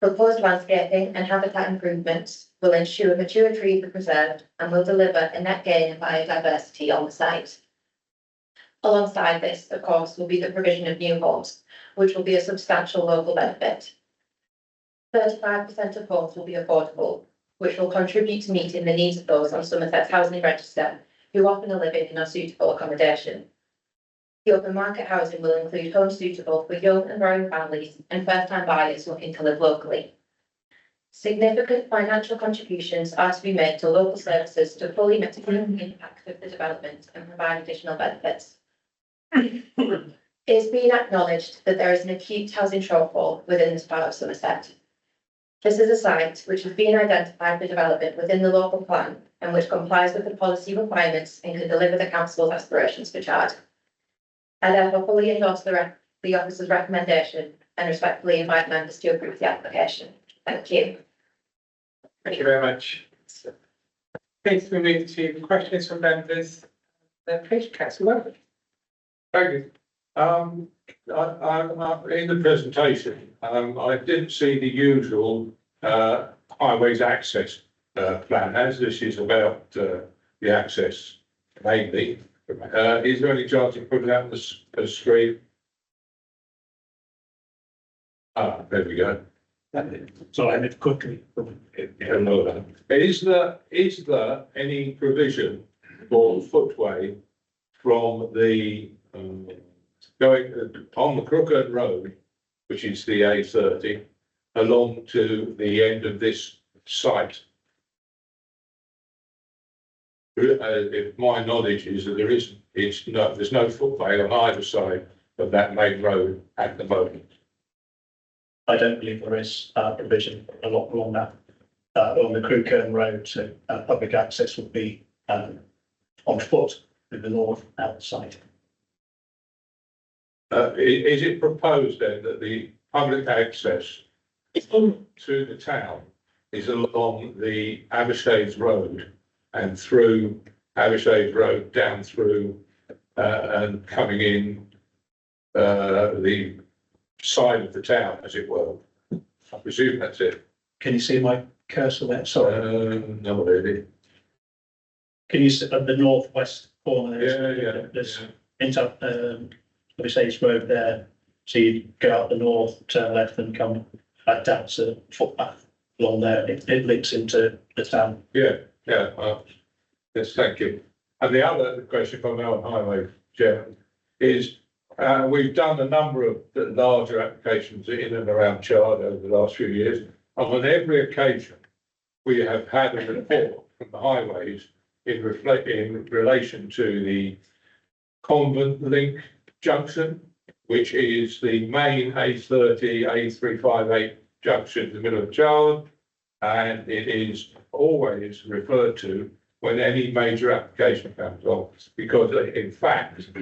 Proposed landscaping and habitat improvements will ensure mature trees are preserved and will deliver a net gain in biodiversity on the site. Alongside this, of course, will be the provision of new homes, which will be a substantial local benefit. 35% of homes will be affordable, which will contribute to meeting the needs of those on Somerset's housing register who often are living in unsuitable accommodation. The open market housing will include homes suitable for young and growing families and first-time buyers looking to live locally. Significant financial contributions are to be made to local services to fully mitigate the impact of the development and provide additional benefits. It is being acknowledged that there is an acute housing shortfall within this part of Somerset. This is a site which has been identified for development within the local plan and which complies with the policy requirements and can deliver the council's aspirations for Chard. I therefore fully endorse the officer's recommendation and respectfully invite members to approve the application. Thank you. Thank you very much. Please, we move to questions from members. Please, Councillor Wells. Thank you. In the presentation, I didn't see the usual highways access plan, as this is about the access mainly. Is there any chance of putting that on the screen? Ah, there we go. So I did quickly. Is there any provision for footway from the going on the Crooked Road, which is the A30, along to the end of this site? If my knowledge is that there's no footway on either side of that main road at the moment. I don't believe there is provision along that on the Crewkern Road, so public access would be on foot with the north outside. Is it proposed then that the public access to the town is along the Abershades Road and through Abershades Road down through and coming in the side of the town, as it were? I presume that's it. Can you see my cursor there? Sorry. Not really. Can you see at the northwest corner? There's into Abershades Road there. So you go out the north, turn left, and come back down to the footpath along there. It links into the town. Yes, thank you. And the other question from our highway chairman is we've done a number of larger applications in and around Chard over the last few years, and on every occasion we have had a report from the highways in relation to the Convent Link junction, which is the main A30, A358 junction in the middle of Chard, and it is always referred to when any major application comes on, because in fact,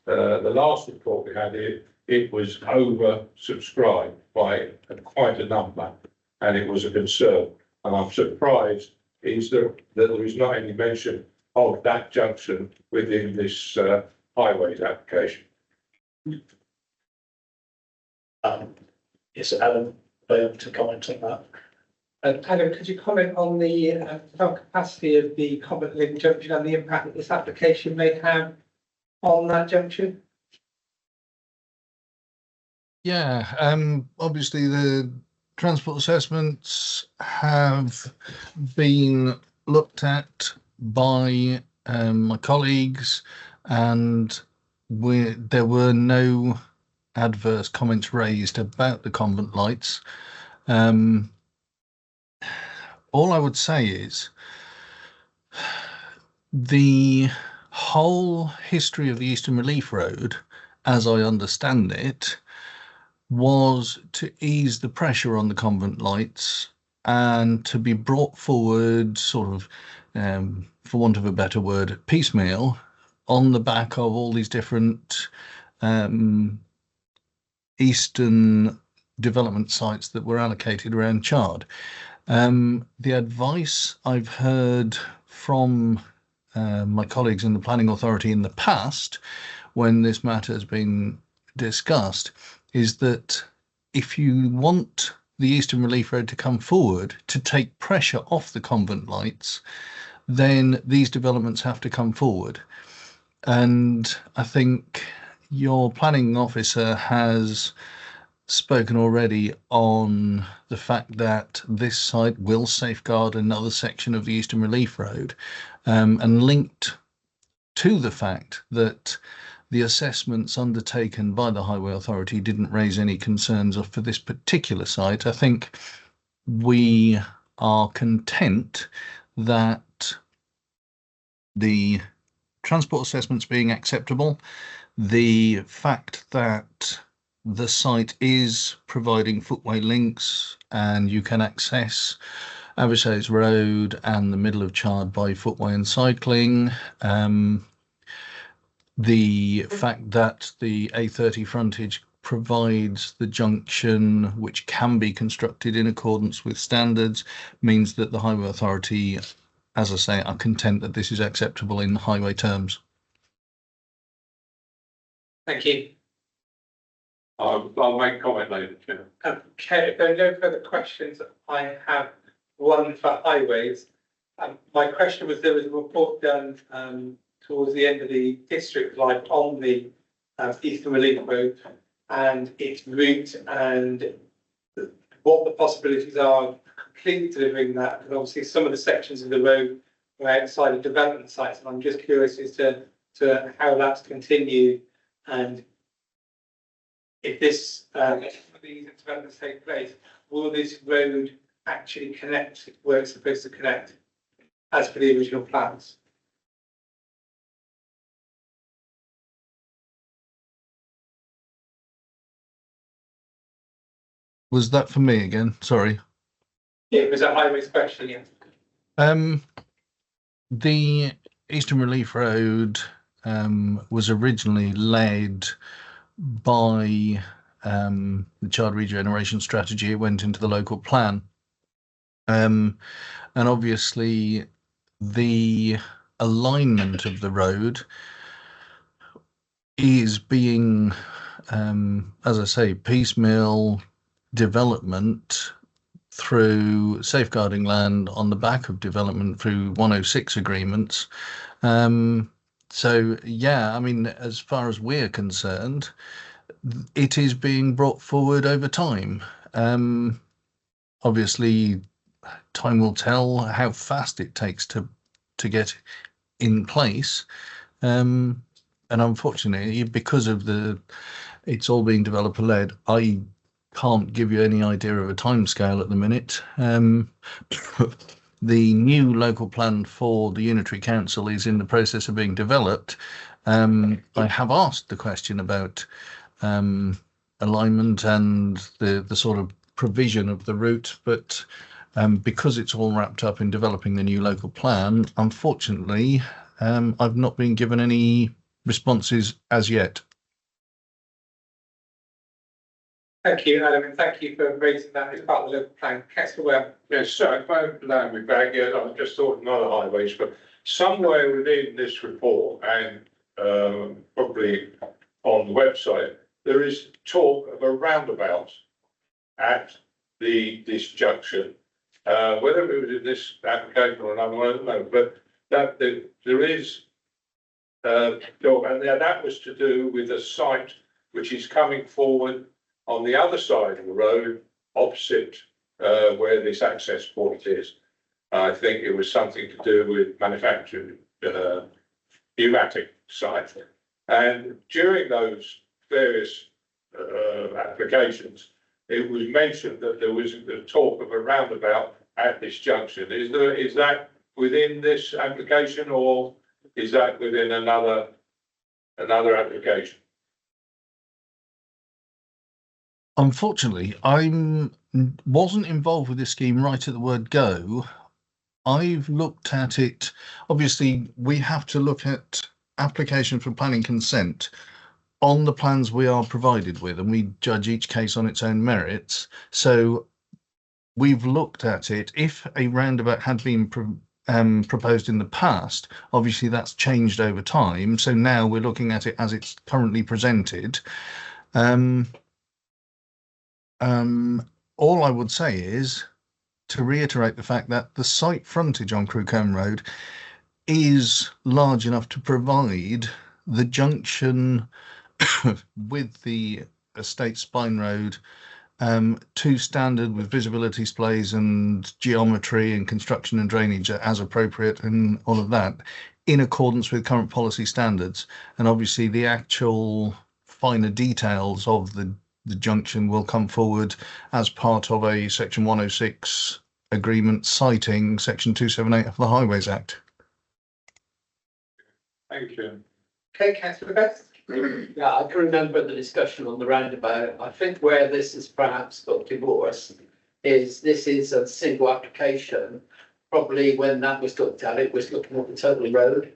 the last report we had, it was oversubscribed by quite a number, and it was a concern. And I'm surprised that there is not any mention of that junction within this highways application. Yes, Adam, to comment on that. Adam, could you comment on the capacity of the Convent Link junction and the impact that this application may have on that junction? Yeah, obviously the transport assessments have been looked at by my colleagues, and there were no adverse comments raised about the convent lights. All I would say is the whole history of the Eastern Relief Road, as I understand it, was to ease the pressure on the convent lights and to be brought forward sort of, for want of a better word, piecemeal on the back of all these different eastern development sites that were allocated around Chard. The advice I've heard from my colleagues in the Planning Authority in the past, when this matter has been discussed, is that if you want the Eastern Relief Road to come forward to take pressure off the convent lights, then these developments have to come forward. And I think your planning officer has spoken already on the fact that this site will safeguard another section of the Eastern Relief Road, and linked to the fact that the assessments undertaken by the Highway Authority didn't raise any concerns for this particular site. I think we are content that the transport assessments being acceptable, the fact that the site is providing footway links and you can access Avishays Road and the middle of Chard by footway and cycling. The fact that the A30 frontage provides the junction which can be constructed in accordance with standards means that the Highway Authority, as I say, are content that this is acceptable in highway terms. Thank you. I'll make comment later, Chair. Okay, if there are no further questions, I have one for highways. My question was, there was a report done towards the end of the district life on the Eastern Relief Road and its route and what the possibilities are of completely delivering that. And obviously some of the sections of the road are outside of development sites, and I'm just curious as to how that's continued, and if this these developments take place, will this road actually connect where it's supposed to connect as per the original plans? Was that for me again? Sorry. Yeah, it was a highways question, yeah. The Eastern Relief Road was originally led by the Chard Regeneration Strategy. It went into the local plan. And obviously the alignment of the road is being, as I say, piecemeal development through safeguarding land on the back of development through 106 agreements. So yeah, I mean, as far as we're concerned, it is being brought forward over time. Obviously, time will tell how fast it takes to get in place. And unfortunately, because of it's all being developer-led, I can't give you any idea of a timescale at the minute. The new local plan for the Unitary Council is in the process of being developed. I have asked the question about alignment and the sort of provision of the route, but because it's all wrapped up in developing the new local plan, unfortunately, I've not been given any responses as yet. Thank you, Adam, and thank you for raising that as part of the local plan. Councillor Webb. Yes, so if I allow me back, yeah, I just thought another highways, but somewhere within this report and probably on the website, there is talk of a roundabout at this junction. Whether it was in this application or another one, I don't know, but that there is talk, and that was to do with a site which is coming forward on the other side of the road, opposite where this access point is. I think it was something to do with manufacturing pneumatic site. And during those various applications, it was mentioned that there was the talk of a roundabout at this junction. Is that within this application, or is that within another application? Unfortunately, I wasn't involved with this scheme right at the word go. I've looked at it. Obviously, we have to look at application for planning consent on the plans we are provided with, and we judge each case on its own merits. So we've looked at it. If a roundabout had been proposed in the past, obviously that's changed over time. So now we're looking at it as it's currently presented. All I would say is to reiterate the fact that the site frontage on Crewcombe Road is large enough to provide the junction with the Estate Spine Road to standard with visibility displays and geometry and construction and drainage as appropriate and all of that, in accordance with current policy standards. And obviously the actual finer details of the junction will come forward as part of a Section 106 agreement citing Section 278 of the Highways Act. Thank you. Okay, councillor Best. Yeah, I can remember the discussion on the roundabout. I think where this has perhaps got divorced is this is a single application. Probably when that was looked at, it was looking at the total road.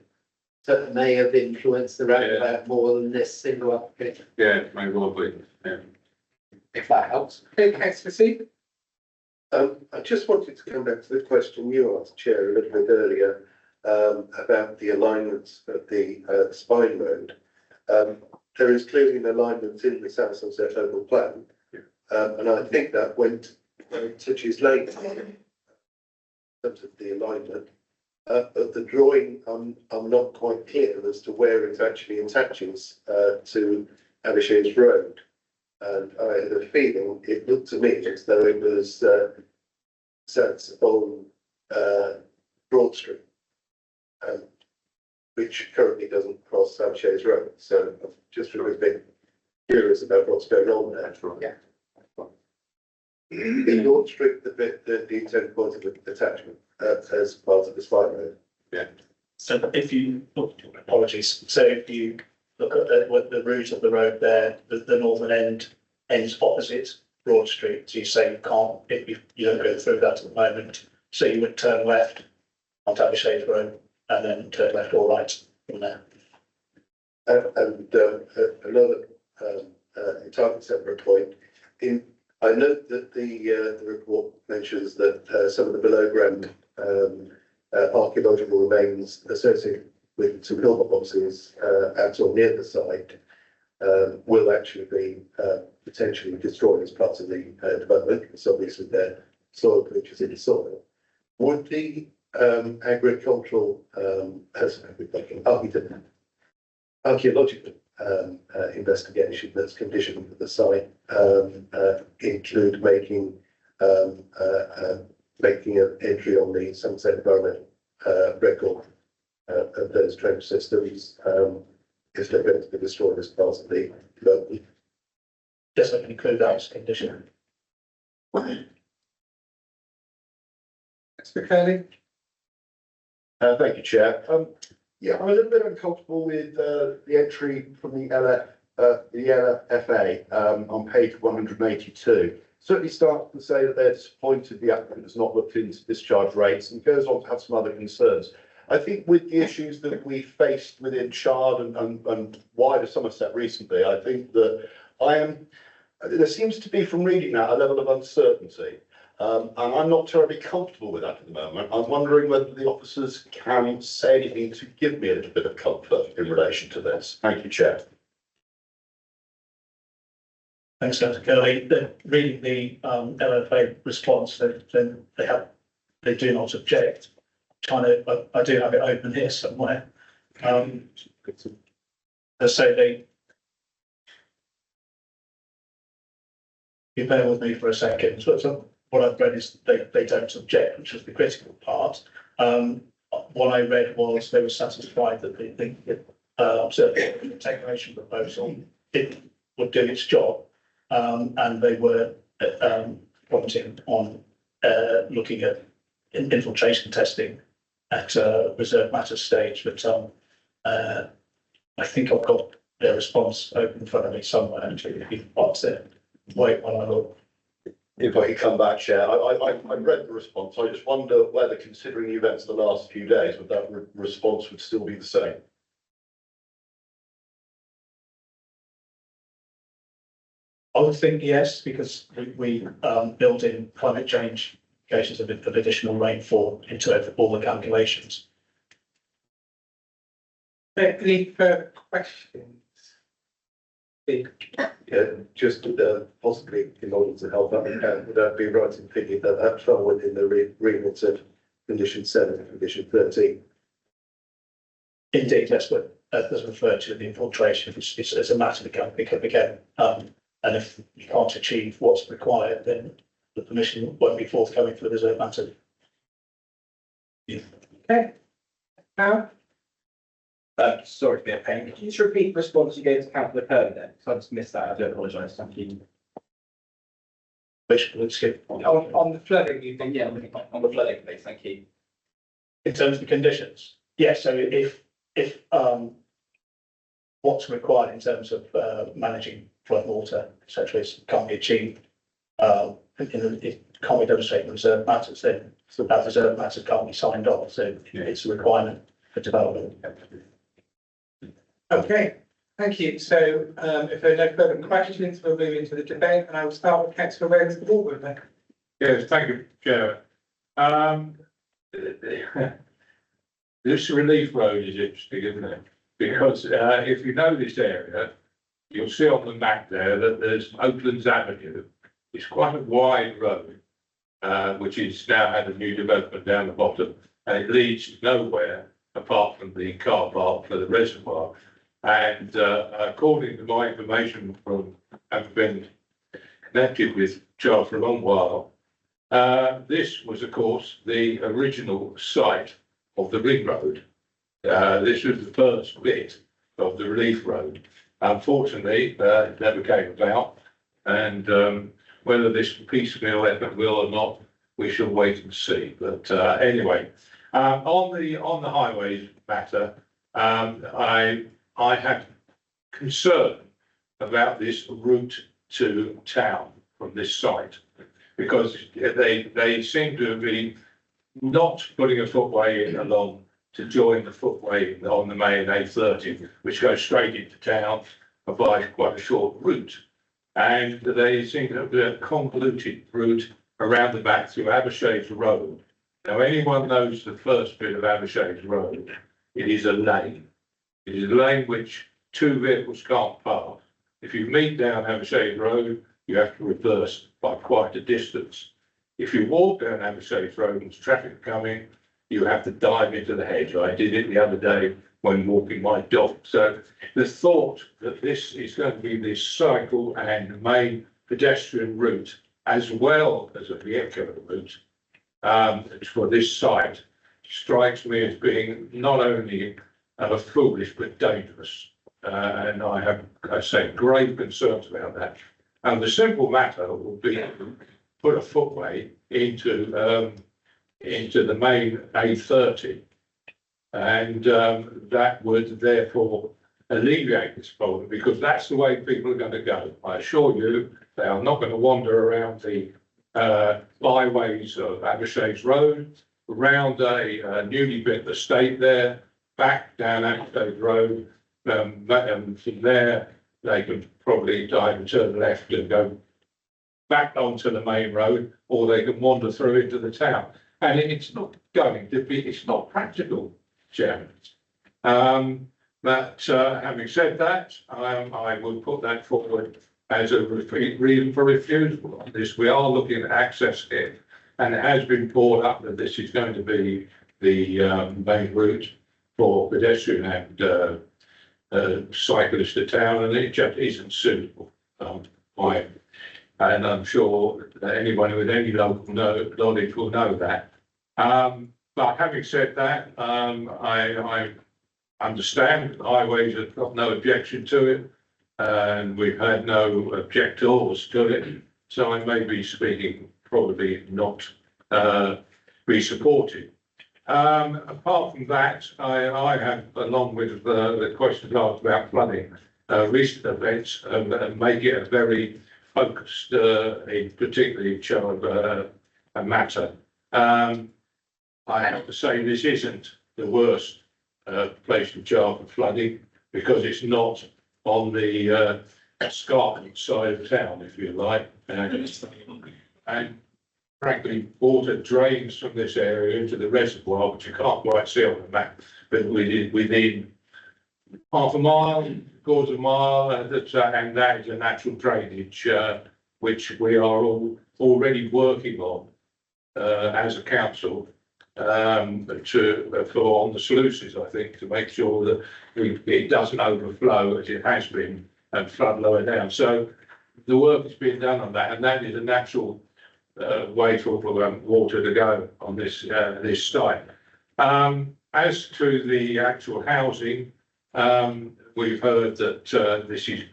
So it may have influenced the roundabout more than this single application. Yeah, maybe well be. Yeah. If that helps. Okay, councillor C. I just wanted to come back to the question you asked, Chair, a little bit earlier, about the alignments of the Spine Road. There is clearly an alignment in the South Somerset local plan, and I think that went touches late in terms of the alignment. But the drawing, I'm not quite clear as to where it actually attaches to Avishays Road. And I had a feeling, it looked to me as though it was set on Broad Street, which currently doesn't cross Avishays Road. So I'm just a bit curious about what's going on there. Yeah. In Broad Street, the bit, the intended point of the attachment as part of the Spine Road. Yeah. So if you, apologies, so if you look at the route of the road there, the northern end ends opposite Broad Street. So you say you can't, if you don't go through that at the moment, so you would turn left onto Avishays Road and then turn left or right from there. Another entirely separate point. I note that the report mentions that some of the below ground archaeological remains associated with some pillboxes at or near the site will actually be potentially destroyed as part of the development, because obviously they're soil creatures in the soil. Would the agricultural archaeological investigation that's conditioned with the site include making an entry on the Somerset Environmental record of those trench systems if they're going to be destroyed as part of the development? Yes, I can include that as a condition. Mr. Curley. Thank you, Chair. Yeah, I'm a little bit uncomfortable with the entry from the LFA on page 182. Certainly starts to say that they're disappointed the applicant has not looked into discharge rates, and goes on to have some other concerns. I think with the issues that we faced within Chard and wider Somerset recently, I think that there seems to be, from reading that, a level of uncertainty. And I'm not terribly comfortable with that at the moment. I'm wondering whether the officers can say anything to give me a little bit of comfort in relation to this. Thank you, Chair. Thanks, Councillor Curley. Reading the LFA response, they do not object. I do have it open here somewhere. So you bear with me for a second. So what I've read is they don't object, which is the critical part. What I read was they were satisfied that the observation technation proposal would do its job, and they were commenting on looking at infiltration testing at reserve matter stage. But I think I've got their response open in front of me somewhere. Actually, if you want to wait while I look. If I could come back, Chair, I read the response. I just wonder whether, considering the events of the last few days, would that response would still be the same? I would think yes, because we build in climate change cases of additional rainfall into all the calculations. Any further questions? Yeah, just possibly in order to help out, would I be right in thinking that that fell within the remit of condition 7 and condition 13? Indeed, that's what that's referred to the infiltration. It's a matter that became And if you can't achieve what's required, then the permission won't be forthcoming for the reserve matter. Okay. Now, Sorry to be a pain. Can you just repeat the response you gave to Councillor Kirby then? Because I just missed that. I do apologise. Thank you. Basically, skip. on the flooding, you think? Yeah, on the flooding, please. Thank you. In terms of the conditions, yes, so if what's required in terms of managing flood water, et cetera, can't be achieved, it can't be demonstrated in reserve matters, then that reserve matter can't be signed off, so it's a requirement for development. Okay, thank you. So if there are no further questions, we'll move into the debate, and I will start with Councillor Wales the Baldwin then. Yes, thank you, Chair. This relief road is interesting, isn't it? Because if you know this area, you'll see on the map there that there's Oaklands Avenue. It's quite a wide road, which is now had a new development down the bottom, and it leads nowhere apart from the car park for the reservoir. And according to my information from having been connected with Charles for a long while, this was, of course, the original site of the ring road. This was the first bit of the relief road. Unfortunately, it never came about, and whether this piecemeal effort will or not, we shall wait and see. But anyway, on the highways matter, I have concern about this route to town from this site, because they seem to have been not putting a footway in along to join the footway on the main A30, which goes straight into town by quite a short route. And they seem to have a convoluted route around the back through Abershades Road. Now, anyone knows the first bit of Abershades Road, it is a lane. It is a lane which two vehicles can't pass. If you meet down Abershades Road, you have to reverse by quite a distance. If you walk down Abershades Road and there's traffic coming, you have to dive into the hedge. I did it the other day when walking my dog. So the thought that this is going to be this cycle and main pedestrian route, as well as a vehicular route, for this site, strikes me as being not only foolish but dangerous. And I have, I say, grave concerns about that. And the simple matter would be to put a footway into the main A30, and that would therefore alleviate this problem, because that's the way people are going to go. I assure you, they are not going to wander around the byways of Abershades Road, around a newly built estate there, back down Abershades Road. From there, they can probably dive and turn left and go back onto the main road, or they can wander through into the town. And it's not going to be, it's not practical, Chairman. But having said that, I will put that forward as a reason for refusal on this. We are looking at access here, and it has been brought up that this is going to be the main route for pedestrian and cyclists to town, and it just isn't suitable. And I'm sure that anyone with any local knowledge will know that. But having said that, I understand that highways have got no objection to it, and we've had no objectors to it. So I may be speaking probably not be supported. Apart from that, I have, along with the questions asked about flooding, recent events, and make it a very focused, in particularly a matter. I have to say this isn't the worst place to jar for flooding, because it's not on the escarpment side of town, if you like. And frankly, water drains from this area into the reservoir, which you can't quite see on the map, but within half a mile, quarter of a mile, and that is a natural drainage, which we are all already working on as a council for on the sluices, I think, to make sure that it doesn't overflow as it has been and flood lower down. So the work is being done on that, and that is a natural way for water to go on this this site. As to the actual housing, we've heard that this is,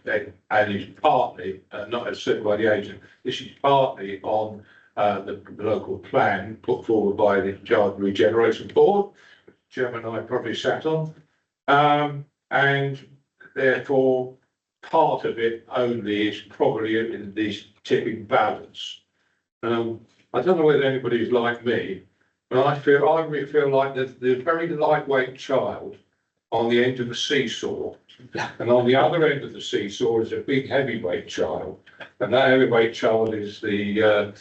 and is partly, not as said by the agent, this is partly on the local plan put forward by the Garden Regeneration Board, which Chairman and I probably sat on. And therefore, part of it only is probably in this tipping balance. I don't know whether anybody's like me, but I feel like the very lightweight child on the end of the seesaw, and on the other end of the seesaw is a big heavyweight child, and that heavyweight child is the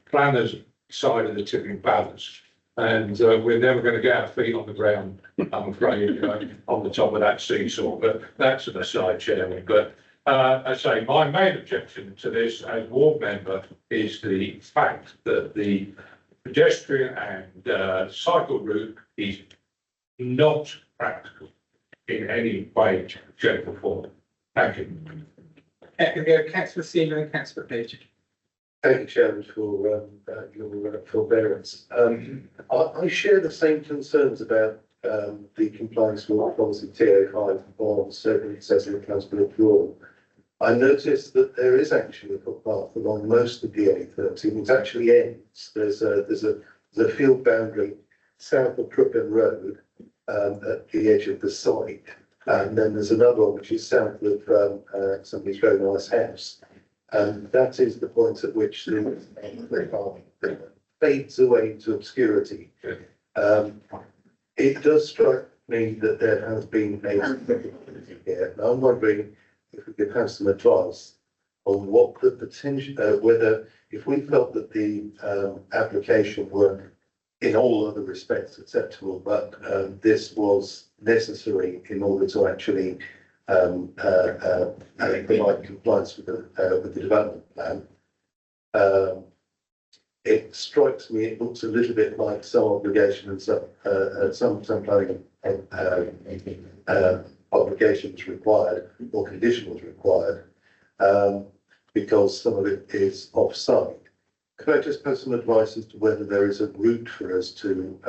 planner's side of the tipping balance. And we're never going to get our feet on the ground, I'm afraid, on the top of that seesaw. But that's an aside, Chairman. But I say my main objection to this as ward member is the fact that the pedestrian and cycle route is not practical in any way, shape or form. Thank you. Councillor Seaman and Councillor Page. Thank you, Chairman, for your forbearance. I share the same concerns about the compliance with policy TA5 on certain accessible transport law. I noticed that there is actually a footpath along most of the A13. It actually ends. There's a field boundary south of Crookham Road at the edge of the site, and then there's another one which is south of somebody's very nice house. And that is the point at which the fades away into obscurity. It does strike me that there has been a here. Now, I'm wondering if we could have some advice on what the potential, whether if we felt that the application were in all other respects acceptable, but this was necessary in order to actually provide compliance with the development plan. It strikes me, it looks a little bit like some obligation and some planning obligations required or conditions required, because some of it is off-site. Could I just have some advice as to whether there is a route for us to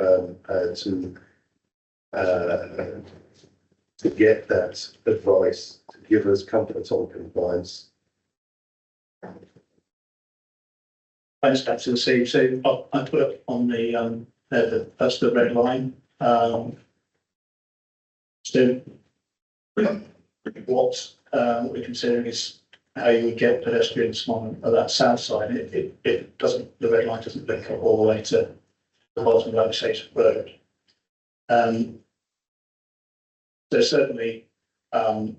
get that advice, to give us comfort on compliance? Thanks, Councillor C. So I put up on that's the red line. So what we're considering is how you would get pedestrians on that south side. It doesn't, the red line doesn't link up all the way to the bottom of Oakshade Road. So certainly, at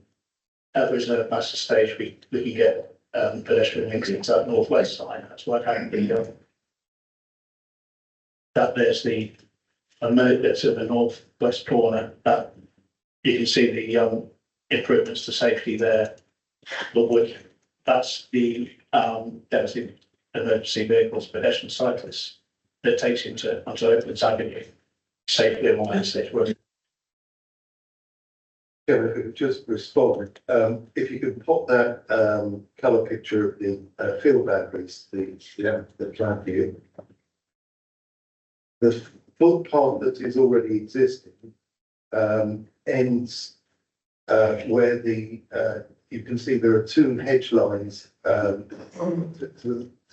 the reserve master stage, we can get pedestrian links into that northwest side. That's what happened. That there's the that's in the northwest corner. That you can see the improvements to safety there. But that's the emergency vehicles, pedestrian cyclists that takes you onto Oaklands Avenue safely along that stage road. Yeah, just respond. If you could pop that colour picture of the field boundaries, the plan view. The footpath that is already existing ends where you can see there are two hedge lines to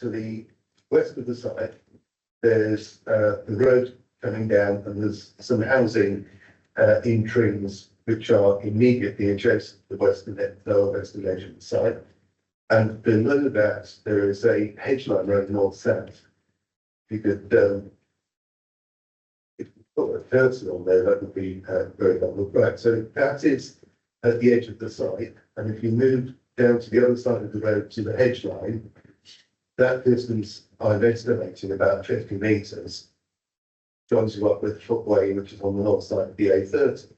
the west of the site. There's the road coming down, and there's some housing in trees which are immediately adjacent to the lower western edge of the site. And below that, there is a hedge line running north-south. If you could if you put a cursor on there, that would be very helpful. Right, so that is at the edge of the site. And if you move down to the other side of the road to the hedge line, that distance I'm estimating about 50 metres, joins you up with the footway, which is on the north side of the A30.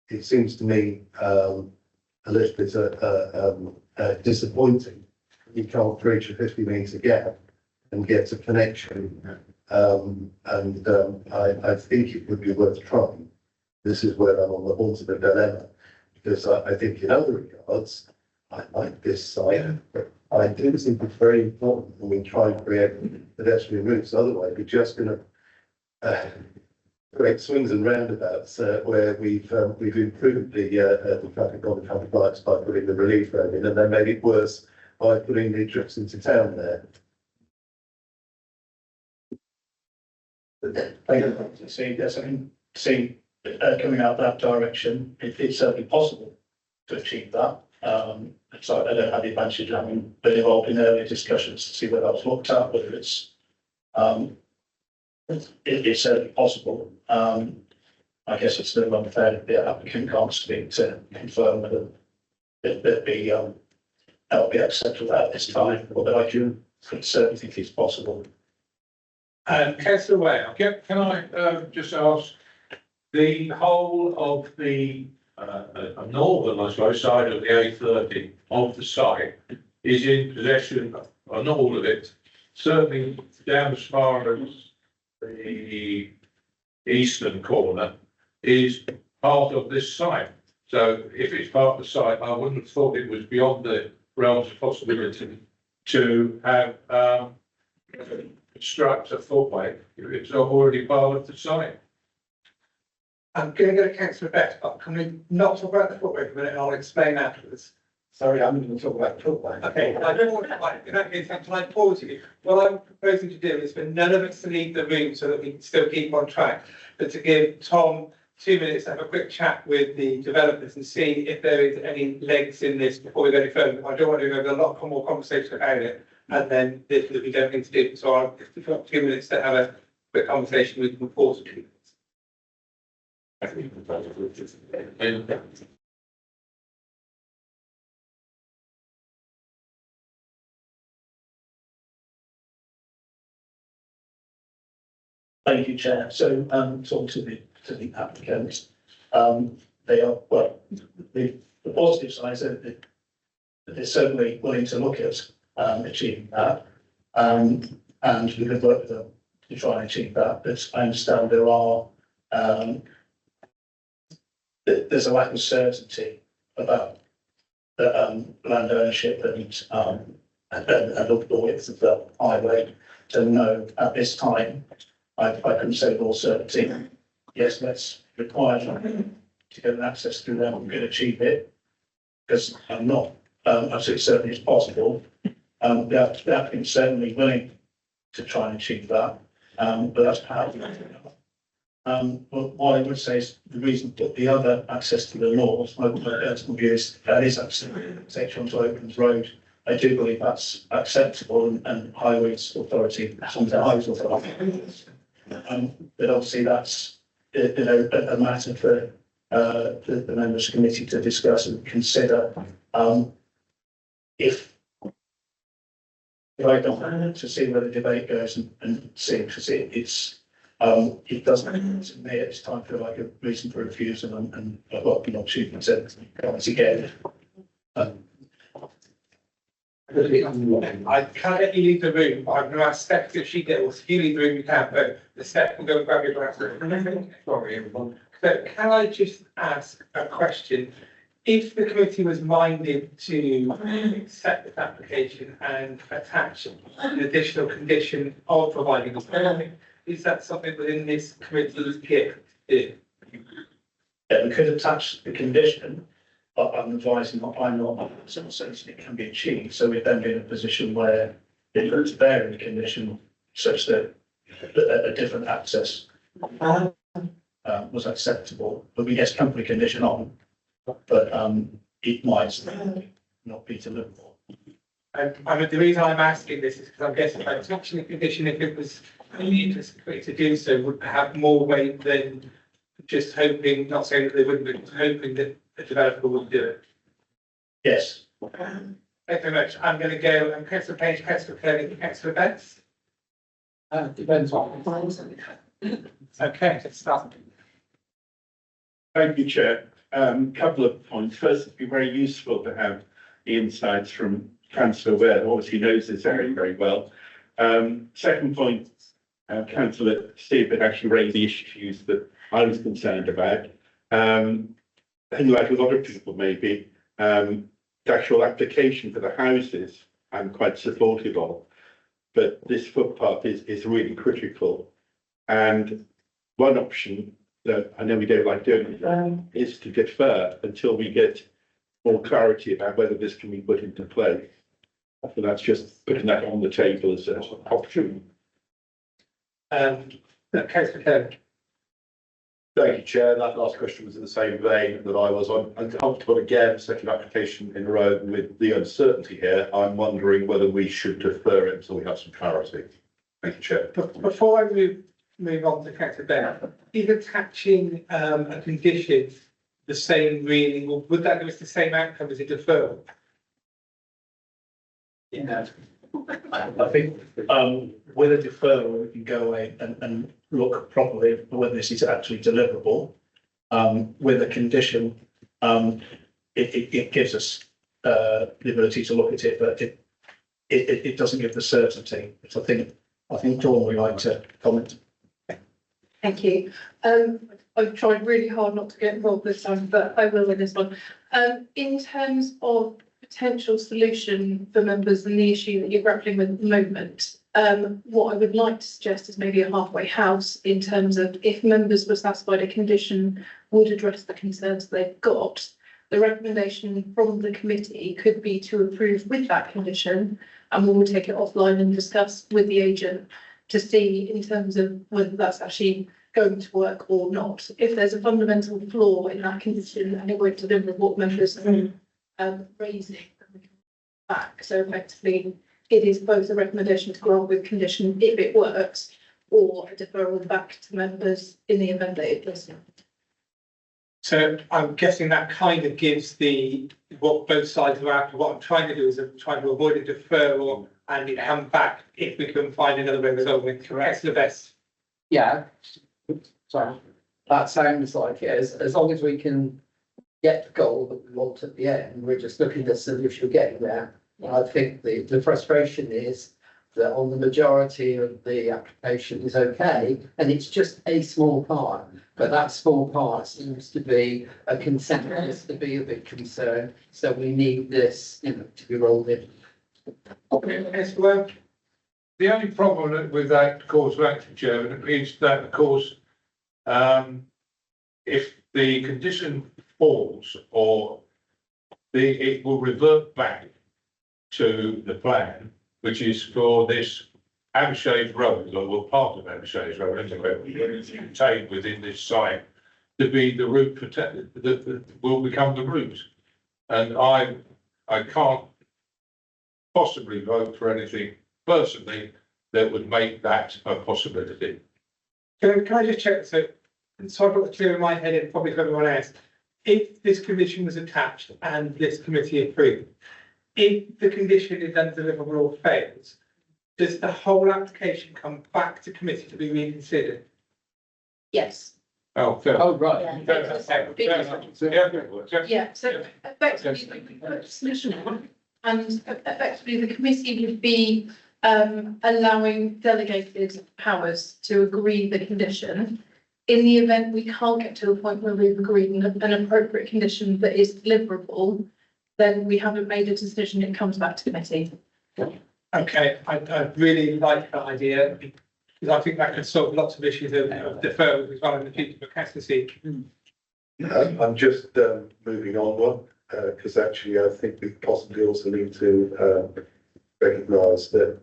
It seems to me a little bit disappointing. You can't bridge a 50-metre gap and get a connection. I think it would be worth trying. This is where I'm on the horns of a dilemma, because I think in other regards, I like this site, but I do think it's very important when we try and create pedestrian routes, otherwise we're just gonna create swings and roundabouts where we've improved the traffic on the traffic lights by putting the relief road in, and then made it worse by putting the trips into town there. See, yes, I can see coming out that direction, it's certainly possible to achieve that. So I don't have the advantage of having been involved in earlier discussions to see whether that was looked at, whether it's it's certainly possible. I guess it's a little unfair if the applicant can't speak to confirm whether it'd be that would be acceptable at this time, but I do certainly think it's possible. Councillor Ware, can I just ask, the whole of the northern, I suppose, side of the A30 of the site is in possession, or not all of it, certainly down as far as the eastern corner is part of this site. So if it's part of the site, I wouldn't have thought it was beyond the realms of possibility to have construct a footway if it's already part of the site. I'm going to go to councillor Bett, but can we not talk about the footway for a minute, and I'll explain afterwards. Sorry, I'm going to talk about the footway. Okay, I don't want to, like, in that case, can I pause you? What I'm proposing to do is for none of us to leave the room so that we can still keep on track, but to give Tom 2 minutes to have a quick chat with the developers and see if there is any legs in this before we go any further. I don't want to go over a lot more conversation about it, and then this that we don't need to do. So I'll give you 2 minutes to have a quick conversation with the pause. Thank you, Chair. So, talk to the applicants. They are, well, the positive side is that they're certainly willing to look at achieving that. And we could work with them to try and achieve that. But I understand there are there's a lack of certainty about the land ownership and the width of the highway. To know at this time, I couldn't say with all certainty, yes, let's require to get an access through them and we can achieve it. Because I'm not absolutely certain it's possible. The applicant's certainly willing to try and achieve that, but that's perhaps but what I would say is the reason that the other access to the north, my personal view is that is actually section to Opens Road. I do believe that's acceptable and Highways Authority, some of the Highways Authority. But obviously that's a matter for the members committee to discuss and consider. If I don't to see where the debate goes and see, because it doesn't to me at this time feel like a reason for refusal and I've got an opportunity to again. I can't let you leave the room, but I'm going to ask Steph if she gets, if you leave the room, you can, but the Steph will go and grab your glasses. Sorry, everyone. So can I just ask a question? If the committee was minded to accept this application and attach an additional condition of providing a is that something within this committee's kit to do? Yeah, we could attach the condition, but I'm advising that I'm not certain it can be achieved. So we'd then be in a position where it looks there in the condition such that a different access was acceptable. But we get company condition on, but it might not be deliverable. And the reason I'm asking this is because I'm guessing by attaching the condition, if it was only interested to do so, would have more weight than just hoping, not saying that they wouldn't, but hoping that the developer would do it. Yes. Thank you very much. I'm going to go and Councillor Page, Councillor Kelly, Councillor Betts. Depends on. Okay, let's start. Thank you, Chair. Couple of points. First, it'd be very useful to have the insights from Councillor Ware, who obviously knows this area very well. Second point, Councillor Steve had actually raised the issues that I was concerned about. And like a lot of people maybe, the actual application for the houses, I'm quite supportive of. But this footpath is really critical. And one option that I know we don't like doing is to defer until we get more clarity about whether this can be put into place. So that's just putting that on the table as an option. Councillor Kelly. Thank you, Chair. That last question was in the same vein that I was on. I'm comfortable again, second application in a row with the uncertainty here. I'm wondering whether we should defer it until we have some clarity. Thank you, Chair. Before I move on to Councillor Ben, is attaching a condition the same really, would that give us the same outcome as a deferral? Yeah. I think, with a deferral, we can go away and look properly at whether this is actually deliverable. With a condition, it gives us, the ability to look at it, but it doesn't give the certainty. So I think Dawn would like to comment. Thank you. I've tried really hard not to get involved this time, but I will with this one. In terms of potential solution for members and the issue that you're grappling with at the moment, what I would like to suggest is maybe a halfway house in terms of if members were satisfied a condition would address the concerns they've got. The recommendation from the committee could be to approve with that condition, and we'll take it offline and discuss with the agent to see in terms of whether that's actually going to work or not. If there's a fundamental flaw in that condition and it won't deliver what members are raising, then we can back. So effectively, it is both a recommendation to grant with condition if it works, or a deferral back to members in the event that it doesn't. So I'm guessing that kind of gives what both sides are after. What I'm trying to do is I'm trying to avoid a deferral and it come back if we can find another way of resolving it. Correct. The best. Yeah, sorry, that sounds like it, as long as we can get the goal that we want at the end, we're just looking at the solution getting there. And I think the frustration is that on the majority of the application is okay, and it's just a small part, but that small part seems to be a consensus, to be a big concern, so we need this, to be rolled in. Yes, well, the only problem with that course of action, Chairman, is that, of course, if the condition falls or it will revert back to the plan, which is for this Abershave Road, or part of Abershave Road, anyway, contained within this site, to be the route that will become the route. And I can't possibly vote for anything personally that would make that a possibility. Can I just check? So I've got it clear in my head and probably for everyone else. If this condition was attached and this committee approved, if the condition is undeliverable or fails, does the whole application come back to committee to be reconsidered? Yes. Oh, fair. Oh, right. Fair enough. Fair enough. Yeah, so effectively, we put solution on, and effectively the committee would be allowing delegated powers to agree the condition. In the event we can't get to a point where we've agreed an appropriate condition that is deliverable, then we haven't made a decision, it comes back to committee. Okay, I really like that idea because I think that could solve lots of issues of deferral as well in the future for Councillor C. I'm just moving on one because actually I think we possibly also need to recognise that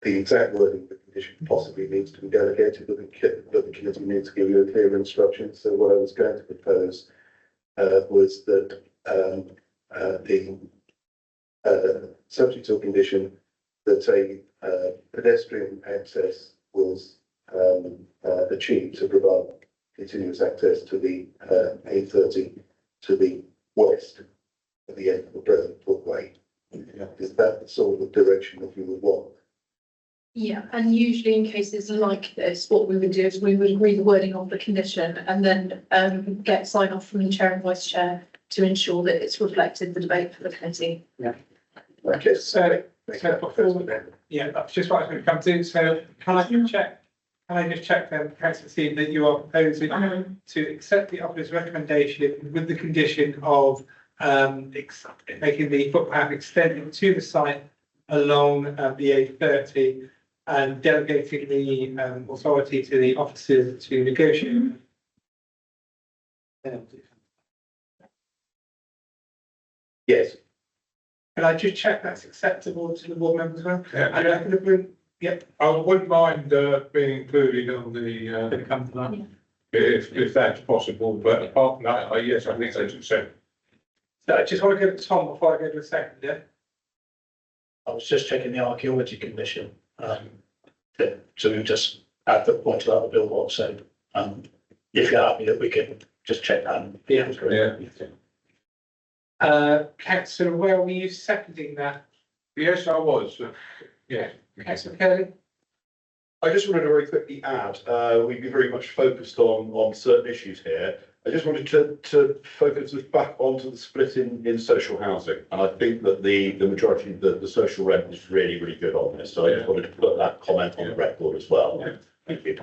the exact wording of the condition possibly needs to be delegated, but the committee needs to give you a clear instruction. So what I was going to propose was that the subject to a condition that a pedestrian access was achieved to provide continuous access to the A30 to the west at the end of the present footway. Is that the sort of direction that you would want? Yeah, and usually in cases like this, what we would do is we would agree the wording of the condition and then get sign off from the chair and vice chair to ensure that it's reflected the debate for the committee. Yeah. Okay. So yeah, that's just what I was going to come to. So can I just check then, Councillor C, that you are proposing to accept the officer's recommendation with the condition of making the footpath extending to the site along the A30 and delegating the authority to the officers to negotiate. Yes. Can I just check that's acceptable to the board members? Yeah. And I could bring, yep. I wouldn't mind being included on the, Come to that. if that's possible, but apart from that, yes, I think that's acceptable. So I just want to go to Tom before I go to a second, yeah? I was just checking the archaeology condition, to just add the point about the billboard, so, if you're happy that we can just check that. Yeah. Yeah. Councillor, where were you seconding that? Yes, I was, yeah. Councillor Kelly? I just wanted to very quickly add, we've been very much focused on certain issues here. I just wanted to focus us back onto the split in social housing. And I think that the majority of the social rent is really, really good on this. So I just wanted to put that comment on the record as well. Thank you.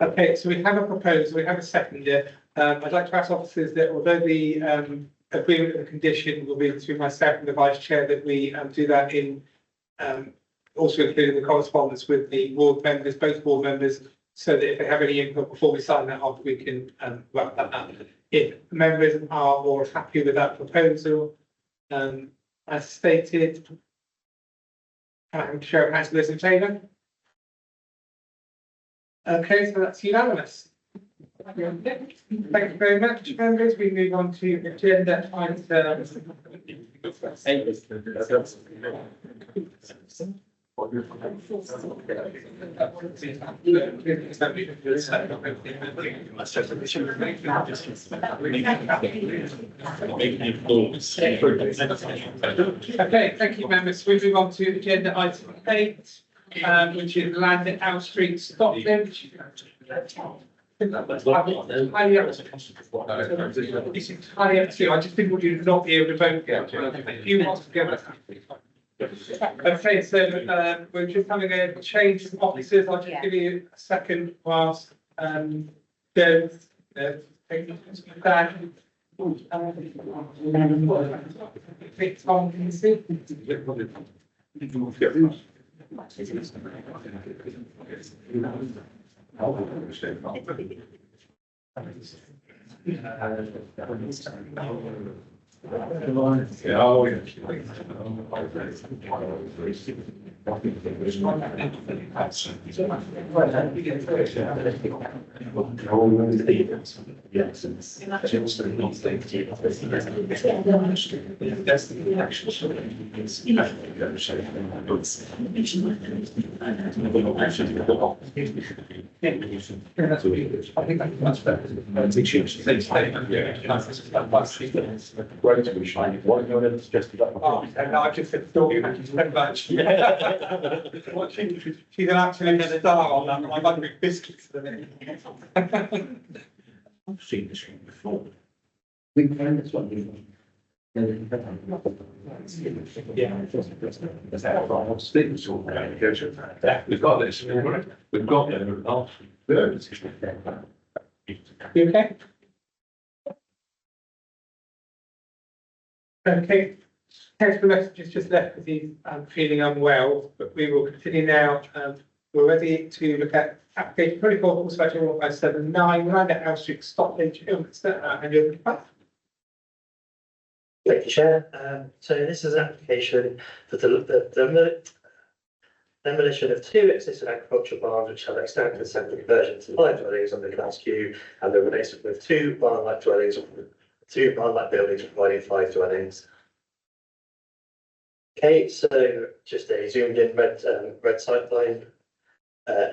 Okay, so we have a proposal, we have a seconder. I'd like to ask officers that although the agreement of the condition will be between myself and the vice chair, that we do that in also including the correspondence with the ward members, both ward members, so that if they have any input before we sign that off, we can wrap that up. If members are more happy with that proposal, as stated, show of hands for those in favour. Okay, so that's unanimous. Thank you very much, members. We move on to agenda item. Okay, thank you, members. We move on to agenda item 8, which is land at Owl Street, Stockbridge. It's entirely up to you. I just didn't want you to not be able to vote yet. If you want to go. Okay, so we're just having a change of officers. I'll just give you a second whilst go. Tom, can you see? I've just said, thank you so much. She's an absolute star on that. I've had big biscuits for the minute. I've seen this one before. Yeah. We've got this, we've got them. You okay? Okay. Councillor Message has just left because he's feeling unwell, but we will continue now. We're ready to look at application 24/4/579 land at Owl Street, Stockbridge, Ilminster, and your Thank you, Chair. So this is an application for the demolition of 2 existing agricultural barns which have extended consent for conversion to 5 dwellings under Class Q and the replacement with 2 barn-like dwellings, 2 barn-like buildings providing 5 dwellings. Okay, so just a zoomed in red sight line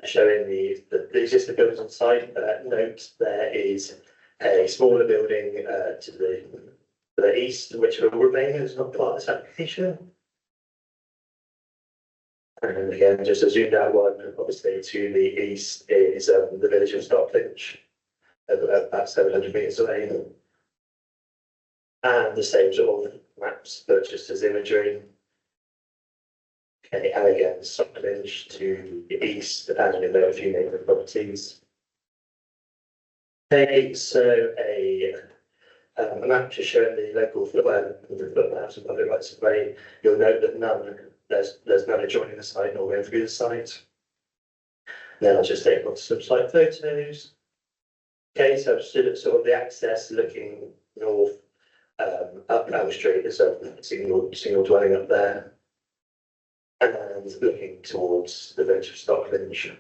showing the existing buildings on site. Note there is a smaller building to the east, which will remain as not part of this application. And again, just a zoomed out one, obviously to the east is the village of Stockbridge, about 700 metres away. And the same sort of maps purchased as imagery. Okay, and again, Stockbridge to the east, and then there are a few neighbouring properties. Okay, so a map just showing the local footwear and public rights of way. You'll note that there's none adjoining the site nor going through the site. Then I'll just take on some site photos. Okay, so I've stood at sort of the access looking north, up Elm Street. There's a single dwelling up there. And looking towards the village of Stockbridge.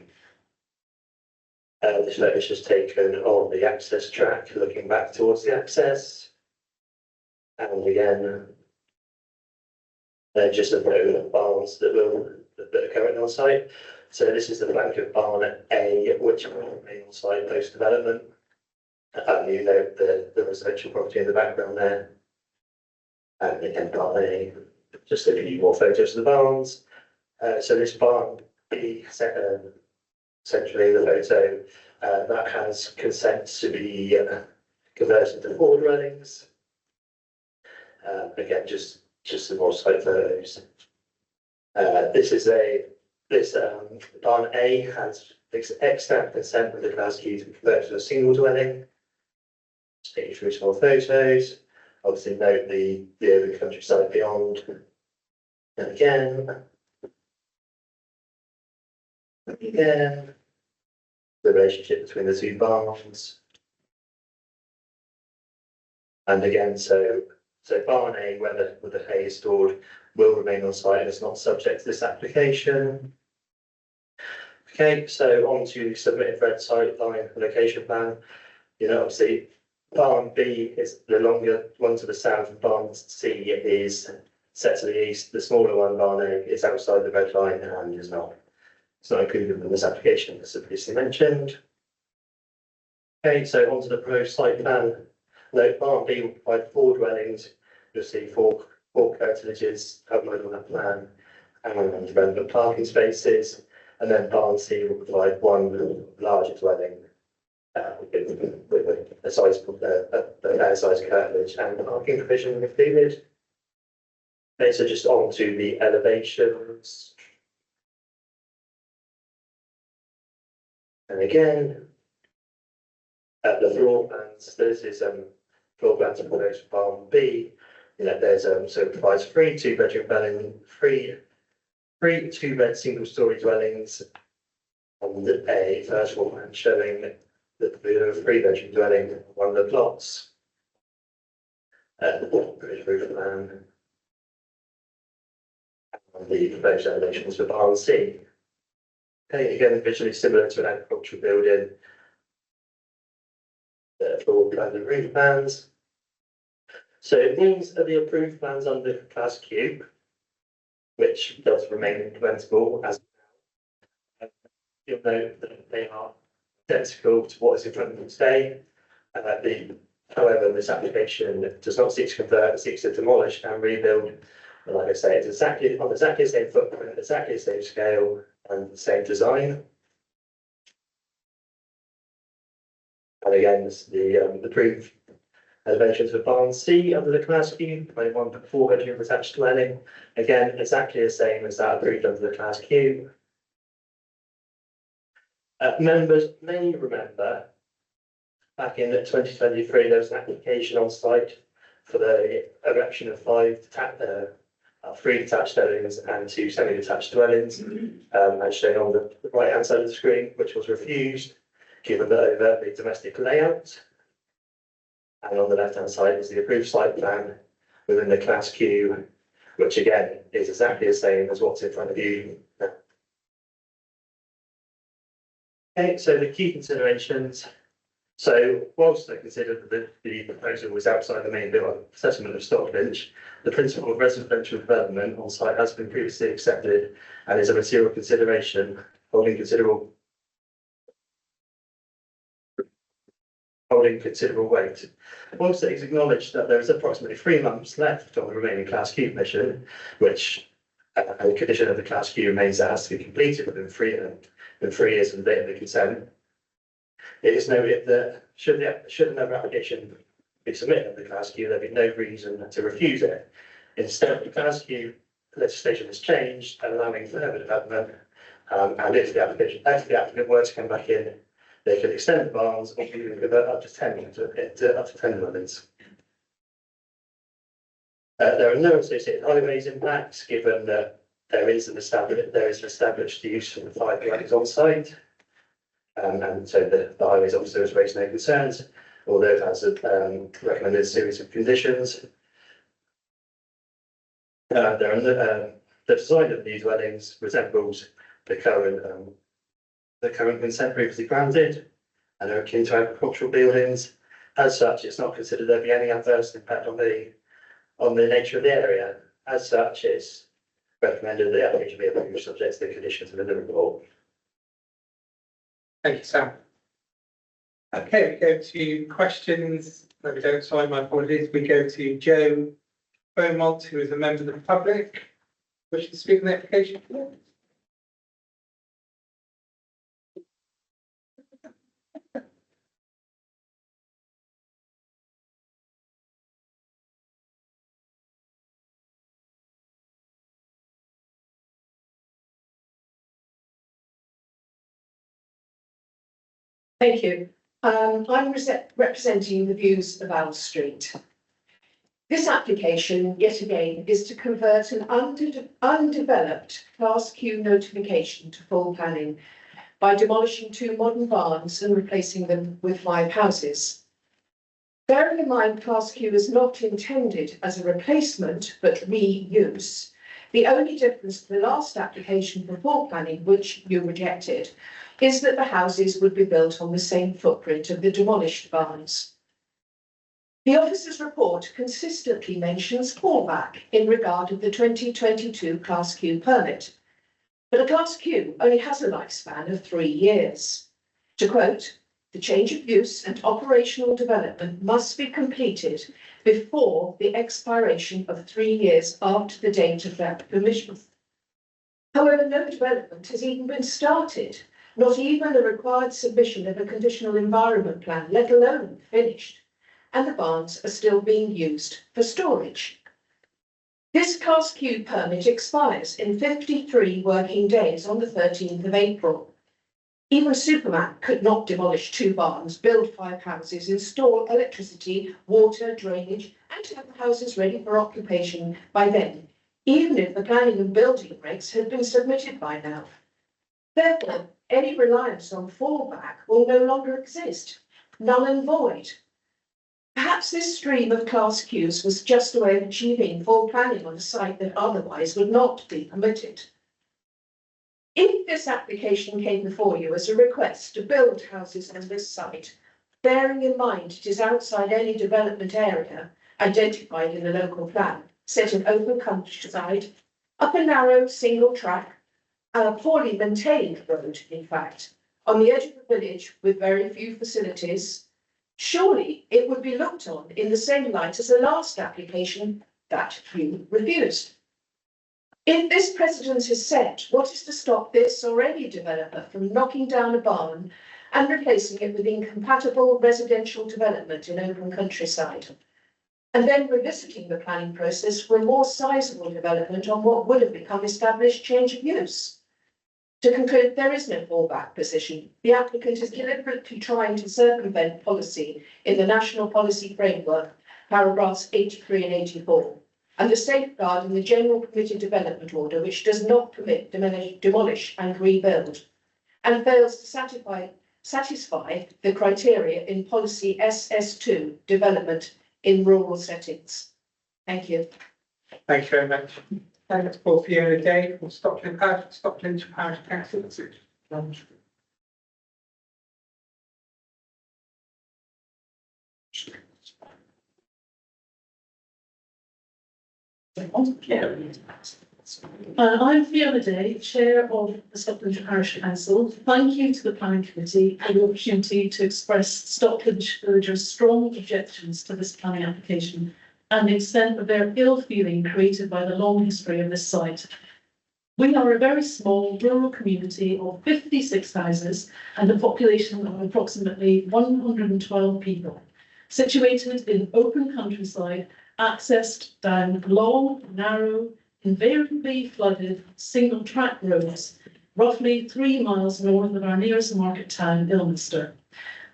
This photo is just taken on the access track, looking back towards the access. And again, just a photo of barns that are currently on site. So this is the flank of barn A, which will remain on site post development. You note the residential property in the background there. And again, barn A, just a few more photos of the barns. So this barn B, essentially the photo, that has consent to be converted to 4 dwellings. Again, just some more site photos. This barn A has extant consent with the Class Q to be converted to a single dwelling. Just take you through some more photos. Obviously note the urban countryside beyond. And again, the relationship between the 2 barns. And again, so barn A, where the hay is stored, will remain on site and is not subject to this application. Okay, so on to the submitted red site line location plan. Obviously, barn B is the longer one to the south, and barn C is set to the east. The smaller one, barn A, is outside the red line and is not. It's not included in this application, as previously mentioned. Okay, so onto the proposed site plan. Note barn B will provide 4 dwellings. You'll see four curtilages outlined on that plan and relevant parking spaces. And then barn C will provide 1 larger dwelling with a fair size curtilage and parking provision included. Okay, so just on to the elevations. And again, the floor plans, this is floor plans and photos for barn B. There's so it provides 3 2-bedroom dwelling, 3 2-bed single-story dwellings on a first floor plan showing the 3-bedroom dwelling on one of the plots. The roof plan and the proposed elevations for barn C. Okay, again, visually similar to an agricultural building. Floor plan and roof plans. So these are the approved plans under Class Q, which does remain implementable as you'll note that they are identical to what is in front of you today. However, this application does not seek to convert, it seeks to demolish and rebuild. And like I say, it's exactly the same footprint, exactly the same scale, and the same design. And again, this, the approved elevations for barn C under the Class Q, 21 4-bedroom attached dwelling. Again, exactly the same as that approved under the Class Q. Members may remember back in 2023, there was an application on site for the erection of 3 detached dwellings and 2 semi-detached dwellings, as shown on the right-hand side of the screen, which was refused, given the overtly domestic layout. And on the left-hand side is the approved site plan within the Class Q, which again is exactly the same as what's in front of you. Okay, so the key considerations. So whilst I considered that the proposal was outside the main bill assessment of Stockbridge, the principle of residential development on site has been previously accepted and is a material consideration holding considerable weight. Whilst it is acknowledged that there is approximately 3 months left on the remaining Class Q mission, which a condition of the Class Q remains that it has to be completed within 3 years from the date of the consent. It is noted that should another application be submitted under the Class Q, there'd be no reason to refuse it. Instead, the Class Q legislation has changed, allowing further development. And if the applicant were to come back in, they could extend the barns or even convert up to 10 dwellings. There are no associated highways impacts, given that there is an established use for the 5 dwellings on site. And so the highways officer has raised no concerns, although it has recommended a series of conditions. The design of new dwellings resembles the current consent previously granted and are akin to agricultural buildings. As such, it's not considered there be any adverse impact on the nature of the area. As such, it's recommended the application be approved subject to the conditions within the report. Thank you, Sam. Okay, we go to questions. No, we don't, sorry, my apologies. We go to Joe Beaumont, who is a member of the public. Wish to speak on the application? Thank you. I'm representing the views of Owl Street. This application, yet again, is to convert an undeveloped Class Q notification to full planning by demolishing 2 modern barns and replacing them with 5 houses. Bearing in mind Class Q is not intended as a replacement but reuse, the only difference to the last application for full planning, which you rejected, is that the houses would be built on the same footprint of the demolished barns. The officer's report consistently mentions fallback in regard of the 2022 Class Q permit, but a Class Q only has a lifespan of 3 years. To quote, "The change of use and operational development must be completed before the expiration of 3 years after the date of that permission." However, no development has even been started, not even the required submission of a conditional environment plan, let alone finished, and the barns are still being used for storage. This Class Q permit expires in 53 working days on the 13th of April. Even Superman could not demolish 2 barns, build 5 houses, install electricity, water, drainage, and have the houses ready for occupation by then, even if the planning and building regs had been submitted by now. Therefore, any reliance on fallback will no longer exist, null and void. Perhaps this stream of Class Qs was just a way of achieving full planning on a site that otherwise would not be permitted. If this application came before you as a request to build houses on this site, bearing in mind it is outside any development area identified in the local plan, set in open countryside, up a narrow single track, a poorly maintained road, in fact, on the edge of the village with very few facilities, surely it would be looked on in the same light as the last application that you refused. If this precedent is set, what is to stop this or any developer from knocking down a barn and replacing it with incompatible residential development in open countryside, and then revisiting the planning process for a more sizable development on what would have become established change of use? To conclude, there is no fallback position. The applicant is deliberately trying to circumvent policy in the National Policy Framework, paragraphs 83 and 84, and the safeguard in the General Permitted Development Order, which does not permit demolish and rebuild, and fails to satisfy the criteria in policy SS2, development in rural settings. Thank you. Thank you very much. Thanks for Fiona Day from Stockland Parish Council. I'm Fiona Day, Chair of the Stockland Parish Council. Thank you to the Planning Committee for the opportunity to express Stockland villagers' strong objections to this planning application and the extent of their ill feeling created by the long history of this site. We are a very small rural community of 56 houses and a population of approximately 112 people, situated in open countryside, accessed down long, narrow, invariably flooded single track roads, roughly 3 miles north of our nearest market town, Ilminster.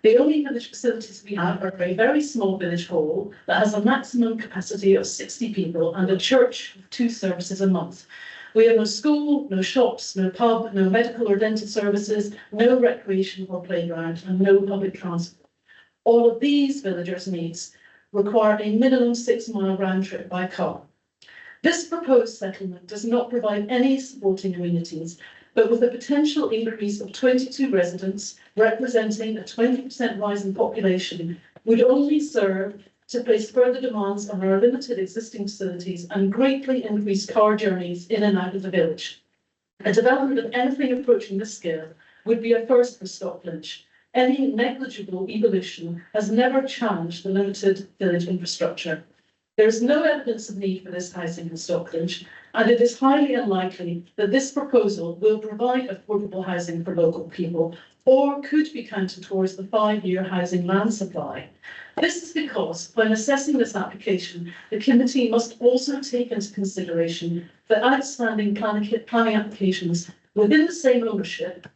The only village facilities we have are a very small village hall that has a maximum capacity of 60 people and a church with 2 services a month. We have no school, no shops, no pub, no medical or dental services, no recreation or playground, and no public transport. All of these villagers' needs require a minimum 6-mile round trip by car. This proposed settlement does not provide any supporting amenities, but with a potential increase of 22 residents, representing a 20% rise in population, would only serve to place further demands on our limited existing facilities and greatly increase car journeys in and out of the village. A development of anything approaching this scale would be a first for Stockbridge. Any negligible evolution has never challenged the limited village infrastructure. There is no evidence of need for this housing in Stockbridge, and it is highly unlikely that this proposal will provide affordable housing for local people or could be counted towards the 5-year housing land supply. This is because, when assessing this application, the committee must also take into consideration the outstanding planning applications within the same ownership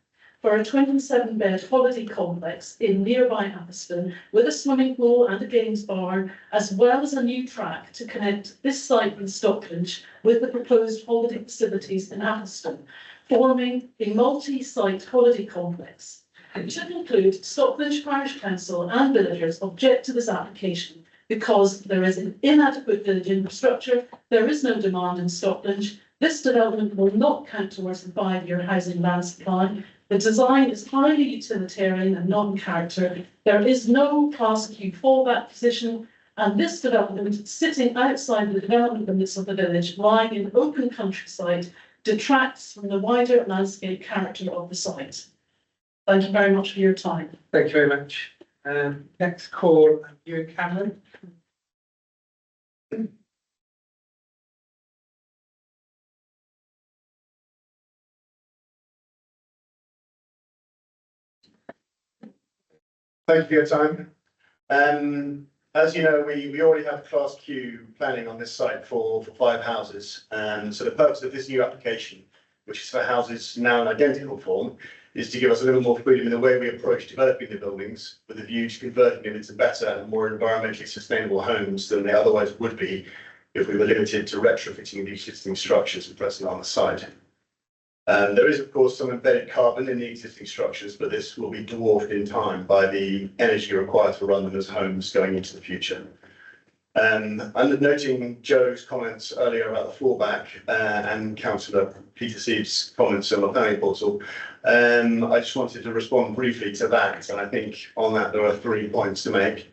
for a 27-bed holiday complex in nearby Atherstone with a swimming pool and a games barn, as well as a new track to connect this site in Stockbridge with the proposed holiday facilities in Atherstone, forming a multi-site holiday complex. It should include Stockbridge Parish Council and villagers object to this application because there is an inadequate village infrastructure, there is no demand in Stockbridge, this development will not count towards the 5-year housing land supply. The design is highly utilitarian and non-character. There is no Class Q fallback position, and this development, sitting outside the development limits of the village, lying in open countryside, detracts from the wider landscape character of the site. Thank you very much for your time. Thank you very much. Next call, Ewan Cameron. Thank you for your time. As you know, we already have Class Q planning on this site for 5 houses. So the purpose of this new application, which is for houses now in identical form, is to give us a little more freedom in the way we approach developing the buildings with a view to converting them into better and more environmentally sustainable homes than they otherwise would be if we were limited to retrofitting the existing structures present on the site. There is, of course, some embedded carbon in the existing structures, but this will be dwarfed in time by the energy required to run them as homes going into the future. And noting Joe's comments earlier about the fallback and Councillor Peter Seed's comments on the planning portal, I just wanted to respond briefly to that. And I think on that there are 3 points to make.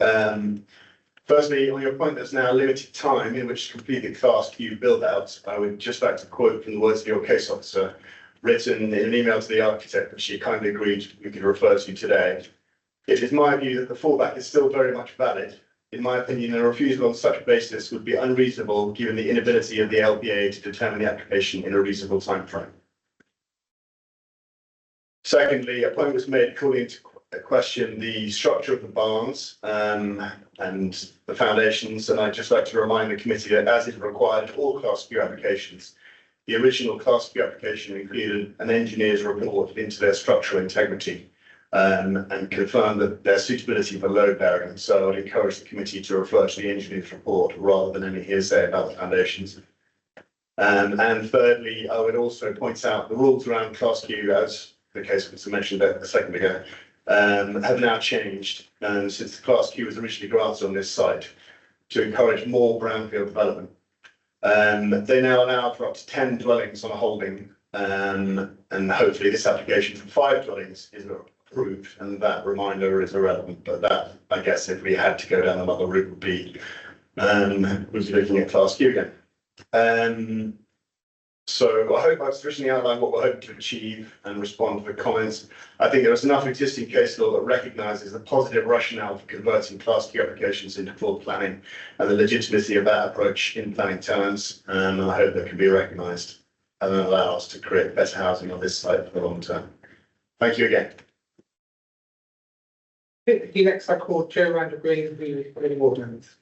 Firstly, on your point, there's now limited time in which to complete the Class Q build-out. I would just like to quote from the words of your case officer, written in an email to the architect, which she kindly agreed we could refer to today. It is my view that the fallback is still very much valid. In my opinion, a refusal on such a basis would be unreasonable given the inability of the LPA to determine the application in a reasonable timeframe. Secondly, a point was made calling into question the structure of the barns and the foundations, and I'd just like to remind the committee that as is required for all Class Q applications, the original Class Q application included an engineer's report into their structural integrity and confirmed that their suitability for load bearing. So I'd encourage the committee to refer to the engineer's report rather than any hearsay about the foundations. And thirdly, I would also point out the rules around Class Q, as the case was mentioned a second ago, have now changed since the Class Q was originally granted on this site to encourage more brownfield development. They now allow for up to 10 dwellings on a holding, and hopefully this application for 5 dwellings is approved, and that reminder is irrelevant. But that, I guess, if we had to go down another route, would be looking at Class Q again. So I hope I've sufficiently outlined what we're hoping to achieve and respond to the comments. I think there is enough existing case law that recognises the positive rationale for converting Class Q applications into full planning and the legitimacy of that approach in planning terms. And I hope that can be recognised and allow us to create better housing on this site for the long term. Thank you again. Next I call Joe Randall Green, who is planning ordinance.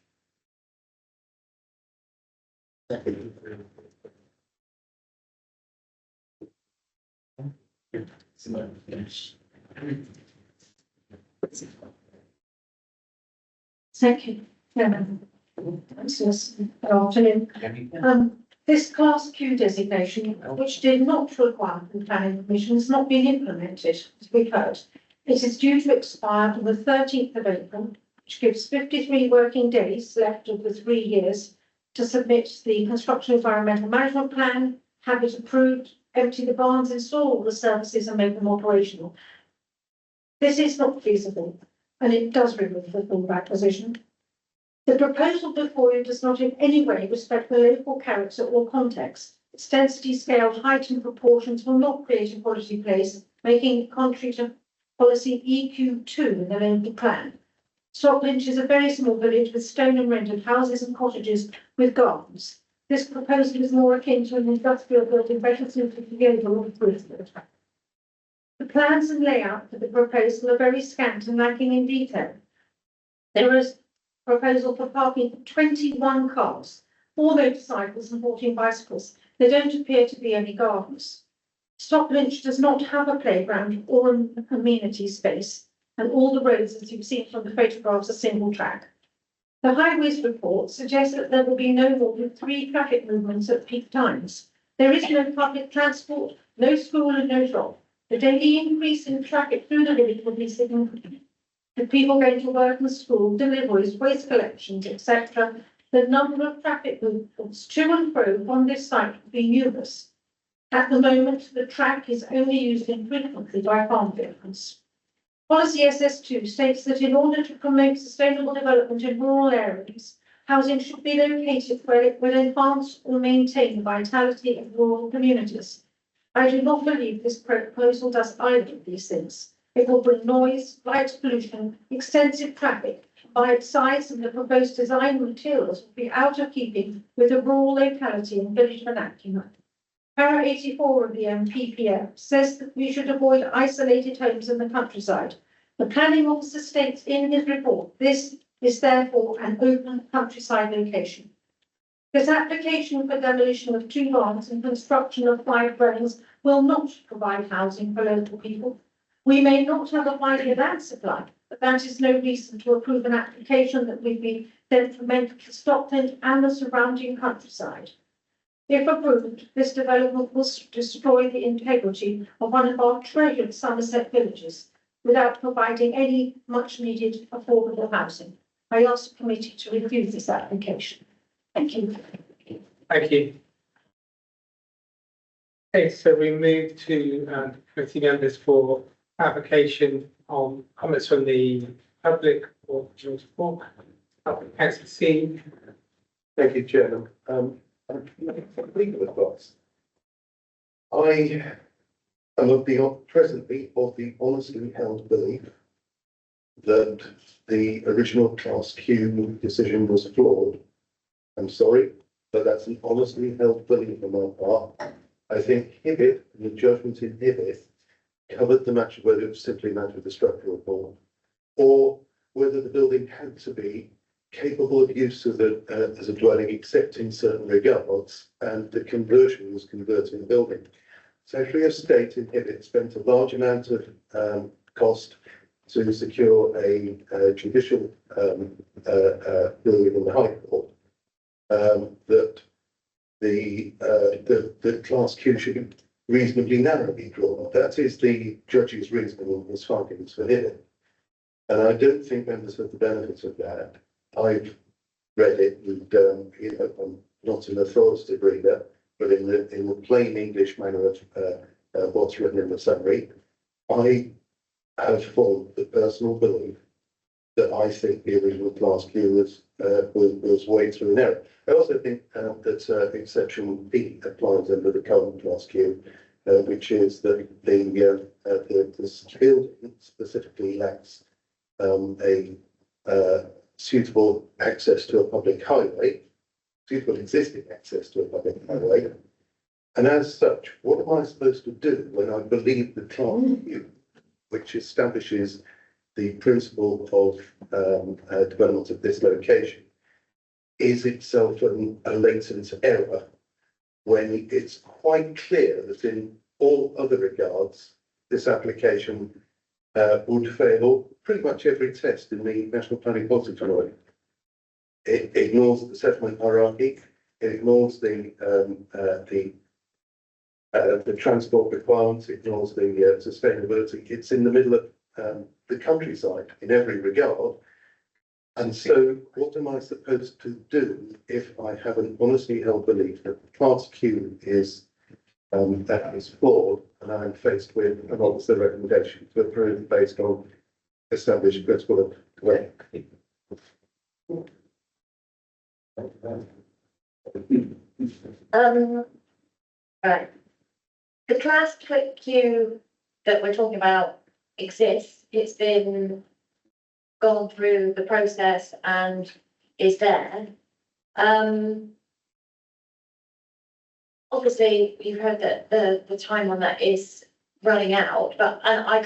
Thank you, Chairman. Good afternoon. This class Q designation, which did not require the planning permission, has not been implemented, as we've heard. It is due to expire on the 13th of April, which gives 53 working days left of the 3 years to submit the construction environmental management plan, have it approved, empty the barns, install all the services and make them operational. This is not feasible, and it does remove the fallback position. The proposal before you does not in any way respect the local character or context. Its density, scale, height and proportions will not create a quality place, making it contrary to policy EQ2 in the local plan. Stocklinch is a very small village with stone and rendered houses and cottages with gardens. This proposal is more akin to an industrial building better suited to the overall Brisbane. The plans and layout for the proposal are very scant and lacking in detail. There is a proposal for parking for 21 cars, 4 motorcycles and 14 bicycles. There don't appear to be any gardens. Stocklinch does not have a playground or an amenity space, and all the roads, as you've seen from the photographs, are single track. The Highways report suggests that there will be no more than 3 traffic movements at peak times. There is no public transport, no school and no shop. The daily increase in traffic through the village will be significant. With people going to work and school, deliveries, waste collections, etc., the number of traffic movements to and fro from this site will be numerous. At the moment, the track is only used infrequently by farm vehicles. Policy SS2 states that in order to promote sustainable development in rural areas, housing should be located where it will enhance or maintain the vitality of rural communities. I do not believe this proposal does either of these things. It will bring noise, light pollution, extensive traffic. By its size and the proposed design materials will be out of keeping with the rural locality and village vernacular. Para 84 of the PPM says that we should avoid isolated homes in the countryside. The planning officer states in his report, this is therefore an open countryside location. This application for demolition of 2 barns and construction of 5 dwellings will not provide housing for local people. We may not have a 5-year land supply, but that is no reason to approve an application that would be detrimental to Stockton and the surrounding countryside. If approved, this development will destroy the integrity of one of our treasured Somerset villages without providing any much needed affordable housing. I ask the committee to review this application. Thank you. Thank you. Okay, so we move to committee members for application on comments from the public or George Falk. Councillor C. Thank you, Chairman. Legal advice. I am presently of the honestly held belief that the original Class Q decision was flawed. I'm sorry, but that's an honestly held belief on my part. I think Hibbett and the judgment in Hibbett covered the matter, whether it was simply a matter of the structural fault, or whether the building had to be capable of use as a dwelling, except in certain regards, and the conversion was converting the building. Secretary of State in Hibbett spent a large amount of cost to secure a judicial ruling in the High Court that the Class Q should be reasonably narrowly drawn. That is the judge's reasoning in his findings for Hibbett. And I don't think members have the benefit of that. I've read it, and I'm not an authoritative reader, but in the plain English manner of what's written in the summary, I have formed the personal belief that I think the original Class Q was way through an error. I also think that exception B applies under the current Class Q, which is that the building specifically lacks a suitable access to a public highway, suitable existing access to a public highway. And as such, what am I supposed to do when I believe the Class Q, which establishes the principle of development of this location, is itself a latent error, when it's quite clear that in all other regards, this application would fail pretty much every test in the National Planning Policy Framework. It ignores the settlement hierarchy. It ignores the transport requirements. It ignores the sustainability. It's in the middle of the countryside in every regard. And so what am I supposed to do if I have an honestly held belief that Class Q is that is flawed, and I'm faced with an officer recommendation to approve based on established principle of dwelling? Right. The class Q that we're talking about exists. It's been gone through the process and is there. Obviously, you've heard that the time on that is running out, but I'm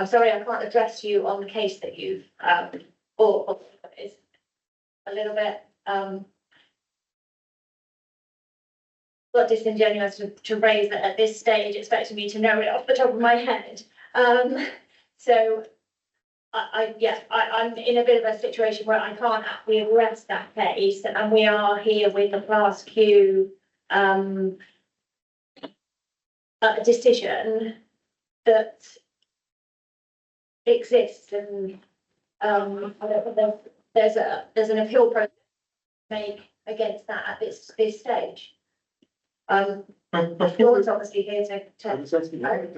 sorry, I can't address you on the case that you've or it's a little bit got disingenuous to raise that at this stage, expecting me to know it off the top of my head. So I'm in a bit of a situation where I can't actually address that case, and we are here with the Class Q decision that exists, and there's an appeal process to make against that at this stage. Dawn's obviously here to.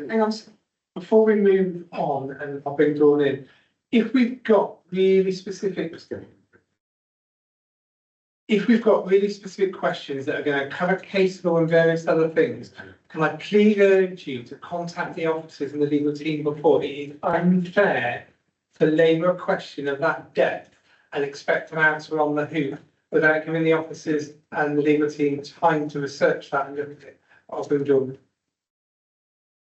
Hang on, before we move on, and I'll bring Dawn in, if we've got really specific questions that are going to cover case law and various other things, can I please urge you to contact the officers and the legal team before? It is unfair to labour a question of that depth and expect an answer on the hoof without giving the officers and the legal team time to research that and look at it. I'll bring Dawn.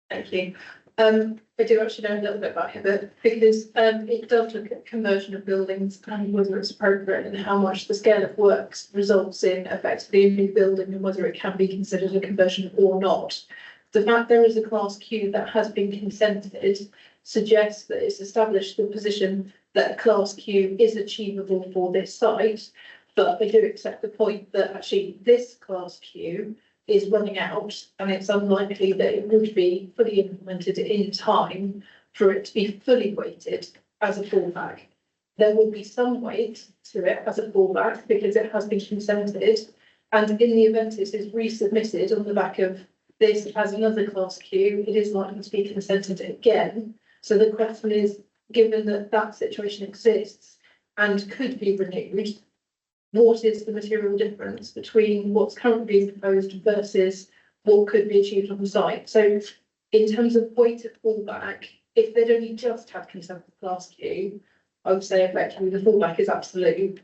Thank you. I do actually know a little bit about Hibbert because it does look at conversion of buildings and whether it's appropriate and how much the scale of works results in effectively a new building and whether it can be considered a conversion or not. The fact there is a Class Q that has been consented suggests that it's established the position that a Class Q is achievable for this site, but I do accept the point that actually this Class Q is running out, and it's unlikely that it would be fully implemented in time for it to be fully weighted as a fallback. There would be some weight to it as a fallback because it has been consented, and in the event it is resubmitted on the back of this as another Class Q, it is likely to be consented again. So the question is, given that that situation exists and could be renewed, what is the material difference between what's currently being proposed versus what could be achieved on the site? So in terms of weight of fallback, if they'd only just had consent for Class Q, I would say effectively the fallback is absolute.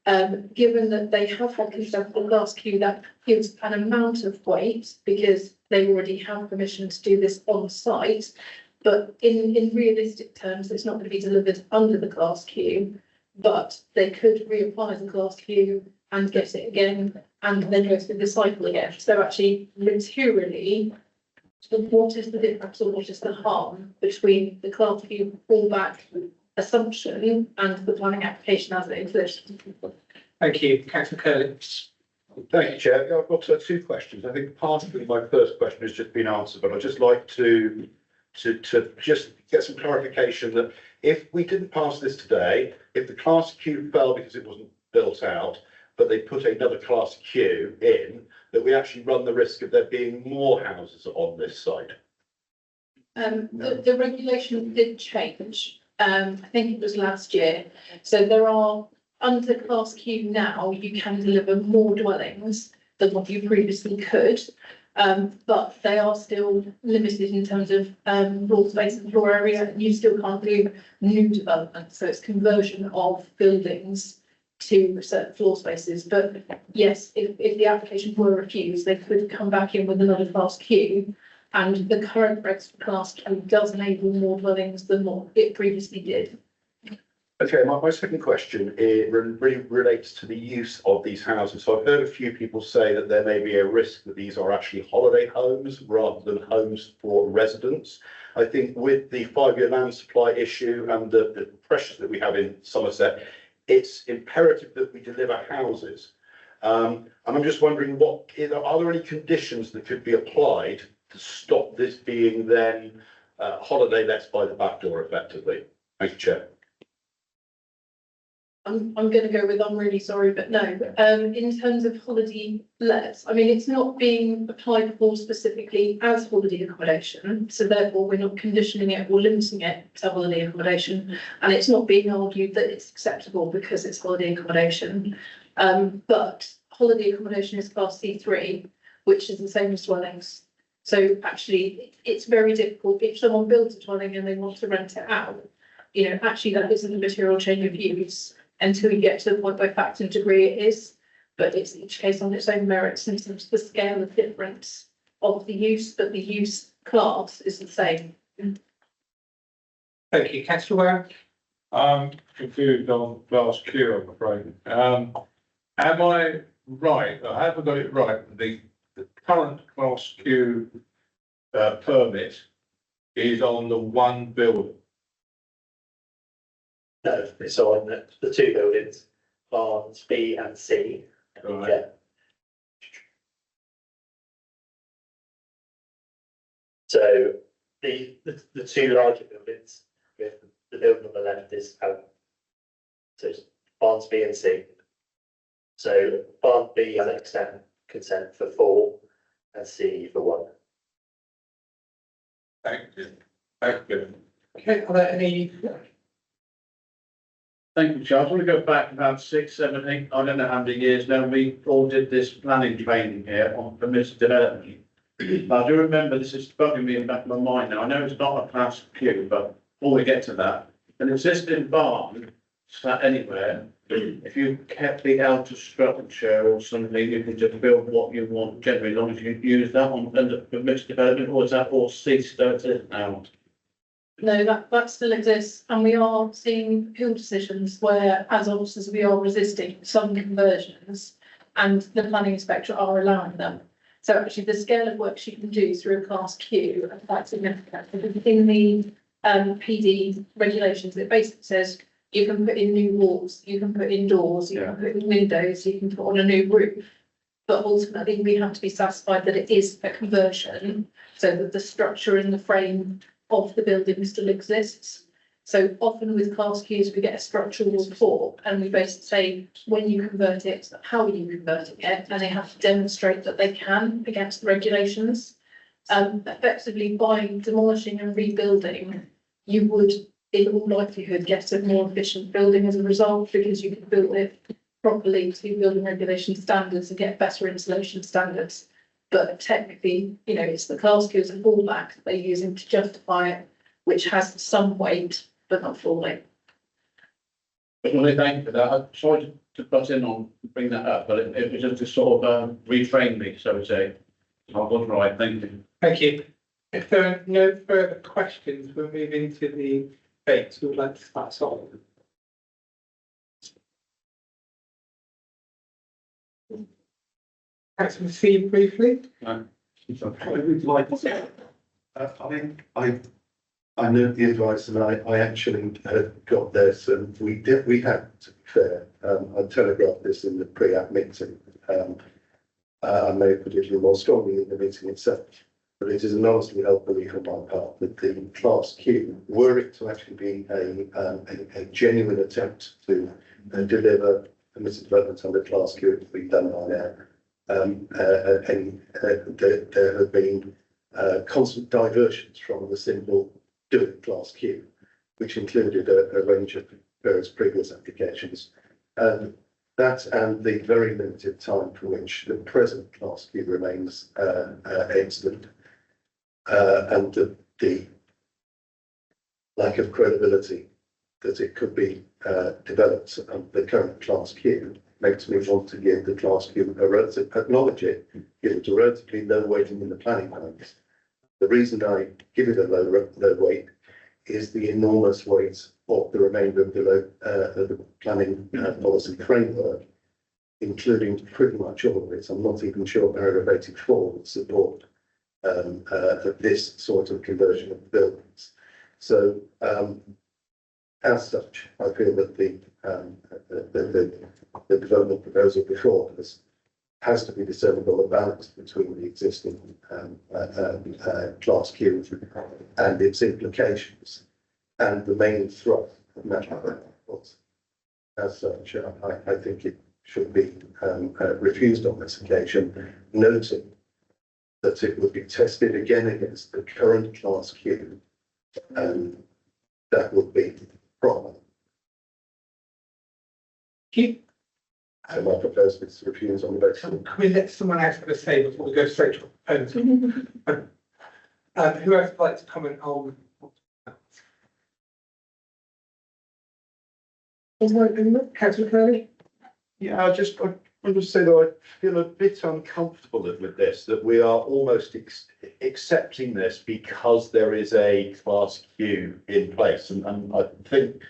Given that they have had consent for Class Q, that gives an amount of weight because they already have permission to do this on site. But in realistic terms, it's not going to be delivered under the Class Q. But they could reapply the Class Q and get it again and then go through the cycle again. So actually, materially, what is the difference or what is the harm between the Class Q fallback assumption and the planning application as it exists? Thank you, Councillor Curley. Thank you, Chair. I've got two questions. I think partially my first question has just been answered, but I'd just like to just get some clarification that if we didn't pass this today, if the Class Q fell because it wasn't built out, but they put another Class Q in, that we actually run the risk of there being more houses on this site. The regulation did change. I think it was last year. So there are, under Class Q now, you can deliver more dwellings than what you previously could. But they are still limited in terms of floor space and floor area, and you still can't do new development. So it's conversion of buildings to certain floor spaces. But yes, if the application were refused, they could come back in with another Class Q. And the current Class Q does enable more dwellings than what it previously did. Okay, my second question really relates to the use of these houses. So I've heard a few people say that there may be a risk that these are actually holiday homes rather than homes for residents. I think with the 5-year land supply issue and the pressures that we have in Somerset, it's imperative that we deliver houses. And I'm just wondering are there any conditions that could be applied to stop this being then holiday lets by the back door effectively? Thank you, Chair. I'm going to go with I'm really sorry, but no. In terms of holiday lets, I mean, it's not being applied for specifically as holiday accommodation. So therefore, we're not conditioning it or limiting it to holiday accommodation. And it's not being argued that it's acceptable because it's holiday accommodation. But holiday accommodation is class C3, which is the same as dwellings. So actually, it's very difficult if someone builds a dwelling and they want to rent it out. You know, actually, that isn't a material change of use until you get to the point where fact and degree it is, but it's each case on its own merits in terms of the scale of difference of the use, but the use class is the same. Thank you, councillor Ware. I'm confused on class Q, I'm afraid. Am I right, I haven't got it right, the current class Q permit is on the one building? No, it's on the two buildings, barns B and C. Right. Yeah. So the two larger buildings, with the building on the left is so it's barns B and C. So barn B has extent consent for 4 and C for 1. Thank you. Thank you. Okay, are there any? Thank you, Charles. I want to go back about 6, 7, 8, I don't know how many years now, we all did this planning training here on permitted development. I do remember this is bugging me in the back of my mind now. I know it's not a class Q, but before we get to that, an existing barn sat anywhere, if you kept the outer structure or something, you could just build what you want generally, as long as you use that on under permitted development, or is that all ceased as it is now? No, that still exists, and we are seeing appeal decisions where, as officers, we are resisting some conversions, and the planning inspector are allowing them. So actually, the scale of work she can do through a class Q are quite significant. In the PD regulations, it basically says you can put in new walls, you can put in doors, you can put in windows, you can put on a new roof. But ultimately, we have to be satisfied that it is a conversion, so that the structure and the frame of the building still exists. So often with class Qs, we get a structural report and we basically say, when you convert it, how are you converting it? And they have to demonstrate that they can against the regulations. Effectively, by demolishing and rebuilding, you would, in all likelihood, get a more efficient building as a result, because you can build it properly to building regulation standards and get better insulation standards. But technically, you know, it's the class Q as a fallback that they're using to justify it, which has some weight, but not full weight. Well, thank you for that. I tried to butt in on, bring that up, but it was just to sort of retrain me, so to say. I was right, thank you. Thank you. If there are no further questions, we'll move into the debate. Who would like to start us off? Councillor C briefly. I would like to say, I know the advice, and I actually got this, and we had, to be fair, I telegraphed this in the pre-app meeting. I may have put it more strongly in the meeting itself, but it is an honestly held belief on my part that the class Q, were it to actually be a genuine attempt to deliver permitted development under class Q, it would be done by now. There have been constant diversions from the simple doing class Q, which included a range of various previous applications. That and the very limited time for which the present class Q remains excellent, and the lack of credibility that it could be developed under the current class Q makes me want to give the class Q a relative, acknowledge it, give it a relatively low weighting in the planning plans. The reason I give it a low weight is the enormous weight of the remainder of the planning policy framework, including pretty much all of it. I'm not even sure paragraph 84 would support this sort of conversion of buildings. So, as such, I feel that the the development proposal before us has to be discernible and balanced between the existing class Q and its implications and the main thrust of national benefits. As such, I think it should be refused on this occasion, noting that it would be tested again against the current class Q, and that would be proper. So my proposal is to refuse on the basis. Can we let someone else have a say before we go straight to a proposal? Who else would like to comment on? Councillor Curley? Yeah, I want to say that I feel a bit uncomfortable with this, that we are almost accepting this because there is a class Q in place. And I think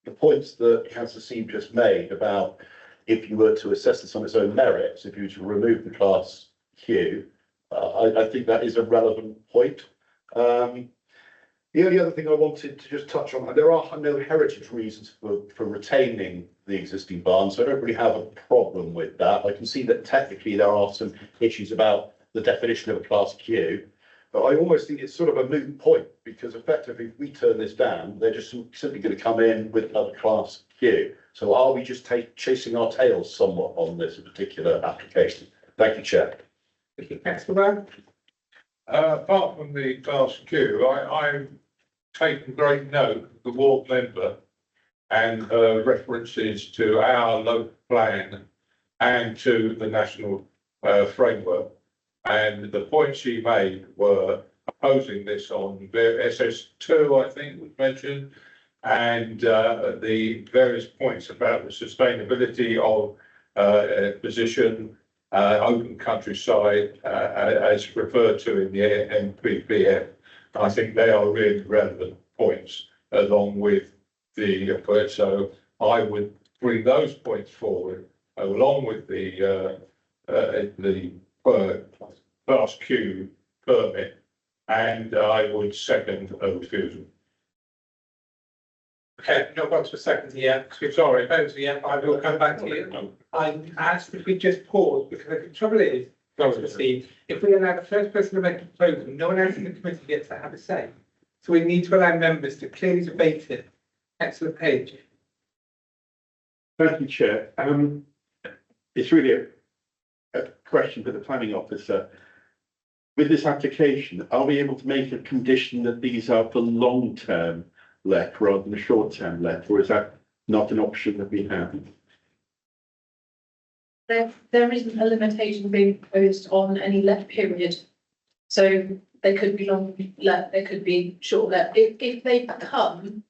the points that Councillor Seam just made about if you were to assess this on its own merits, if you were to remove the class Q, I think that is a relevant point. The only other thing I wanted to just touch on, there are no heritage reasons for retaining the existing barn, so I don't really have a problem with that. I can see that technically there are some issues about the definition of a class Q, but I almost think it's sort of a moot point, because effectively if we turn this down, they're just simply going to come in with another class Q. So are we just chasing our tails somewhat on this particular application? Thank you, Chair. Thank you, Councillor Brown. Apart from the class Q, I've taken great note of the ward member and references to our local plan and to the national framework. And the points she made were opposing this on SS2, I think was mentioned, and the various points about the sustainability of position, open countryside, as referred to in the NPPF. I think they are really relevant points along with the, so I would bring those points forward along with the class Q permit, and I would second a refusal. Okay, not got to a second yet. Sorry, proposal yet. I will come back to you. I asked if we just pause, because the trouble is, Steve, if we allow the first person to make a proposal, no one else in the committee gets to have a say. So we need to allow members to clearly debate it. Excellent page. Thank you, Chair. It's really a question for the planning officer. With this application, are we able to make a condition that these are for long-term let rather than a short-term let, or is that not an option that we have? There isn't a limitation being proposed on any let period. So they could be long let, they could be short let. If they become,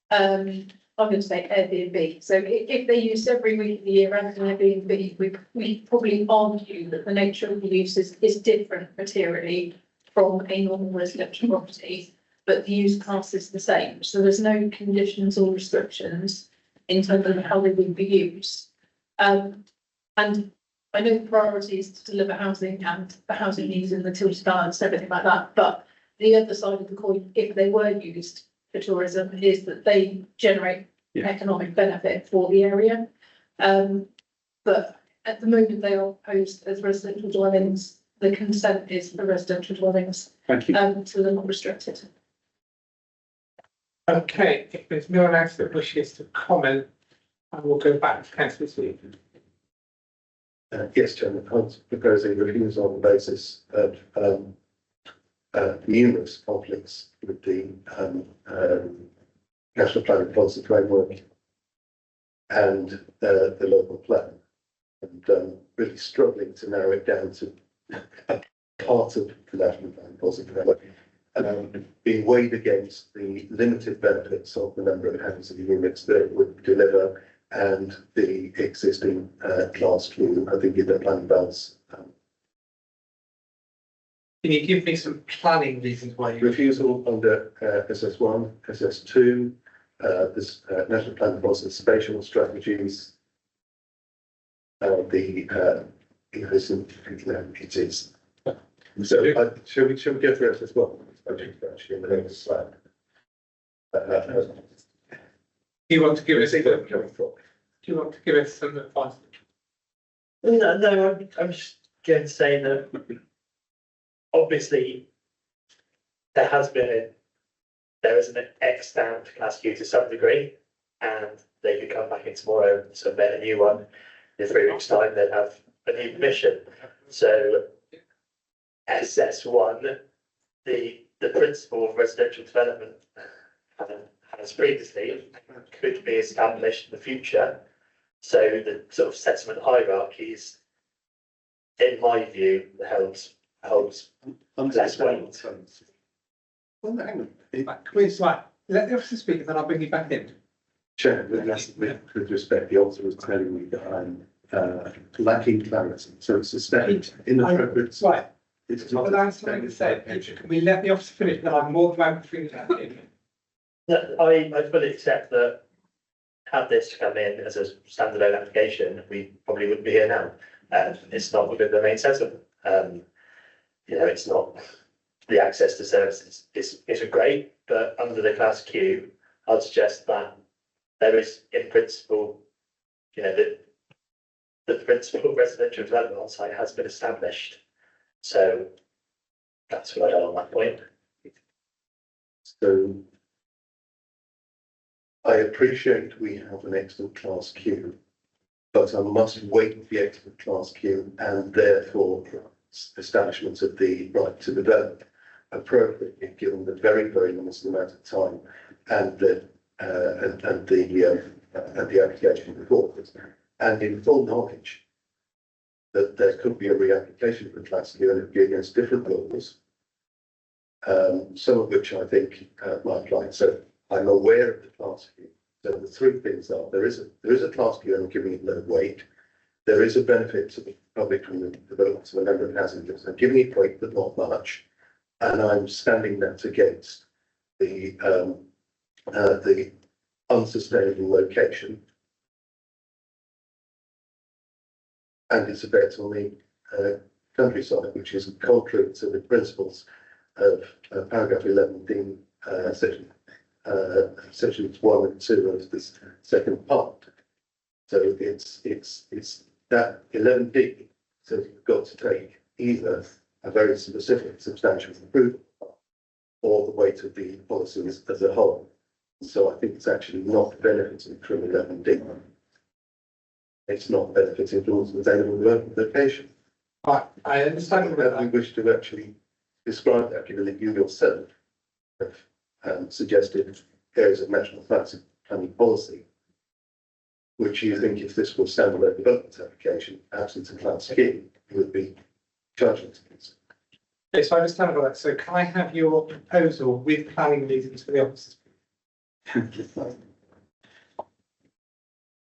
I'm going to say Airbnb. So if they use every week of the year as an Airbnb, we probably argue that the nature of the use is different materially from a normal residential property, but the use class is the same. So there's no conditions or restrictions in terms of how they would be used. And I know the priority is to deliver housing and the housing needs in the tilted balance, everything like that. But the other side of the coin, if they were used for tourism, is that they generate economic benefit for the area. But at the moment, they are proposed as residential dwellings. The consent is for residential dwellings. Thank you. So they're not restricted. Okay, if there's no one else that wishes to comment, I will go back to Councillor Sweet. Yes, Chairman, I'm proposing reviews on the basis of numerous conflicts with the National Planning Policy Framework and the local plan, and really struggling to narrow it down to a part of the National Planning Policy Framework, being weighed against the limited benefits of the number of housing units that it would deliver and the existing class Q. I think in the planning balance. Can you give me some planning reasons why you refusal under SS1, SS2, this National Planning Policy Spatial Strategies, the it is. So shall we go through SS1? Actually, in the next slide. You want to give us, See where I'm coming from. do you want to give us some advice? No, I'm just going to say that obviously there is an X down to class Q to some degree, and they could come back in tomorrow and submit a new one. In 3 weeks' time, they'd have a new permission. So SS1, the principle of residential development has previously could be established in the future. So the sort of settlement hierarchies, in my view, holds less weight. Well, hang on. Right, can we, right, let the officer speak and then I'll bring you back in. Chair, with respect, the officer was telling me that I'm lacking clarity, so it's a step inappropriate. Right, It's but not. that's something to say, can we let the officer finish, then I'm more than welcome to bring you back in. I fully accept that had this come in as a standalone application, we probably wouldn't be here now. It's not within the main settlement. It's not, the access to services isn't great, but under the class Q, I'd suggest that there is in principle, the principle of residential development on site has been established. So that's what I got on that point. So I appreciate we have an excellent class Q, but I must wait for the excellent class Q and therefore establishment of the right to develop appropriately, given the very, very limited amount of time and the application before it, and in full knowledge that there could be a reapplication for class Q and it would be against different laws, some of which I think might apply. So I'm aware of the class Q. So the three things are: there is a class Q and I'm giving it low weight. There is a benefit to the public from the development of a number of housing units. I'm giving it weight, but not much. And I'm standing that against the unsustainable location and its effect on the countryside, which is contrary to the principles of paragraph 11D, sections 1 and 2 of this second part. So it's that 11D says you've got to take either a very specific substantial improvement or the weight of the policy as a whole. So I think it's actually not benefiting from 11D. It's not benefiting from the sustainable location. Right, I understand that. We wish to actually describe that, given that you yourself have suggested areas of national planning policy, which you think if this was standalone development application, absent a class scheme, would be charging to consider. Okay, so I understand all that. So can I have your proposal with planning reasons for the officers?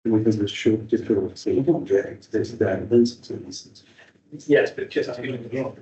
We can short difference object this down. Yes, but just Short.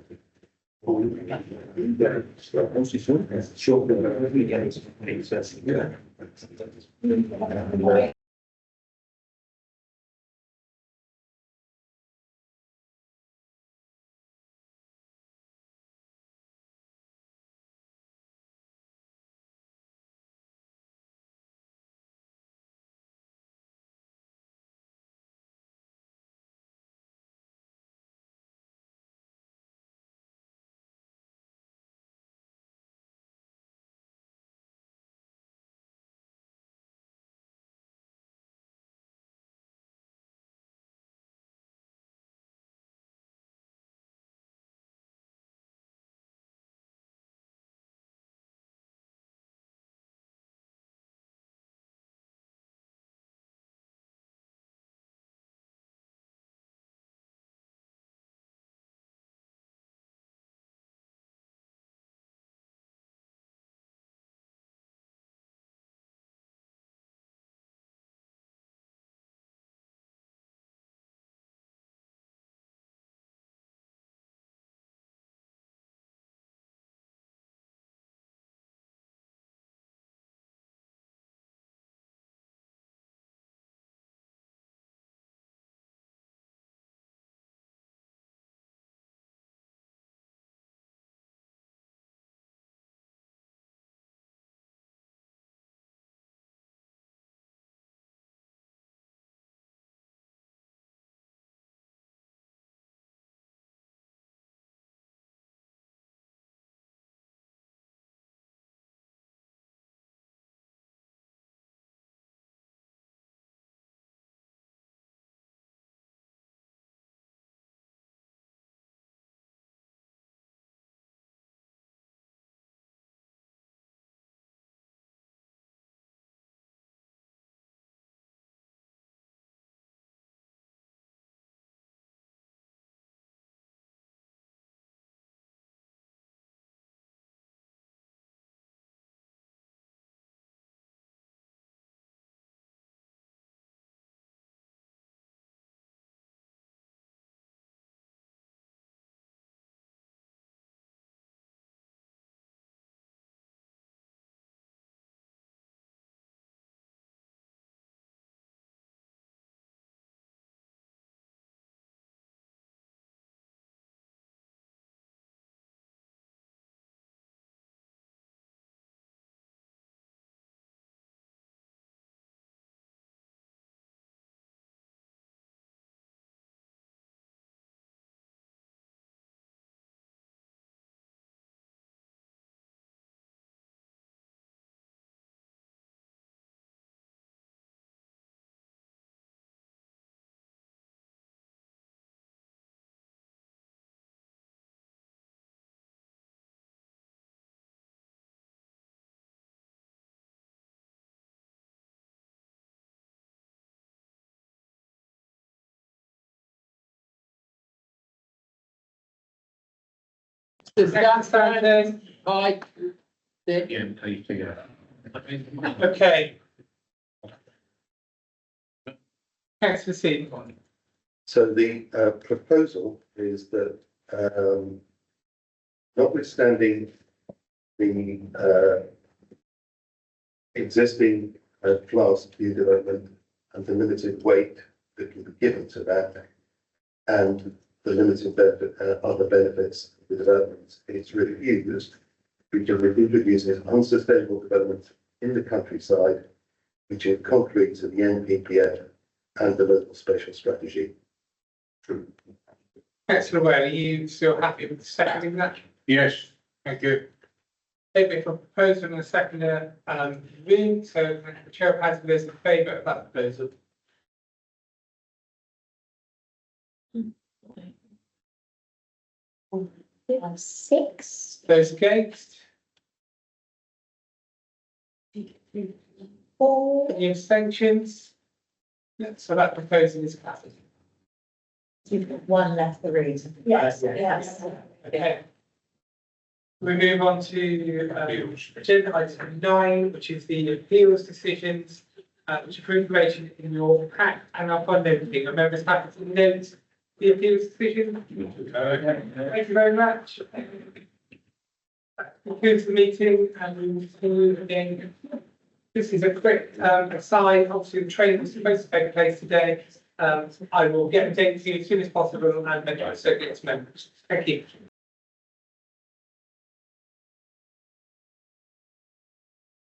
Does that stand Mike? Okay. Councillor Seaton. So the proposal is that notwithstanding the existing class Q development and the limited weight that can be given to that, and the limited benefit, other benefits of the development, it's reviewed. We can introduce as unsustainable development in the countryside, which is contrary to the NPPF and the local spatial strategy. Councillor Ware, are you still happy with seconding that? Yes, thank you. David, for proposal and a seconder, room, so the chair has those in favour of that proposal. Six. Those against, Four. any abstentions? So that proposal is passed. You've got one left the room. Yes, yes. Okay. We move on to agenda item 9, which is the appeals decisions, which are for information in your pack and upon everything. Are members happy to note the appeals decision? Thank you very much. That concludes the meeting and we will see you again. This is a quick aside. Obviously, the training is supposed to take place today. I will get a date to you as soon as possible and make sure it gets members. Thank you.